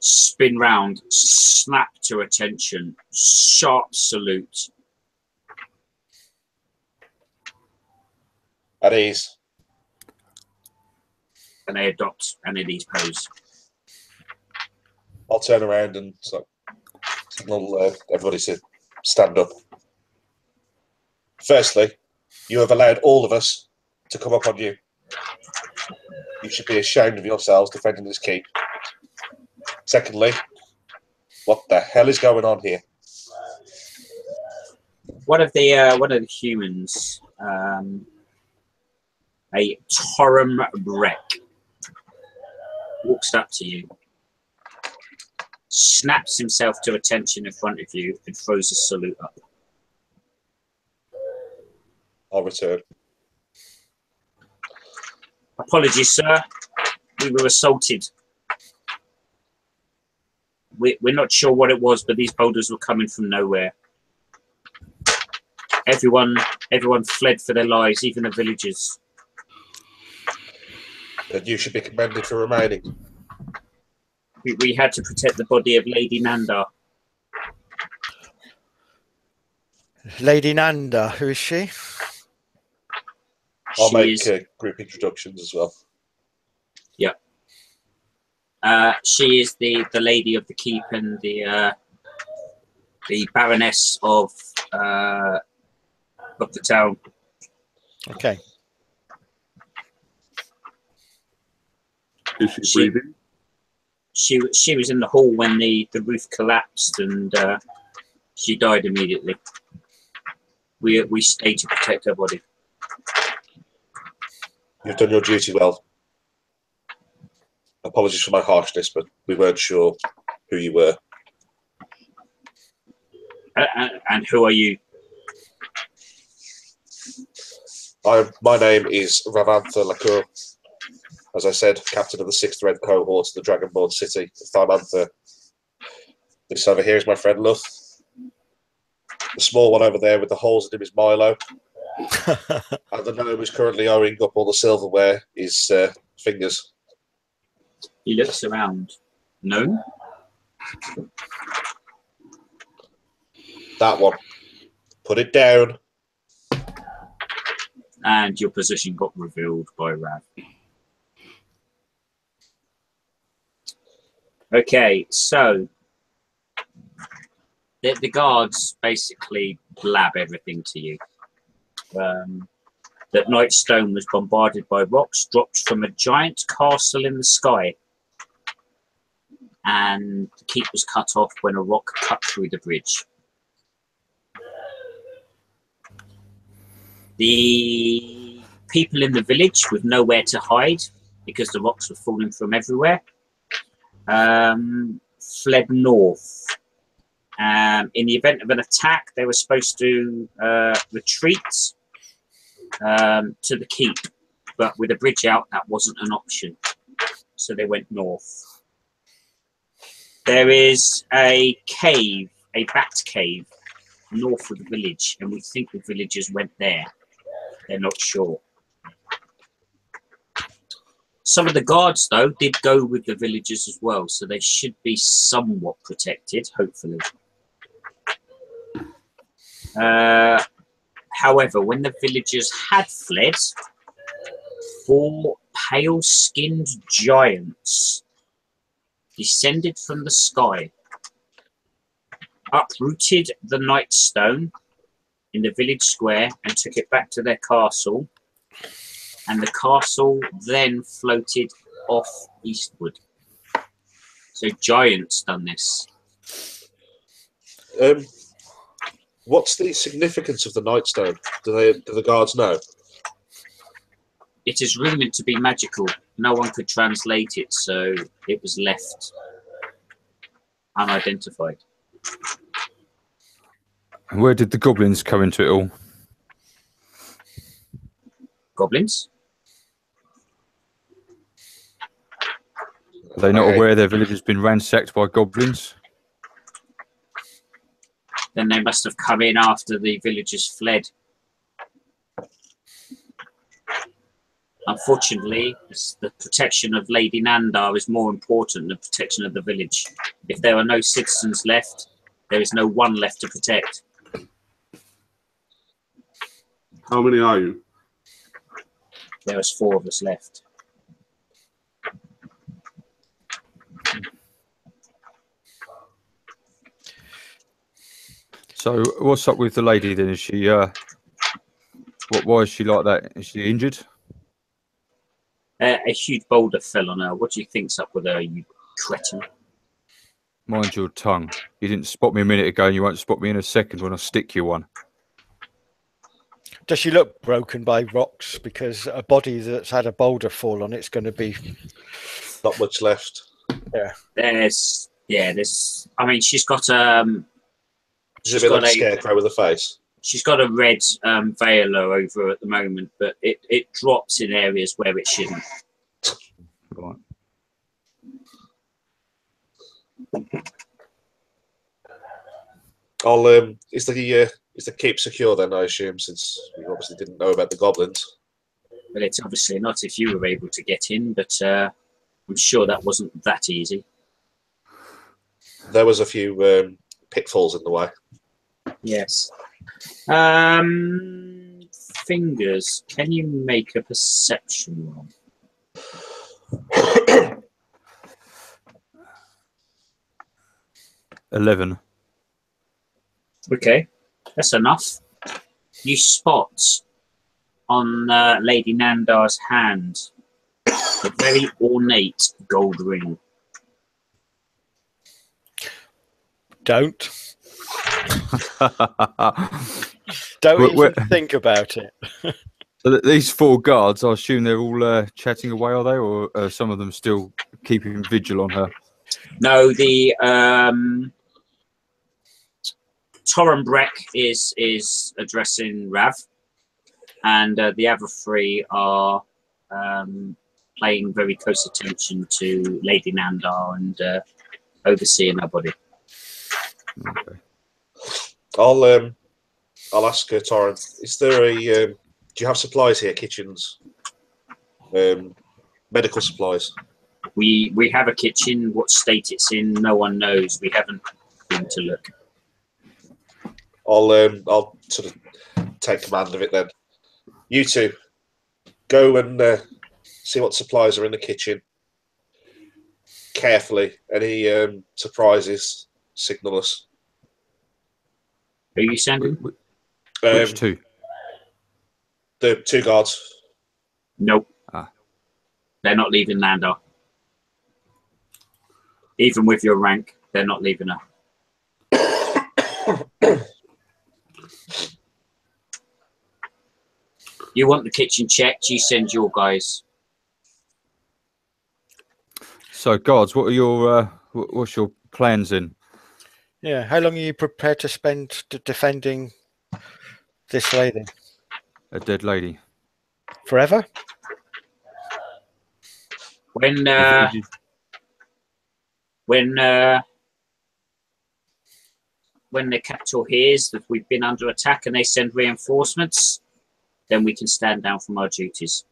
Speaker 1: spin round, snap to attention, sharp salute.
Speaker 4: At ease.
Speaker 1: And they adopt an at ease pose.
Speaker 4: I'll turn around and signal everybody to stand up. Firstly, you have allowed all of us to come up on you. You should be ashamed of yourselves defending this keep. Secondly, what the hell is going on here?
Speaker 1: One of the humans, a Torum Breck, walks up to you, snaps himself to attention in front of you, and throws a salute up.
Speaker 4: I'll return.
Speaker 1: Apologies, sir. We were assaulted. We're not sure what it was, but these boulders were coming from nowhere. Everyone fled for their lives, even the villagers.
Speaker 4: And you should be commended for remaining.
Speaker 1: We had to protect the body of Lady Nanda.
Speaker 2: Lady Nanda, who is she?
Speaker 4: I'll make group introductions as well.
Speaker 1: Yeah. She is the lady of the keep and the Baroness of the town.
Speaker 2: Okay.
Speaker 5: Is she breathing?
Speaker 1: She was in the hall when the roof collapsed, and she died immediately. We stayed to protect her body.
Speaker 4: You've done your duty well. Apologies for my harshness, but we weren't sure who you were.
Speaker 1: And who are you?
Speaker 4: My name is Ravantha Lacour. As I said, captain of the 6th Red Cohort of the Dragonborn City of Tharmantha. This over here is my friend Luth. The small one over there with the holes in him is Milo. And the gnome who's currently owing up all the silverware is Fingers.
Speaker 1: He looks around. No?
Speaker 4: That one. Put it down.
Speaker 1: and your position got revealed by Rav. Okay, so the guards basically blab everything to you. That Nightstone was bombarded by rocks dropped from a giant castle in the sky, and the keep was cut off when a rock cut through the bridge. The people in the village with nowhere to hide because the rocks were falling from everywhere fled north. In the event of an attack, they were supposed to retreat to the keep, but with a bridge out, that wasn't an option. So they went north. There is a cave, a bat cave, north of the village, and we think the villagers went there. They're not sure. Some of the guards, though, did go with the villagers as well, so they should be somewhat protected, hopefully. However, when the villagers had fled, 4 pale-skinned giants descended from the sky, uprooted the Nightstone in the village square and took it back to their castle, and the castle then floated off eastward. So giants done this.
Speaker 4: What's the significance of the Nightstone? Do the guards know?
Speaker 1: It is rumoured to be magical. No one could translate it, so it was left unidentified.
Speaker 3: And where did the goblins come into it all?
Speaker 1: Goblins?
Speaker 3: Are they not aware their village has been ransacked by goblins?
Speaker 1: Then they must have come in after the villagers fled. Unfortunately, the protection of Lady Nandar is more important than the protection of the village. If there are no citizens left, there is no one left to protect.
Speaker 5: How many are you?
Speaker 1: There was 4 of us left.
Speaker 3: So what's up with the lady then? Is she why is she like that? Is she injured?
Speaker 1: A huge boulder fell on her. What do you think's up with her, you cretin?
Speaker 3: Mind your tongue. You didn't spot me a minute ago and you won't spot me in a second when I stick you one.
Speaker 2: Does she look broken by rocks? Because a body that's had a boulder fall on it's going to be
Speaker 4: Not much left.
Speaker 2: Yeah.
Speaker 1: There's. I mean, she's got
Speaker 4: She's a bit like a scarecrow with a face.
Speaker 1: She's got a red veil over her at the moment, but it drops in areas where it shouldn't.
Speaker 3: Right.
Speaker 4: Is the keep secure then? I assume, since we obviously didn't know about the goblins.
Speaker 1: But it's obviously not if you were able to get in. But I'm sure that wasn't that easy.
Speaker 4: There was a few pitfalls in the way.
Speaker 1: Yes. Fingers, can you make a perception roll?
Speaker 3: 11.
Speaker 1: Okay, that's enough. You spot on Lady Nandar's hand a very ornate gold ring.
Speaker 2: Don't even think about it.
Speaker 3: So these 4 guards, I assume they're all chatting away, are they? Or are some of them still keeping vigil on her?
Speaker 1: No, the Torrenbreck is addressing Rav, and the other 3 are paying very close attention to Lady Nandar and overseeing her body.
Speaker 3: Okay.
Speaker 4: I'll ask Torren. Is there a? Do you have supplies here? Kitchens, medical supplies.
Speaker 1: We have a kitchen. What state it's in, no one knows. We haven't been to look.
Speaker 4: I'll sort of take command of it then. You two, go and see what supplies are in the kitchen. Carefully. Any surprises, signal us.
Speaker 1: Are you sending?
Speaker 3: Which two?
Speaker 4: The 2 guards.
Speaker 1: Nope.
Speaker 3: Ah.
Speaker 1: They're not leaving Landar. Even with your rank, they're not leaving her. You want the kitchen checked, you send your guys.
Speaker 3: So, guards, what are your what's your plans in?
Speaker 2: Yeah. How long are you prepared to spend defending this lady?
Speaker 3: A dead lady.
Speaker 2: Forever?
Speaker 1: When the capital hears that we've been under attack and they send reinforcements, then we can stand down from our duties.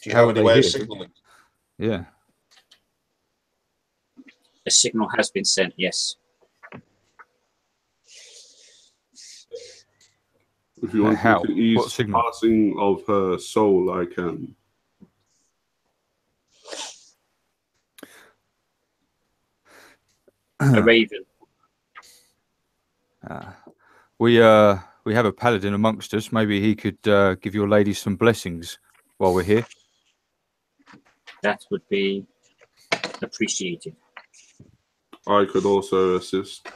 Speaker 4: Do you
Speaker 3: How
Speaker 4: have
Speaker 3: are
Speaker 4: any
Speaker 3: they
Speaker 4: way of
Speaker 3: here?
Speaker 4: signaling?
Speaker 3: Yeah.
Speaker 1: A signal has been sent, yes.
Speaker 5: If you want
Speaker 3: How?
Speaker 5: to ease
Speaker 3: What signal?
Speaker 5: passing of her soul, I can.
Speaker 1: A raven.
Speaker 3: We have a paladin amongst us. Maybe he could give your lady some blessings while we're here.
Speaker 1: That would be appreciated.
Speaker 5: I could also assist.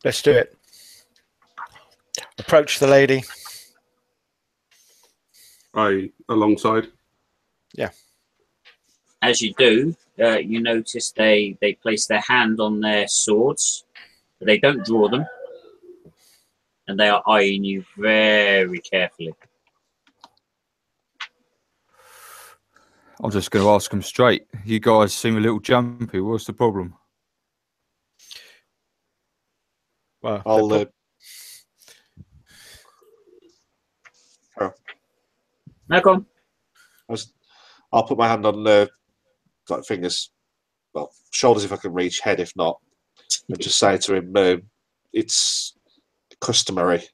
Speaker 2: Let's do it. Approach the lady.
Speaker 5: Alongside.
Speaker 2: Yeah.
Speaker 1: As you do, you notice they place their hand on their swords, but they don't draw them, and they are eyeing you very carefully.
Speaker 3: I'm just going to ask them straight. You guys seem a little jumpy. What's the problem?
Speaker 2: Well,
Speaker 4: I'll
Speaker 1: No, go on.
Speaker 4: I'll put my hand on like fingers, well, shoulders if I can reach, head if not, and just say to him, it's customary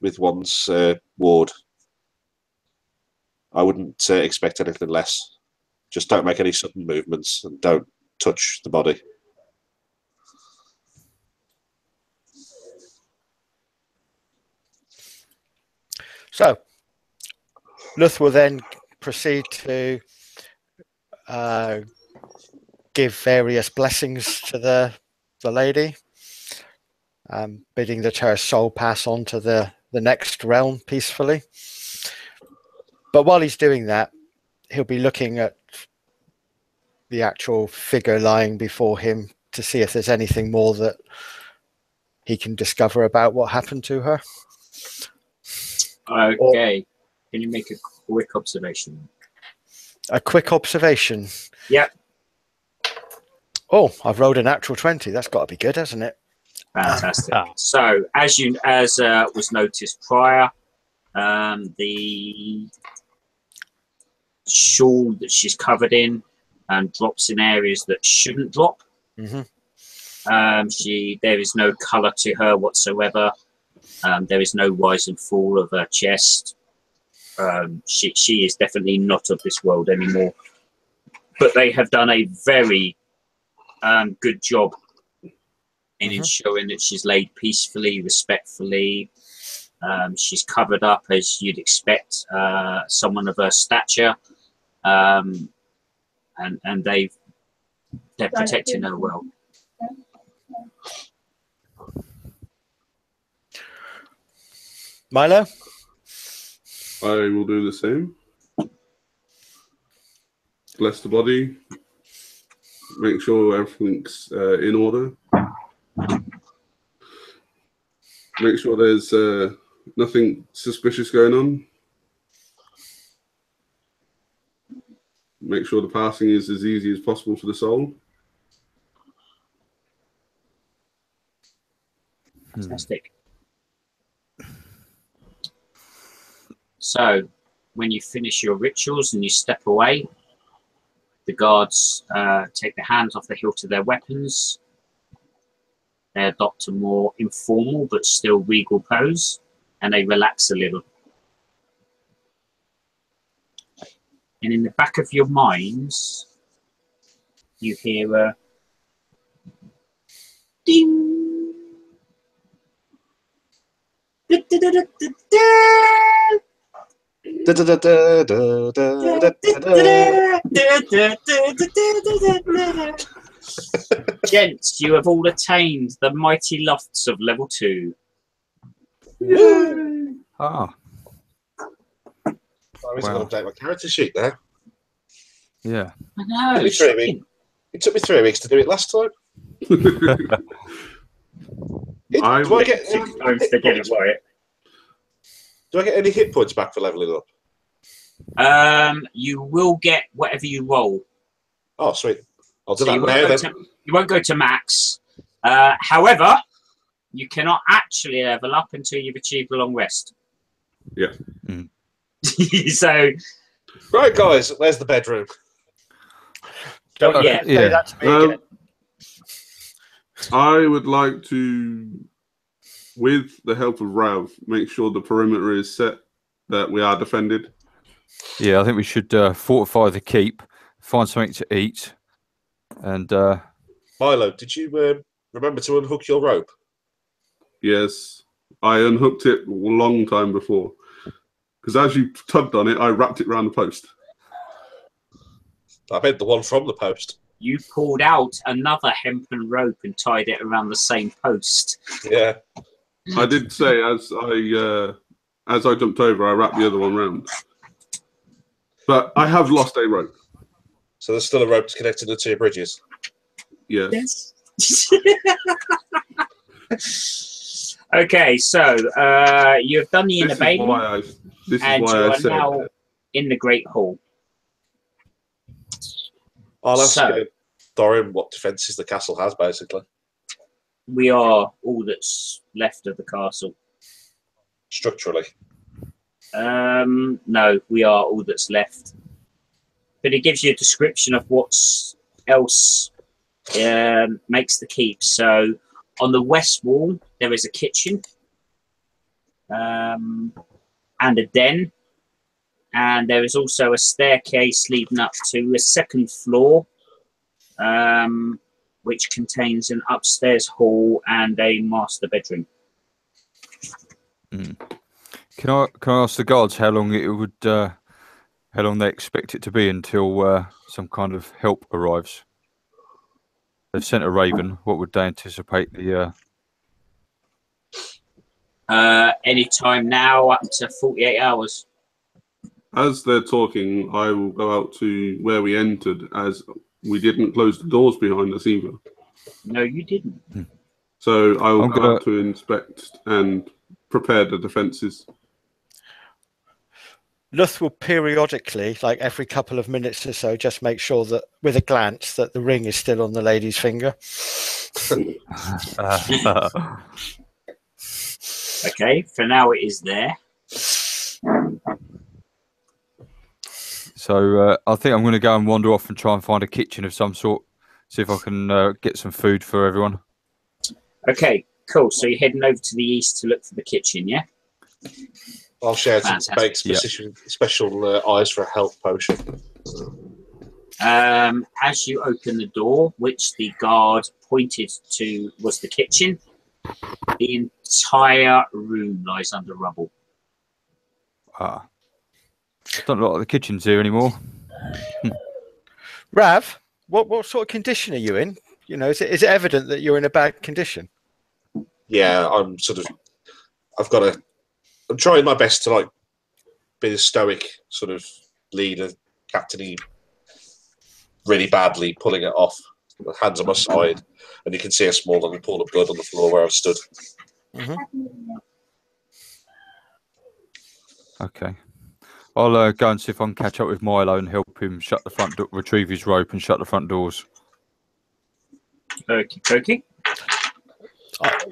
Speaker 4: with one's ward. I wouldn't expect anything less. Just don't make any sudden movements and don't touch the body.
Speaker 2: So, Luth will then proceed to give various blessings to the lady, bidding that her soul pass on to the next realm peacefully. But while he's doing that, he'll be looking at the actual figure lying before him to see if there's anything more that he can discover about what happened to her.
Speaker 1: Okay. Can you make a quick observation?
Speaker 2: A quick observation.
Speaker 1: Yep.
Speaker 2: Oh, I've rolled a natural 20. That's got to be good, hasn't it?
Speaker 1: Fantastic. So, as was noticed prior, the shawl that she's covered in drops in areas that shouldn't drop.
Speaker 2: Mm-hmm.
Speaker 1: There is no colour to her whatsoever. There is no rise and fall of her chest. She is definitely not of this world anymore. But they have done a very good job in ensuring that she's laid peacefully, respectfully. She's covered up as you'd expect someone of her stature, and they're protecting her well.
Speaker 2: Milo?
Speaker 5: I will do the same. Bless the body. Make sure everything's in order. Make sure there's nothing suspicious going on. Make sure the passing is as easy as possible for the soul.
Speaker 1: Fantastic. So, when you finish your rituals and you step away, The guards take their hands off the hilt of their weapons. They adopt a more informal but still regal pose, and they relax a little. And in the back of your minds, you hear a ding. Gents, you have all attained the mighty lofts of level 2.
Speaker 5: Yay!
Speaker 3: Ah,
Speaker 4: I was going to update my character sheet there.
Speaker 3: yeah.
Speaker 1: I know.
Speaker 4: It took me 3 weeks to do it last time.
Speaker 5: I
Speaker 4: Do I get
Speaker 1: Times to get it right.
Speaker 4: Do I get any hit points back for leveling up?
Speaker 1: You will get whatever you roll.
Speaker 4: Oh, sweet. I'll do
Speaker 1: So
Speaker 4: that now then.
Speaker 1: you won't go to max. However, you cannot actually level up until you've achieved a long rest.
Speaker 5: Yeah.
Speaker 3: Mm.
Speaker 1: So,
Speaker 4: Right, guys, where's the bedroom?
Speaker 1: don't
Speaker 3: Okay,
Speaker 1: yet.
Speaker 2: Say
Speaker 3: yeah.
Speaker 2: that to me again.
Speaker 5: I would like to, with the help of Rav, make sure the perimeter is set, that we are defended.
Speaker 3: Yeah, I think we should fortify the keep, find something to eat, and
Speaker 4: Milo, did you remember to unhook your rope?
Speaker 5: Yes, I unhooked it a long time before. Because as you tugged on it, I wrapped it around the post.
Speaker 4: I meant the one from the post.
Speaker 1: You pulled out another hempen rope and tied it around the same post.
Speaker 4: Yeah.
Speaker 5: I did say as I jumped over, I wrapped the other one round. But I have lost a rope.
Speaker 4: So there's still a rope connecting the two bridges.
Speaker 5: Yes.
Speaker 1: Okay, so you have done the inner
Speaker 5: This is
Speaker 1: bathing,
Speaker 5: why
Speaker 1: and you
Speaker 5: I
Speaker 1: are
Speaker 5: said
Speaker 1: now in the Great Hall.
Speaker 4: I'll ask
Speaker 1: So-
Speaker 4: Dorian what defences the castle has, basically.
Speaker 1: We are all that's left of the castle.
Speaker 4: Structurally.
Speaker 1: No, we are all that's left. But it gives you a description of what's else makes the keep. So on the west wall, there is a kitchen and a den. And there is also a staircase leading up to a second floor, which contains an upstairs hall and a master bedroom.
Speaker 3: can I ask the guards how long it would, how long they expect it to be until some kind of help arrives? They've sent a raven. What would they anticipate the?
Speaker 1: Any time now, up to 48 hours.
Speaker 5: as they're talking, I will go out to where we entered, as we didn't close the doors behind us either.
Speaker 1: No, you didn't.
Speaker 5: So I will
Speaker 3: I'm
Speaker 5: go
Speaker 3: gonna-
Speaker 5: out to inspect and prepare the defences.
Speaker 2: Luth will periodically, like every couple of minutes or so, just make sure that, with a glance, that the ring is still on the lady's finger.
Speaker 1: Okay, for now it is there.
Speaker 3: So I think I'm going to go and wander off and try and find a kitchen of some sort. See if I can get some food for everyone.
Speaker 1: Okay, cool. So you're heading over to the east to look for the kitchen, yeah?
Speaker 4: I'll shout and
Speaker 1: Fantastic.
Speaker 4: make special eyes for a health potion.
Speaker 1: As you open the door, which the guard pointed to was the kitchen, the entire room lies under rubble.
Speaker 3: Don't look like the kitchen's here anymore.
Speaker 2: Rav, what sort of condition are you in? You know, is it evident that you're in a bad condition?
Speaker 4: Yeah, I'm trying my best to like be the stoic sort of leader, captain-y, really badly pulling it off. My hands on my side, and you can see a small little pool of blood on the floor where I've stood.
Speaker 3: Okay. I'll go and see if I can catch up with Milo and help him shut the front door, retrieve his rope and shut the front doors.
Speaker 1: Okay.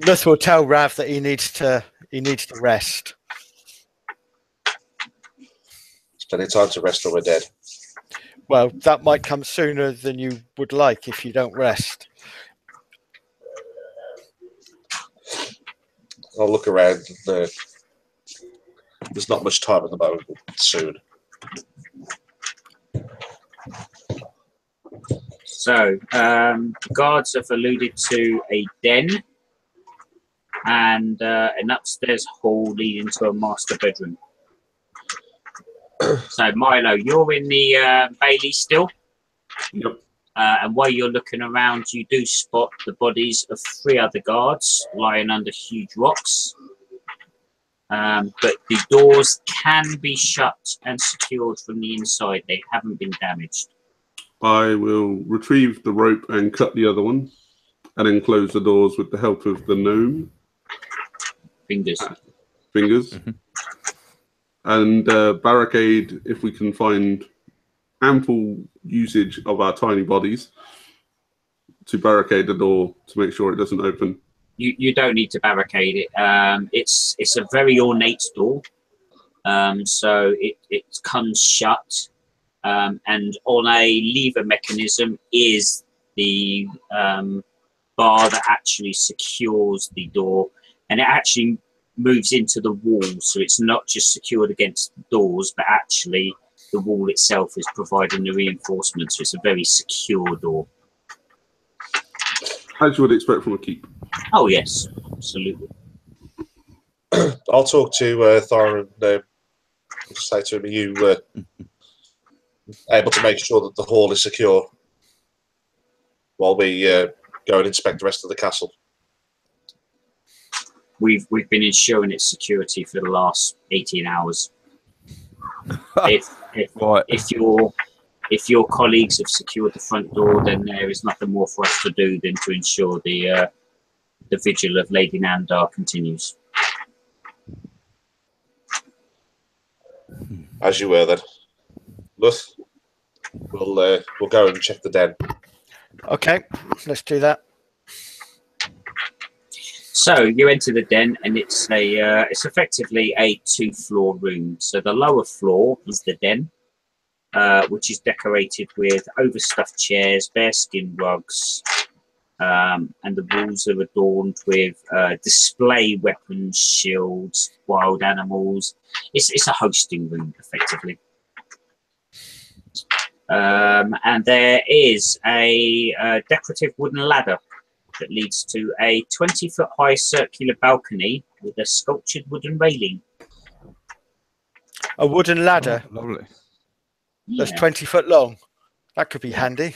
Speaker 2: Luth will tell Rav that he needs to rest.
Speaker 4: It's plenty of time to rest when we're dead.
Speaker 2: Well, that might come sooner than you would like if you don't rest.
Speaker 4: I'll look around. And, there's not much time at the moment, but soon.
Speaker 1: So, guards have alluded to a den and an upstairs hall leading to a master bedroom. So, Milo, you're in the Bailey still.
Speaker 5: Yep.
Speaker 1: And while you're looking around, you do spot the bodies of 3 other guards lying under huge rocks. But the doors can be shut and secured from the inside. They haven't been damaged.
Speaker 5: I will retrieve the rope and cut the other one, and then close the doors with the help of the gnome.
Speaker 1: Fingers.
Speaker 5: Mm-hmm. And barricade if we can find ample usage of our tiny bodies to barricade the door to make sure it doesn't open.
Speaker 1: You don't need to barricade it. It's a very ornate door, so it comes shut, and on a lever mechanism is the bar that actually secures the door, and it actually moves into the wall, so it's not just secured against the doors, but actually the wall itself is providing the reinforcement, so it's a very secure door.
Speaker 5: As you would expect from a keep.
Speaker 1: Oh yes, absolutely.
Speaker 4: I'll talk to Thor and say to him, are you able to make sure that the hall is secure while we go and inspect the rest of the castle?
Speaker 1: We've been ensuring its security for the last 18 hours. If your colleagues have secured the front door, then there is nothing more for us to do than to ensure the vigil of Lady Nandar continues.
Speaker 4: As you were then. Luth, we'll go and check the den.
Speaker 2: Okay, let's do that.
Speaker 1: So you enter the den, and it's effectively a 2-floor room. So the lower floor is the den, which is decorated with overstuffed chairs, bearskin rugs, and the walls are adorned with display weapons, shields, wild animals. It's a hosting room, effectively. And there is a decorative wooden ladder that leads to a 20-foot high circular balcony with a sculptured wooden railing.
Speaker 2: A wooden ladder
Speaker 3: Lovely.
Speaker 2: that's 20 foot long. That could be handy.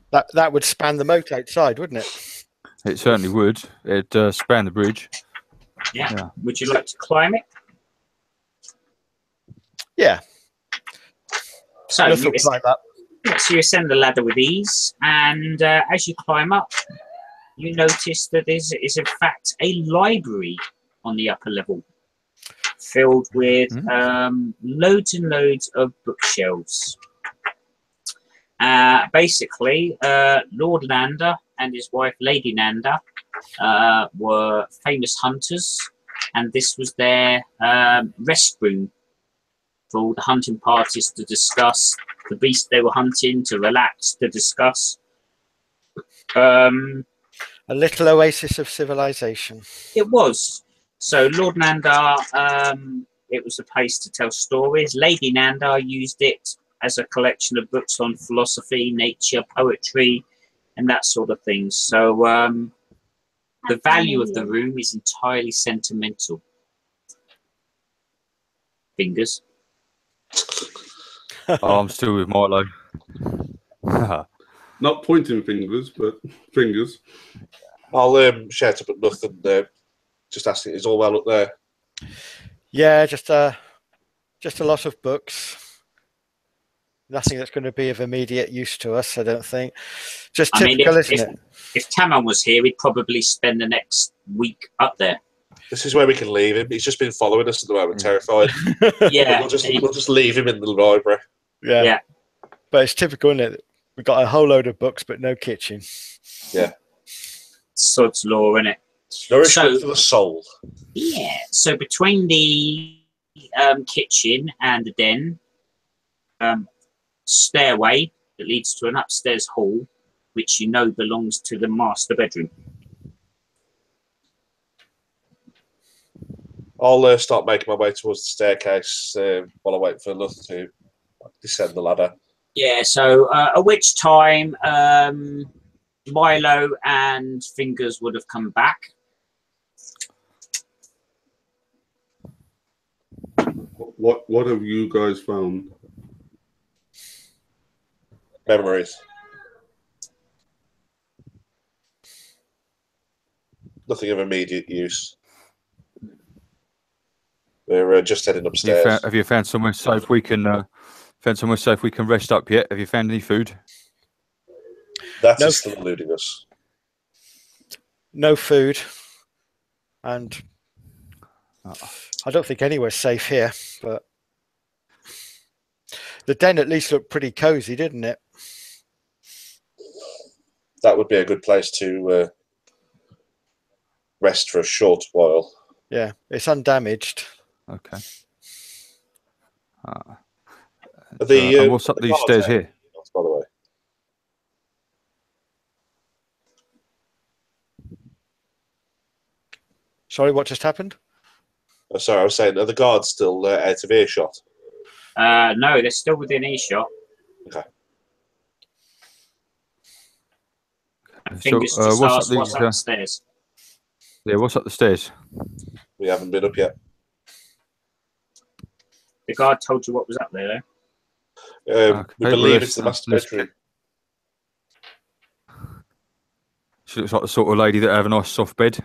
Speaker 2: That would span the moat outside, wouldn't it?
Speaker 3: It certainly would. It'd span the bridge.
Speaker 1: Yeah. Would you like to climb it?
Speaker 2: Yeah.
Speaker 1: So
Speaker 2: Let's all climb up.
Speaker 1: So you ascend the ladder with ease, and as you climb up, you notice that there is in fact a library on the upper level, filled with loads and loads of bookshelves. Basically, Lord Nanda and his wife Lady Nanda were famous hunters, and this was their rest room for all the hunting parties to discuss the beast they were hunting, to relax, to discuss.
Speaker 2: A little oasis of civilization.
Speaker 1: It was. So Lord Nandar, it was a place to tell stories. Lady Nandar used it as a collection of books on philosophy, nature, poetry, and that sort of thing. So the value of the room is entirely sentimental. Fingers.
Speaker 3: Oh, I'm still with Milo.
Speaker 5: Not pointing fingers, but fingers.
Speaker 4: I'll shout up at nothing. Just asking, is all well up there?
Speaker 2: Yeah, just a lot of books. Nothing that's going to be of immediate use to us, I don't think. Just typical, isn't it?
Speaker 1: If Taman was here, he'd probably spend the next week up there.
Speaker 4: This is where we can leave him. He's just been following us at the moment, terrified.
Speaker 1: Yeah.
Speaker 4: We'll just leave him in the library.
Speaker 2: Yeah. But it's typical, isn't it? We've got a whole load of books, but no kitchen.
Speaker 4: Yeah.
Speaker 1: Sod's law, isn't it?
Speaker 4: Nourishment for the soul.
Speaker 1: Yeah. So between the kitchen and a den, stairway that leads to an upstairs hall, which you know belongs to the master bedroom.
Speaker 4: I'll start making my way towards the staircase while I wait for Luth to descend the ladder.
Speaker 1: Yeah, so at which time Milo and Fingers would have come back.
Speaker 5: What have you guys found?
Speaker 4: Memories. Nothing of immediate use. We're just heading upstairs.
Speaker 3: Have you found somewhere safe we can rest up yet? Have you found any food?
Speaker 4: That
Speaker 2: No.
Speaker 4: is still eluding us.
Speaker 2: No food, and I don't think anywhere's safe here. But the den at least looked pretty cozy, didn't it?
Speaker 4: That would be a good place to rest for a short while.
Speaker 2: Yeah, it's undamaged.
Speaker 3: Okay.
Speaker 4: And
Speaker 3: what's up
Speaker 4: the
Speaker 3: these
Speaker 4: guards
Speaker 3: stairs
Speaker 4: there,
Speaker 3: here?
Speaker 4: by the way.
Speaker 2: Sorry, what just happened?
Speaker 4: Oh, sorry, I was saying, are the guards still out of earshot?
Speaker 1: No, they're still within earshot.
Speaker 4: Okay.
Speaker 1: And Fingers just asked what's upstairs.
Speaker 3: Yeah, what's up the stairs?
Speaker 4: We haven't been up yet.
Speaker 1: The guard told you what was up there, though.
Speaker 3: Okay,
Speaker 4: We believe it's the master bedroom.
Speaker 3: She looks like the sort of lady that have a nice soft bed.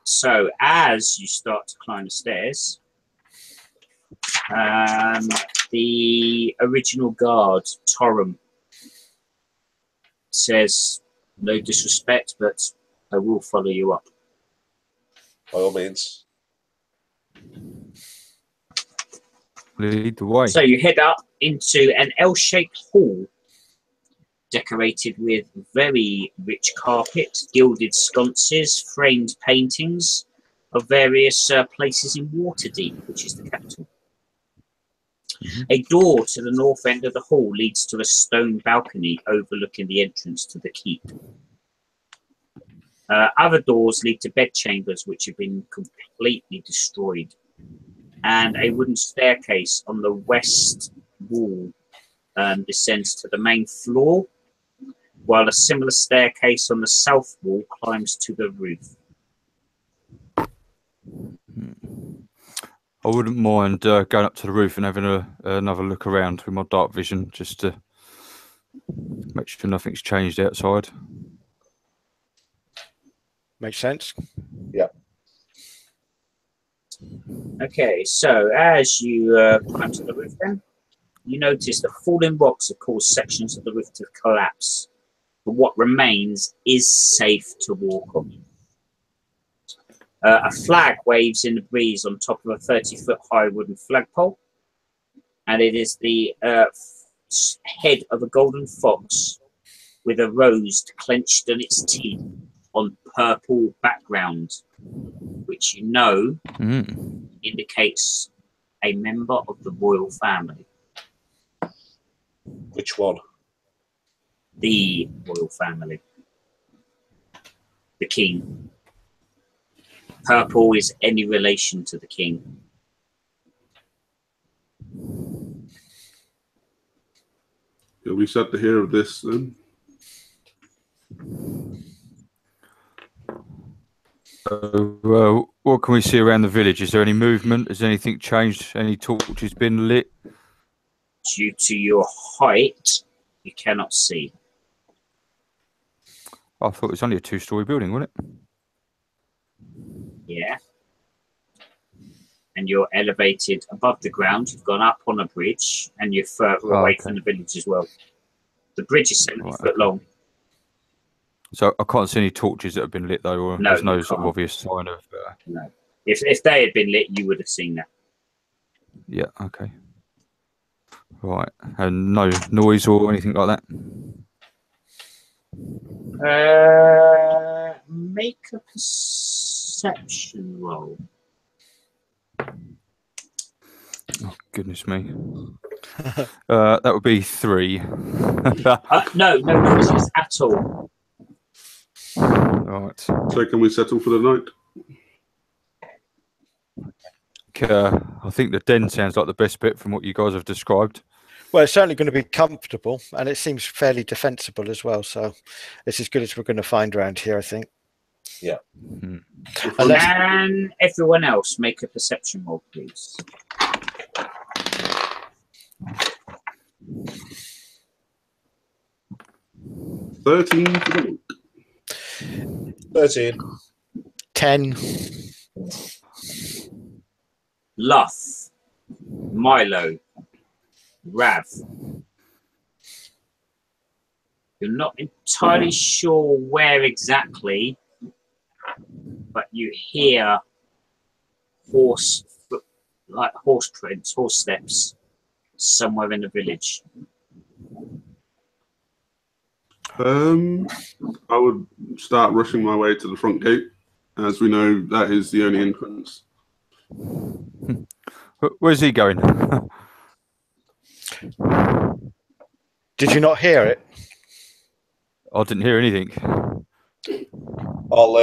Speaker 1: So as you start to climb the stairs, the original guard, Torrum, says, no disrespect, but I will follow you up.
Speaker 4: By all means.
Speaker 3: Lead the way.
Speaker 1: So you head up into an L-shaped hall decorated with very rich carpet, gilded sconces, framed paintings of various places in Waterdeep, which is the capital. A door to the north end of the hall leads to a stone balcony overlooking the entrance to the keep. Other doors lead to bedchambers which have been completely destroyed. And a wooden staircase on the west wall descends to the main floor, while a similar staircase on the south wall climbs to the roof.
Speaker 3: I wouldn't mind going up to the roof and having another look around with my dark vision, just to make sure nothing's changed outside.
Speaker 2: Makes sense.
Speaker 4: Yeah.
Speaker 1: Okay, so as you climb to the roof then, you notice the falling rocks have caused sections of the roof to collapse, but what remains is safe to walk on. A flag waves in the breeze on top of a 30-foot high wooden flagpole, and it is the head of a golden fox with a rose clenched in its teeth on purple background, which you know indicates a member of the royal family.
Speaker 4: Which one?
Speaker 1: The royal family. The king. Purple is any relation to the king.
Speaker 5: Are we set to hear of this then?
Speaker 3: What can we see around the village? Is there any movement? Has anything changed? Any torches been lit?
Speaker 1: Due to your height, you cannot see.
Speaker 3: I thought it was only a two-story building, wasn't it?
Speaker 1: Yeah. And you're elevated above the ground. You've gone up on a bridge, and you're further away from the village as well. The bridge is 70 foot long.
Speaker 3: So I can't see any torches that have been lit, though, or
Speaker 1: No,
Speaker 3: there's no
Speaker 1: you
Speaker 3: sort of
Speaker 1: can't.
Speaker 3: obvious sign of...
Speaker 1: No. If they had been lit, you would have seen that.
Speaker 3: Yeah, okay. Right. And no noise or anything like that?
Speaker 1: Make a perception roll.
Speaker 3: Goodness me. That would be 3.
Speaker 7: No noises at all.
Speaker 3: Right.
Speaker 5: So can we settle for the night?
Speaker 3: I think the den sounds like the best bit from what you guys have described.
Speaker 2: Well, it's certainly going to be comfortable, and it seems fairly defensible as well. So it's as good as we're going to find around here, I think.
Speaker 4: Yeah.
Speaker 7: And everyone else, make a perception roll, please.
Speaker 5: 13 for the night.
Speaker 4: 13.
Speaker 2: 10.
Speaker 7: Luff, Milo, Rav. You're not entirely sure where exactly, but you hear horse prints, horse steps somewhere in the village.
Speaker 5: I would start rushing my way to the front gate, as we know that is the only entrance.
Speaker 3: Where's he going?
Speaker 2: Did you not hear it?
Speaker 3: I didn't hear anything.
Speaker 4: I'll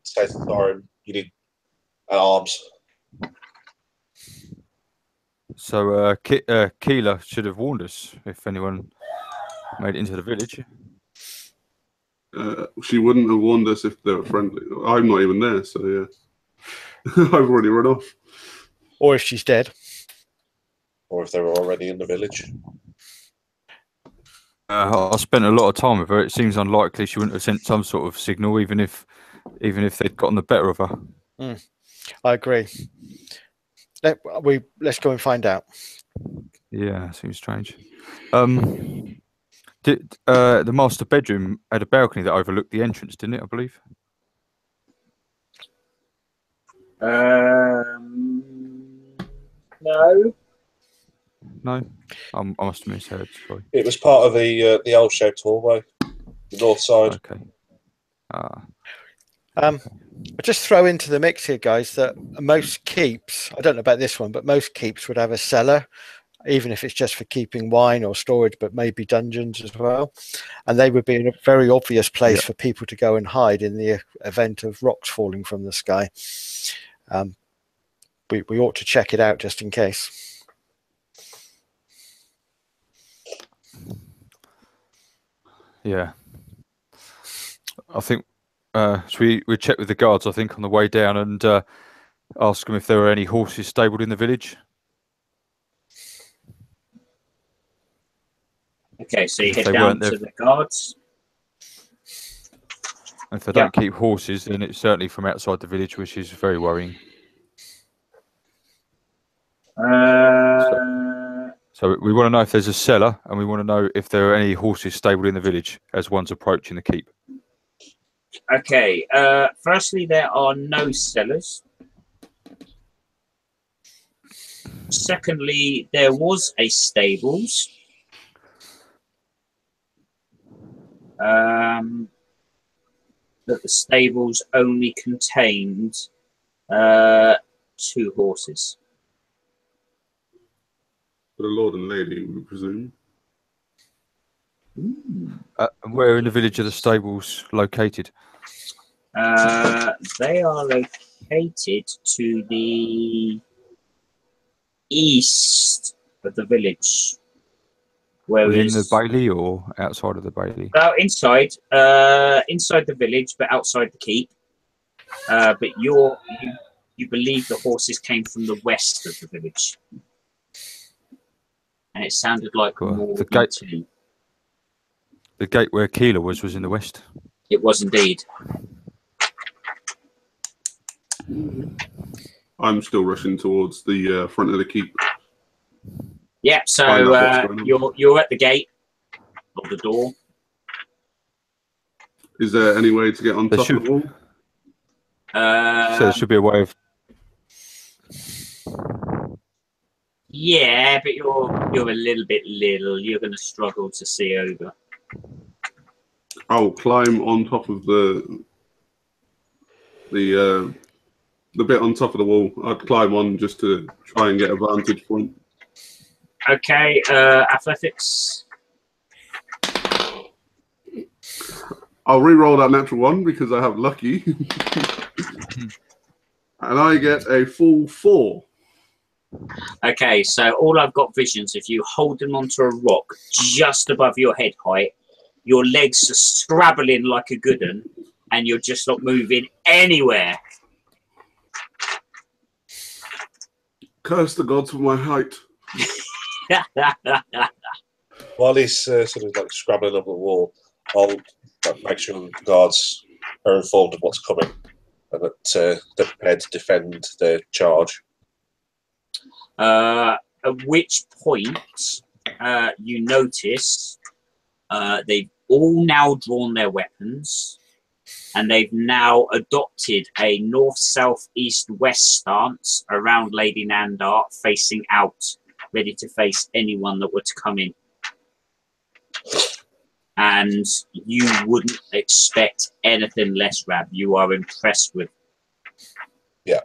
Speaker 4: say to Thorin, you need arms.
Speaker 3: So Kella should have warned us if anyone made it into the village.
Speaker 5: She wouldn't have warned us if they were friendly. I'm not even there, so yeah. I've already run off.
Speaker 2: Or if she's dead.
Speaker 4: Or if they were already in the village.
Speaker 3: I spent a lot of time with her. It seems unlikely she wouldn't have sent some sort of signal, even if they'd gotten the better of her.
Speaker 2: I agree. Let's go and find out.
Speaker 3: Yeah, seems strange. Did the master bedroom had a balcony that overlooked the entrance, didn't it? I believe.
Speaker 7: No.
Speaker 3: No, I must have misheard. Sorry.
Speaker 4: It was part of the L-shaped hallway, the north side.
Speaker 3: Okay.
Speaker 2: I'll just throw into the mix here, guys, that most keeps, I don't know about this one, but most keeps would have a cellar, even if it's just for keeping wine or storage, but maybe dungeons as well. And they would be in a very obvious place for people to go and hide in the event of rocks falling from the sky. We ought to check it out just in case.
Speaker 3: Yeah. I think we check with the guards, I think, on the way down and ask them if there were any horses stabled in the village.
Speaker 7: Okay, so you head down to the guards.
Speaker 3: If they don't keep horses, then it's certainly from outside the village, which is very worrying. So we want to know if there's a cellar, and we want to know if there are any horses stabled in the village as one's approaching the keep.
Speaker 7: Okay, firstly, there are no cellars. Secondly, there was a stables. But the stables only contained 2 horses.
Speaker 5: For the Lord and Lady, we presume.
Speaker 3: And where in the village are the stables located?
Speaker 7: They are located to the east of the village.
Speaker 3: Within the bailey or outside of the bailey?
Speaker 7: Well, inside the village, but outside the keep. But you believe the horses came from the west of the village, and it sounded like more
Speaker 3: the gate where Kella was in the west.
Speaker 7: It was indeed.
Speaker 5: I'm still rushing towards the front of the keep.
Speaker 7: Yeah, so you're at the gate of the door.
Speaker 5: Is there any way to get on top of the wall?
Speaker 3: So there should be a way of.
Speaker 7: Yeah, but you're a little bit little. You're going to struggle to see over.
Speaker 5: I'll climb on top of the the bit on top of the wall. I'd climb on just to try and get a vantage point.
Speaker 1: Okay, athletics.
Speaker 5: I'll re-roll that natural one because I have lucky. And I get a full 4.
Speaker 1: Okay, so all I've got visions of you holding onto a rock just above your head height. Your legs are scrabbling like a good one, and you're just not moving anywhere.
Speaker 5: Curse the gods for my height.
Speaker 4: While he's sort of like scrabbling up the wall, I'll make sure the guards are informed of what's coming and that they're prepared to defend their charge.
Speaker 1: At which point you notice they've all now drawn their weapons, and they've now adopted a north, south, east, west stance around Lady Nandar, facing out, ready to face anyone that were to come in. And you wouldn't expect anything less, Rab. You are impressed with.
Speaker 4: Yeah,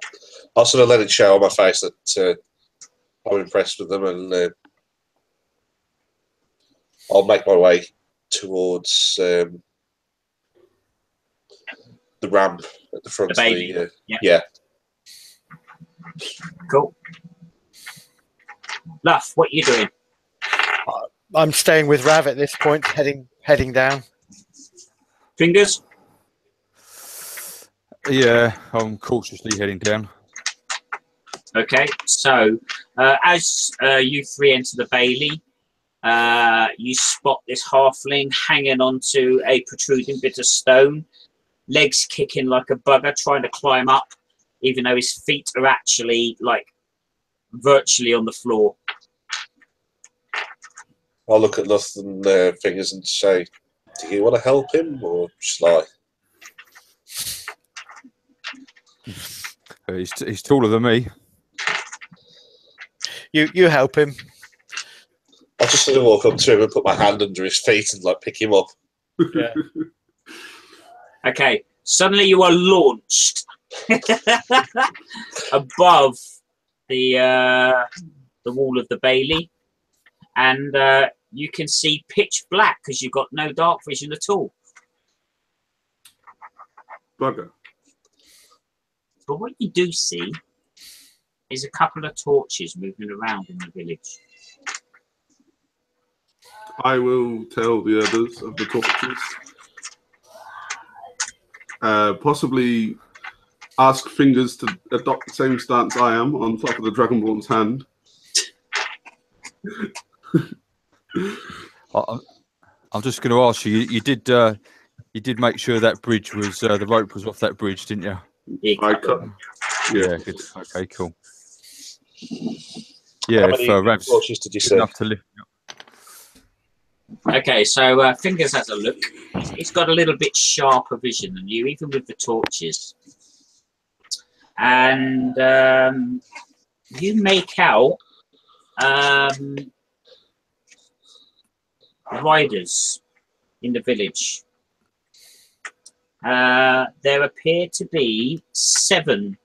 Speaker 4: I'll sort of let it show on my face that I'm impressed with them, and I'll make my way towards the ramp at the front
Speaker 1: The
Speaker 4: of
Speaker 1: baby.
Speaker 4: the.
Speaker 1: Yeah. Cool. Luff, what are you doing?
Speaker 2: I'm staying with Rav at this point, heading down.
Speaker 1: Fingers?
Speaker 3: Yeah, I'm cautiously heading down.
Speaker 1: Okay, so as you three enter the bailey, you spot this halfling hanging onto a protruding bit of stone, legs kicking like a bugger, trying to climb up, even though his feet are actually like virtually on the floor.
Speaker 4: I'll look at Luth and Fingers and say, "Do you want to help him or Sly?"
Speaker 3: He's taller than me.
Speaker 2: You help him.
Speaker 4: I'll just sort of walk up to him and put my hand under his feet and like pick him up.
Speaker 1: Yeah. Okay, suddenly you are launched above the wall of the bailey, and you can see pitch black because you've got no dark vision at all.
Speaker 5: Bugger.
Speaker 1: But what you do see is a couple of torches moving around in the village.
Speaker 5: I will tell the others of the torches. Possibly ask Fingers to adopt the same stance I am on top of the Dragonborn's hand.
Speaker 3: I'm just going to ask you. You did make sure that bridge was the rope was off that bridge, didn't you?
Speaker 5: I cut.
Speaker 3: Yeah. Good. Okay. Cool. Yeah.
Speaker 4: How
Speaker 3: If
Speaker 4: many
Speaker 3: Rav's
Speaker 4: torches did you
Speaker 3: good
Speaker 4: see?
Speaker 3: enough to lift me up.
Speaker 1: Okay, so Fingers has a look. He's got a little bit sharper vision than you, even with the torches. And you make out riders in the village. There appear to be 7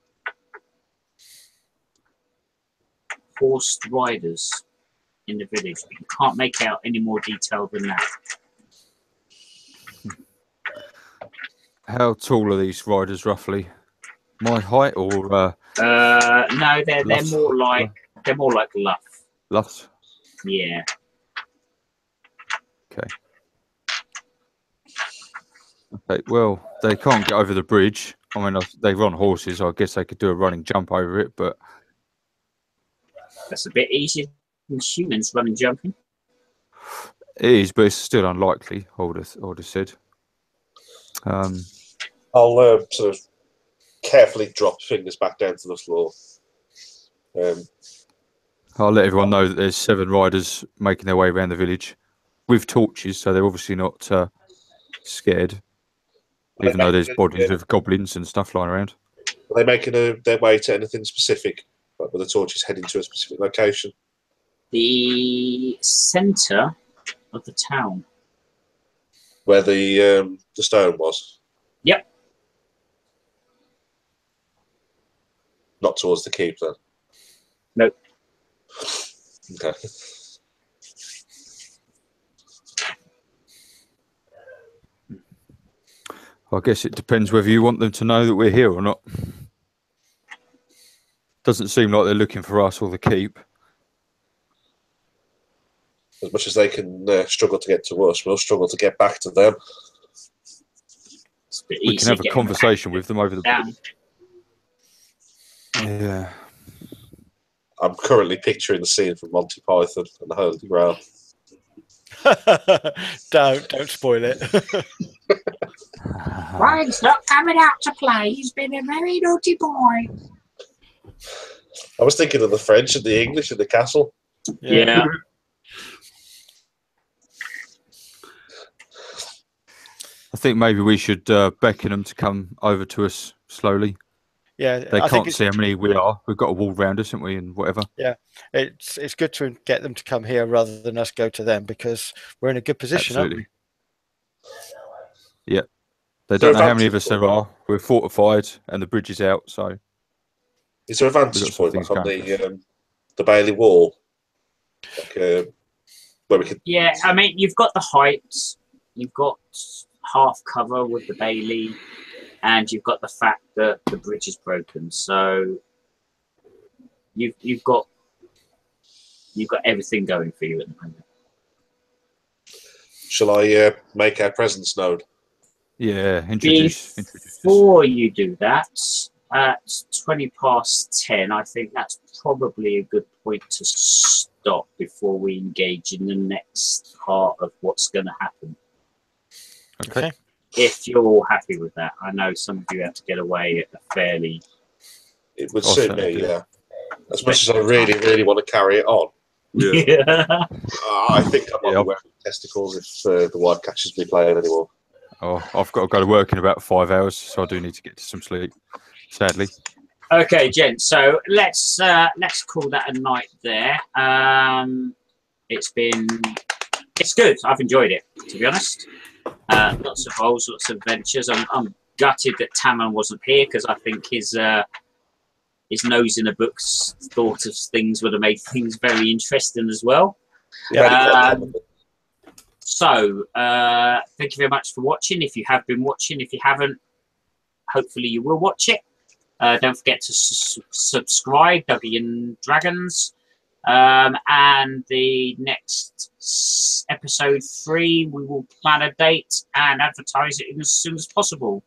Speaker 1: horsed riders in the village, but you can't make out any more detail than that.
Speaker 3: How tall are these riders roughly? My height or
Speaker 1: No, they're more like Luff.
Speaker 3: Luff's?
Speaker 1: Yeah.
Speaker 3: Okay. Well, they can't get over the bridge. I mean, they run horses. So I guess they could do a running jump over it, but
Speaker 1: That's a bit easier than humans running jumping.
Speaker 3: it is. But it's still unlikely. I would have said.
Speaker 4: I'll sort of carefully drop Fingers back down to the floor.
Speaker 3: I'll let everyone know that there's 7 riders making their way around the village with torches, so they're obviously not scared, even though there's bodies of goblins and stuff lying around.
Speaker 4: Are they making their way to anything specific? Like were the torches heading to a specific location?
Speaker 1: The centre of the town.
Speaker 4: Where the stone was?
Speaker 1: Yep.
Speaker 4: Not towards the keep then.
Speaker 7: Nope.
Speaker 4: Okay.
Speaker 3: I guess it depends whether you want them to know that we're here or not. Doesn't seem like they're looking for us or the keep.
Speaker 4: As much as they can struggle to get to us, we'll struggle to get back to them.
Speaker 7: It's a bit
Speaker 3: We
Speaker 7: easy
Speaker 3: can have a
Speaker 7: getting
Speaker 3: conversation with them over the.
Speaker 7: down.
Speaker 3: Yeah.
Speaker 4: I'm currently picturing the scene from Monty Python and the Holy Grail.
Speaker 2: Don't spoil it.
Speaker 7: Ryan's not coming out to play. He's been a very naughty boy.
Speaker 4: I was thinking of the French and the English in the castle.
Speaker 7: Yeah.
Speaker 3: I think maybe we should beckon them to come over to us slowly.
Speaker 2: Yeah,
Speaker 3: They
Speaker 2: I think
Speaker 3: can't see how many we are. We've got a wall round us, haven't we, and whatever.
Speaker 2: it's good to get them to come here rather than us go to them, because we're in a good position, aren't we?
Speaker 3: Yeah. They
Speaker 4: Is there
Speaker 3: don't know
Speaker 4: a
Speaker 3: how many of
Speaker 4: vantage
Speaker 3: us there are. We're fortified and the bridge is out, so
Speaker 4: Is there a
Speaker 3: we've got
Speaker 4: vantage
Speaker 3: some
Speaker 4: point
Speaker 3: things
Speaker 4: like on
Speaker 3: going.
Speaker 4: the Bailey wall? Like, where we could.
Speaker 7: Yeah, I mean, you've got the heights, you've got half cover with the Bailey, and you've got the fact that the bridge is broken. So you've got everything going for you at the moment.
Speaker 4: Shall I make our presence known?
Speaker 3: Yeah, introduce us.
Speaker 7: Before you do that, at 10:20, I think that's probably a good point to stop before we engage in the next part of what's going to happen.
Speaker 2: Okay.
Speaker 7: If you're all happy with that. I know some of you have to get away at a fairly...
Speaker 4: It would
Speaker 3: I'll
Speaker 4: suit
Speaker 3: certainly
Speaker 4: me,
Speaker 3: do.
Speaker 4: yeah. As much as I really, really want to carry it on,
Speaker 7: Yeah.
Speaker 4: I think I might
Speaker 3: Yeah.
Speaker 4: be wearing testicles if the wife catches me playing anymore.
Speaker 3: Oh, I've got to go to work in about 5 hours, so I do need to get to some sleep. Sadly.
Speaker 7: Okay, gents. So let's call that a night there. It's good. I've enjoyed it, to be honest. Lots of roles, lots of adventures. I'm gutted that Taman wasn't here, because I think his nose in a book's thought of things would have made things very interesting as well.
Speaker 4: Yeah,
Speaker 7: So, thank you very much for watching. If you have been watching, if you haven't, hopefully you will watch it. Don't forget to subscribe, Dungeons and Dragons. And the next episode 3, we will plan a date and advertise it as soon as possible.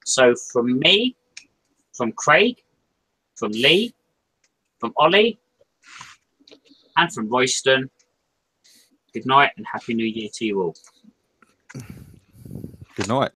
Speaker 7: So from me, from Craig, from Lee, from Ollie, and from Royston, good night and Happy New Year to you all.
Speaker 3: Good night.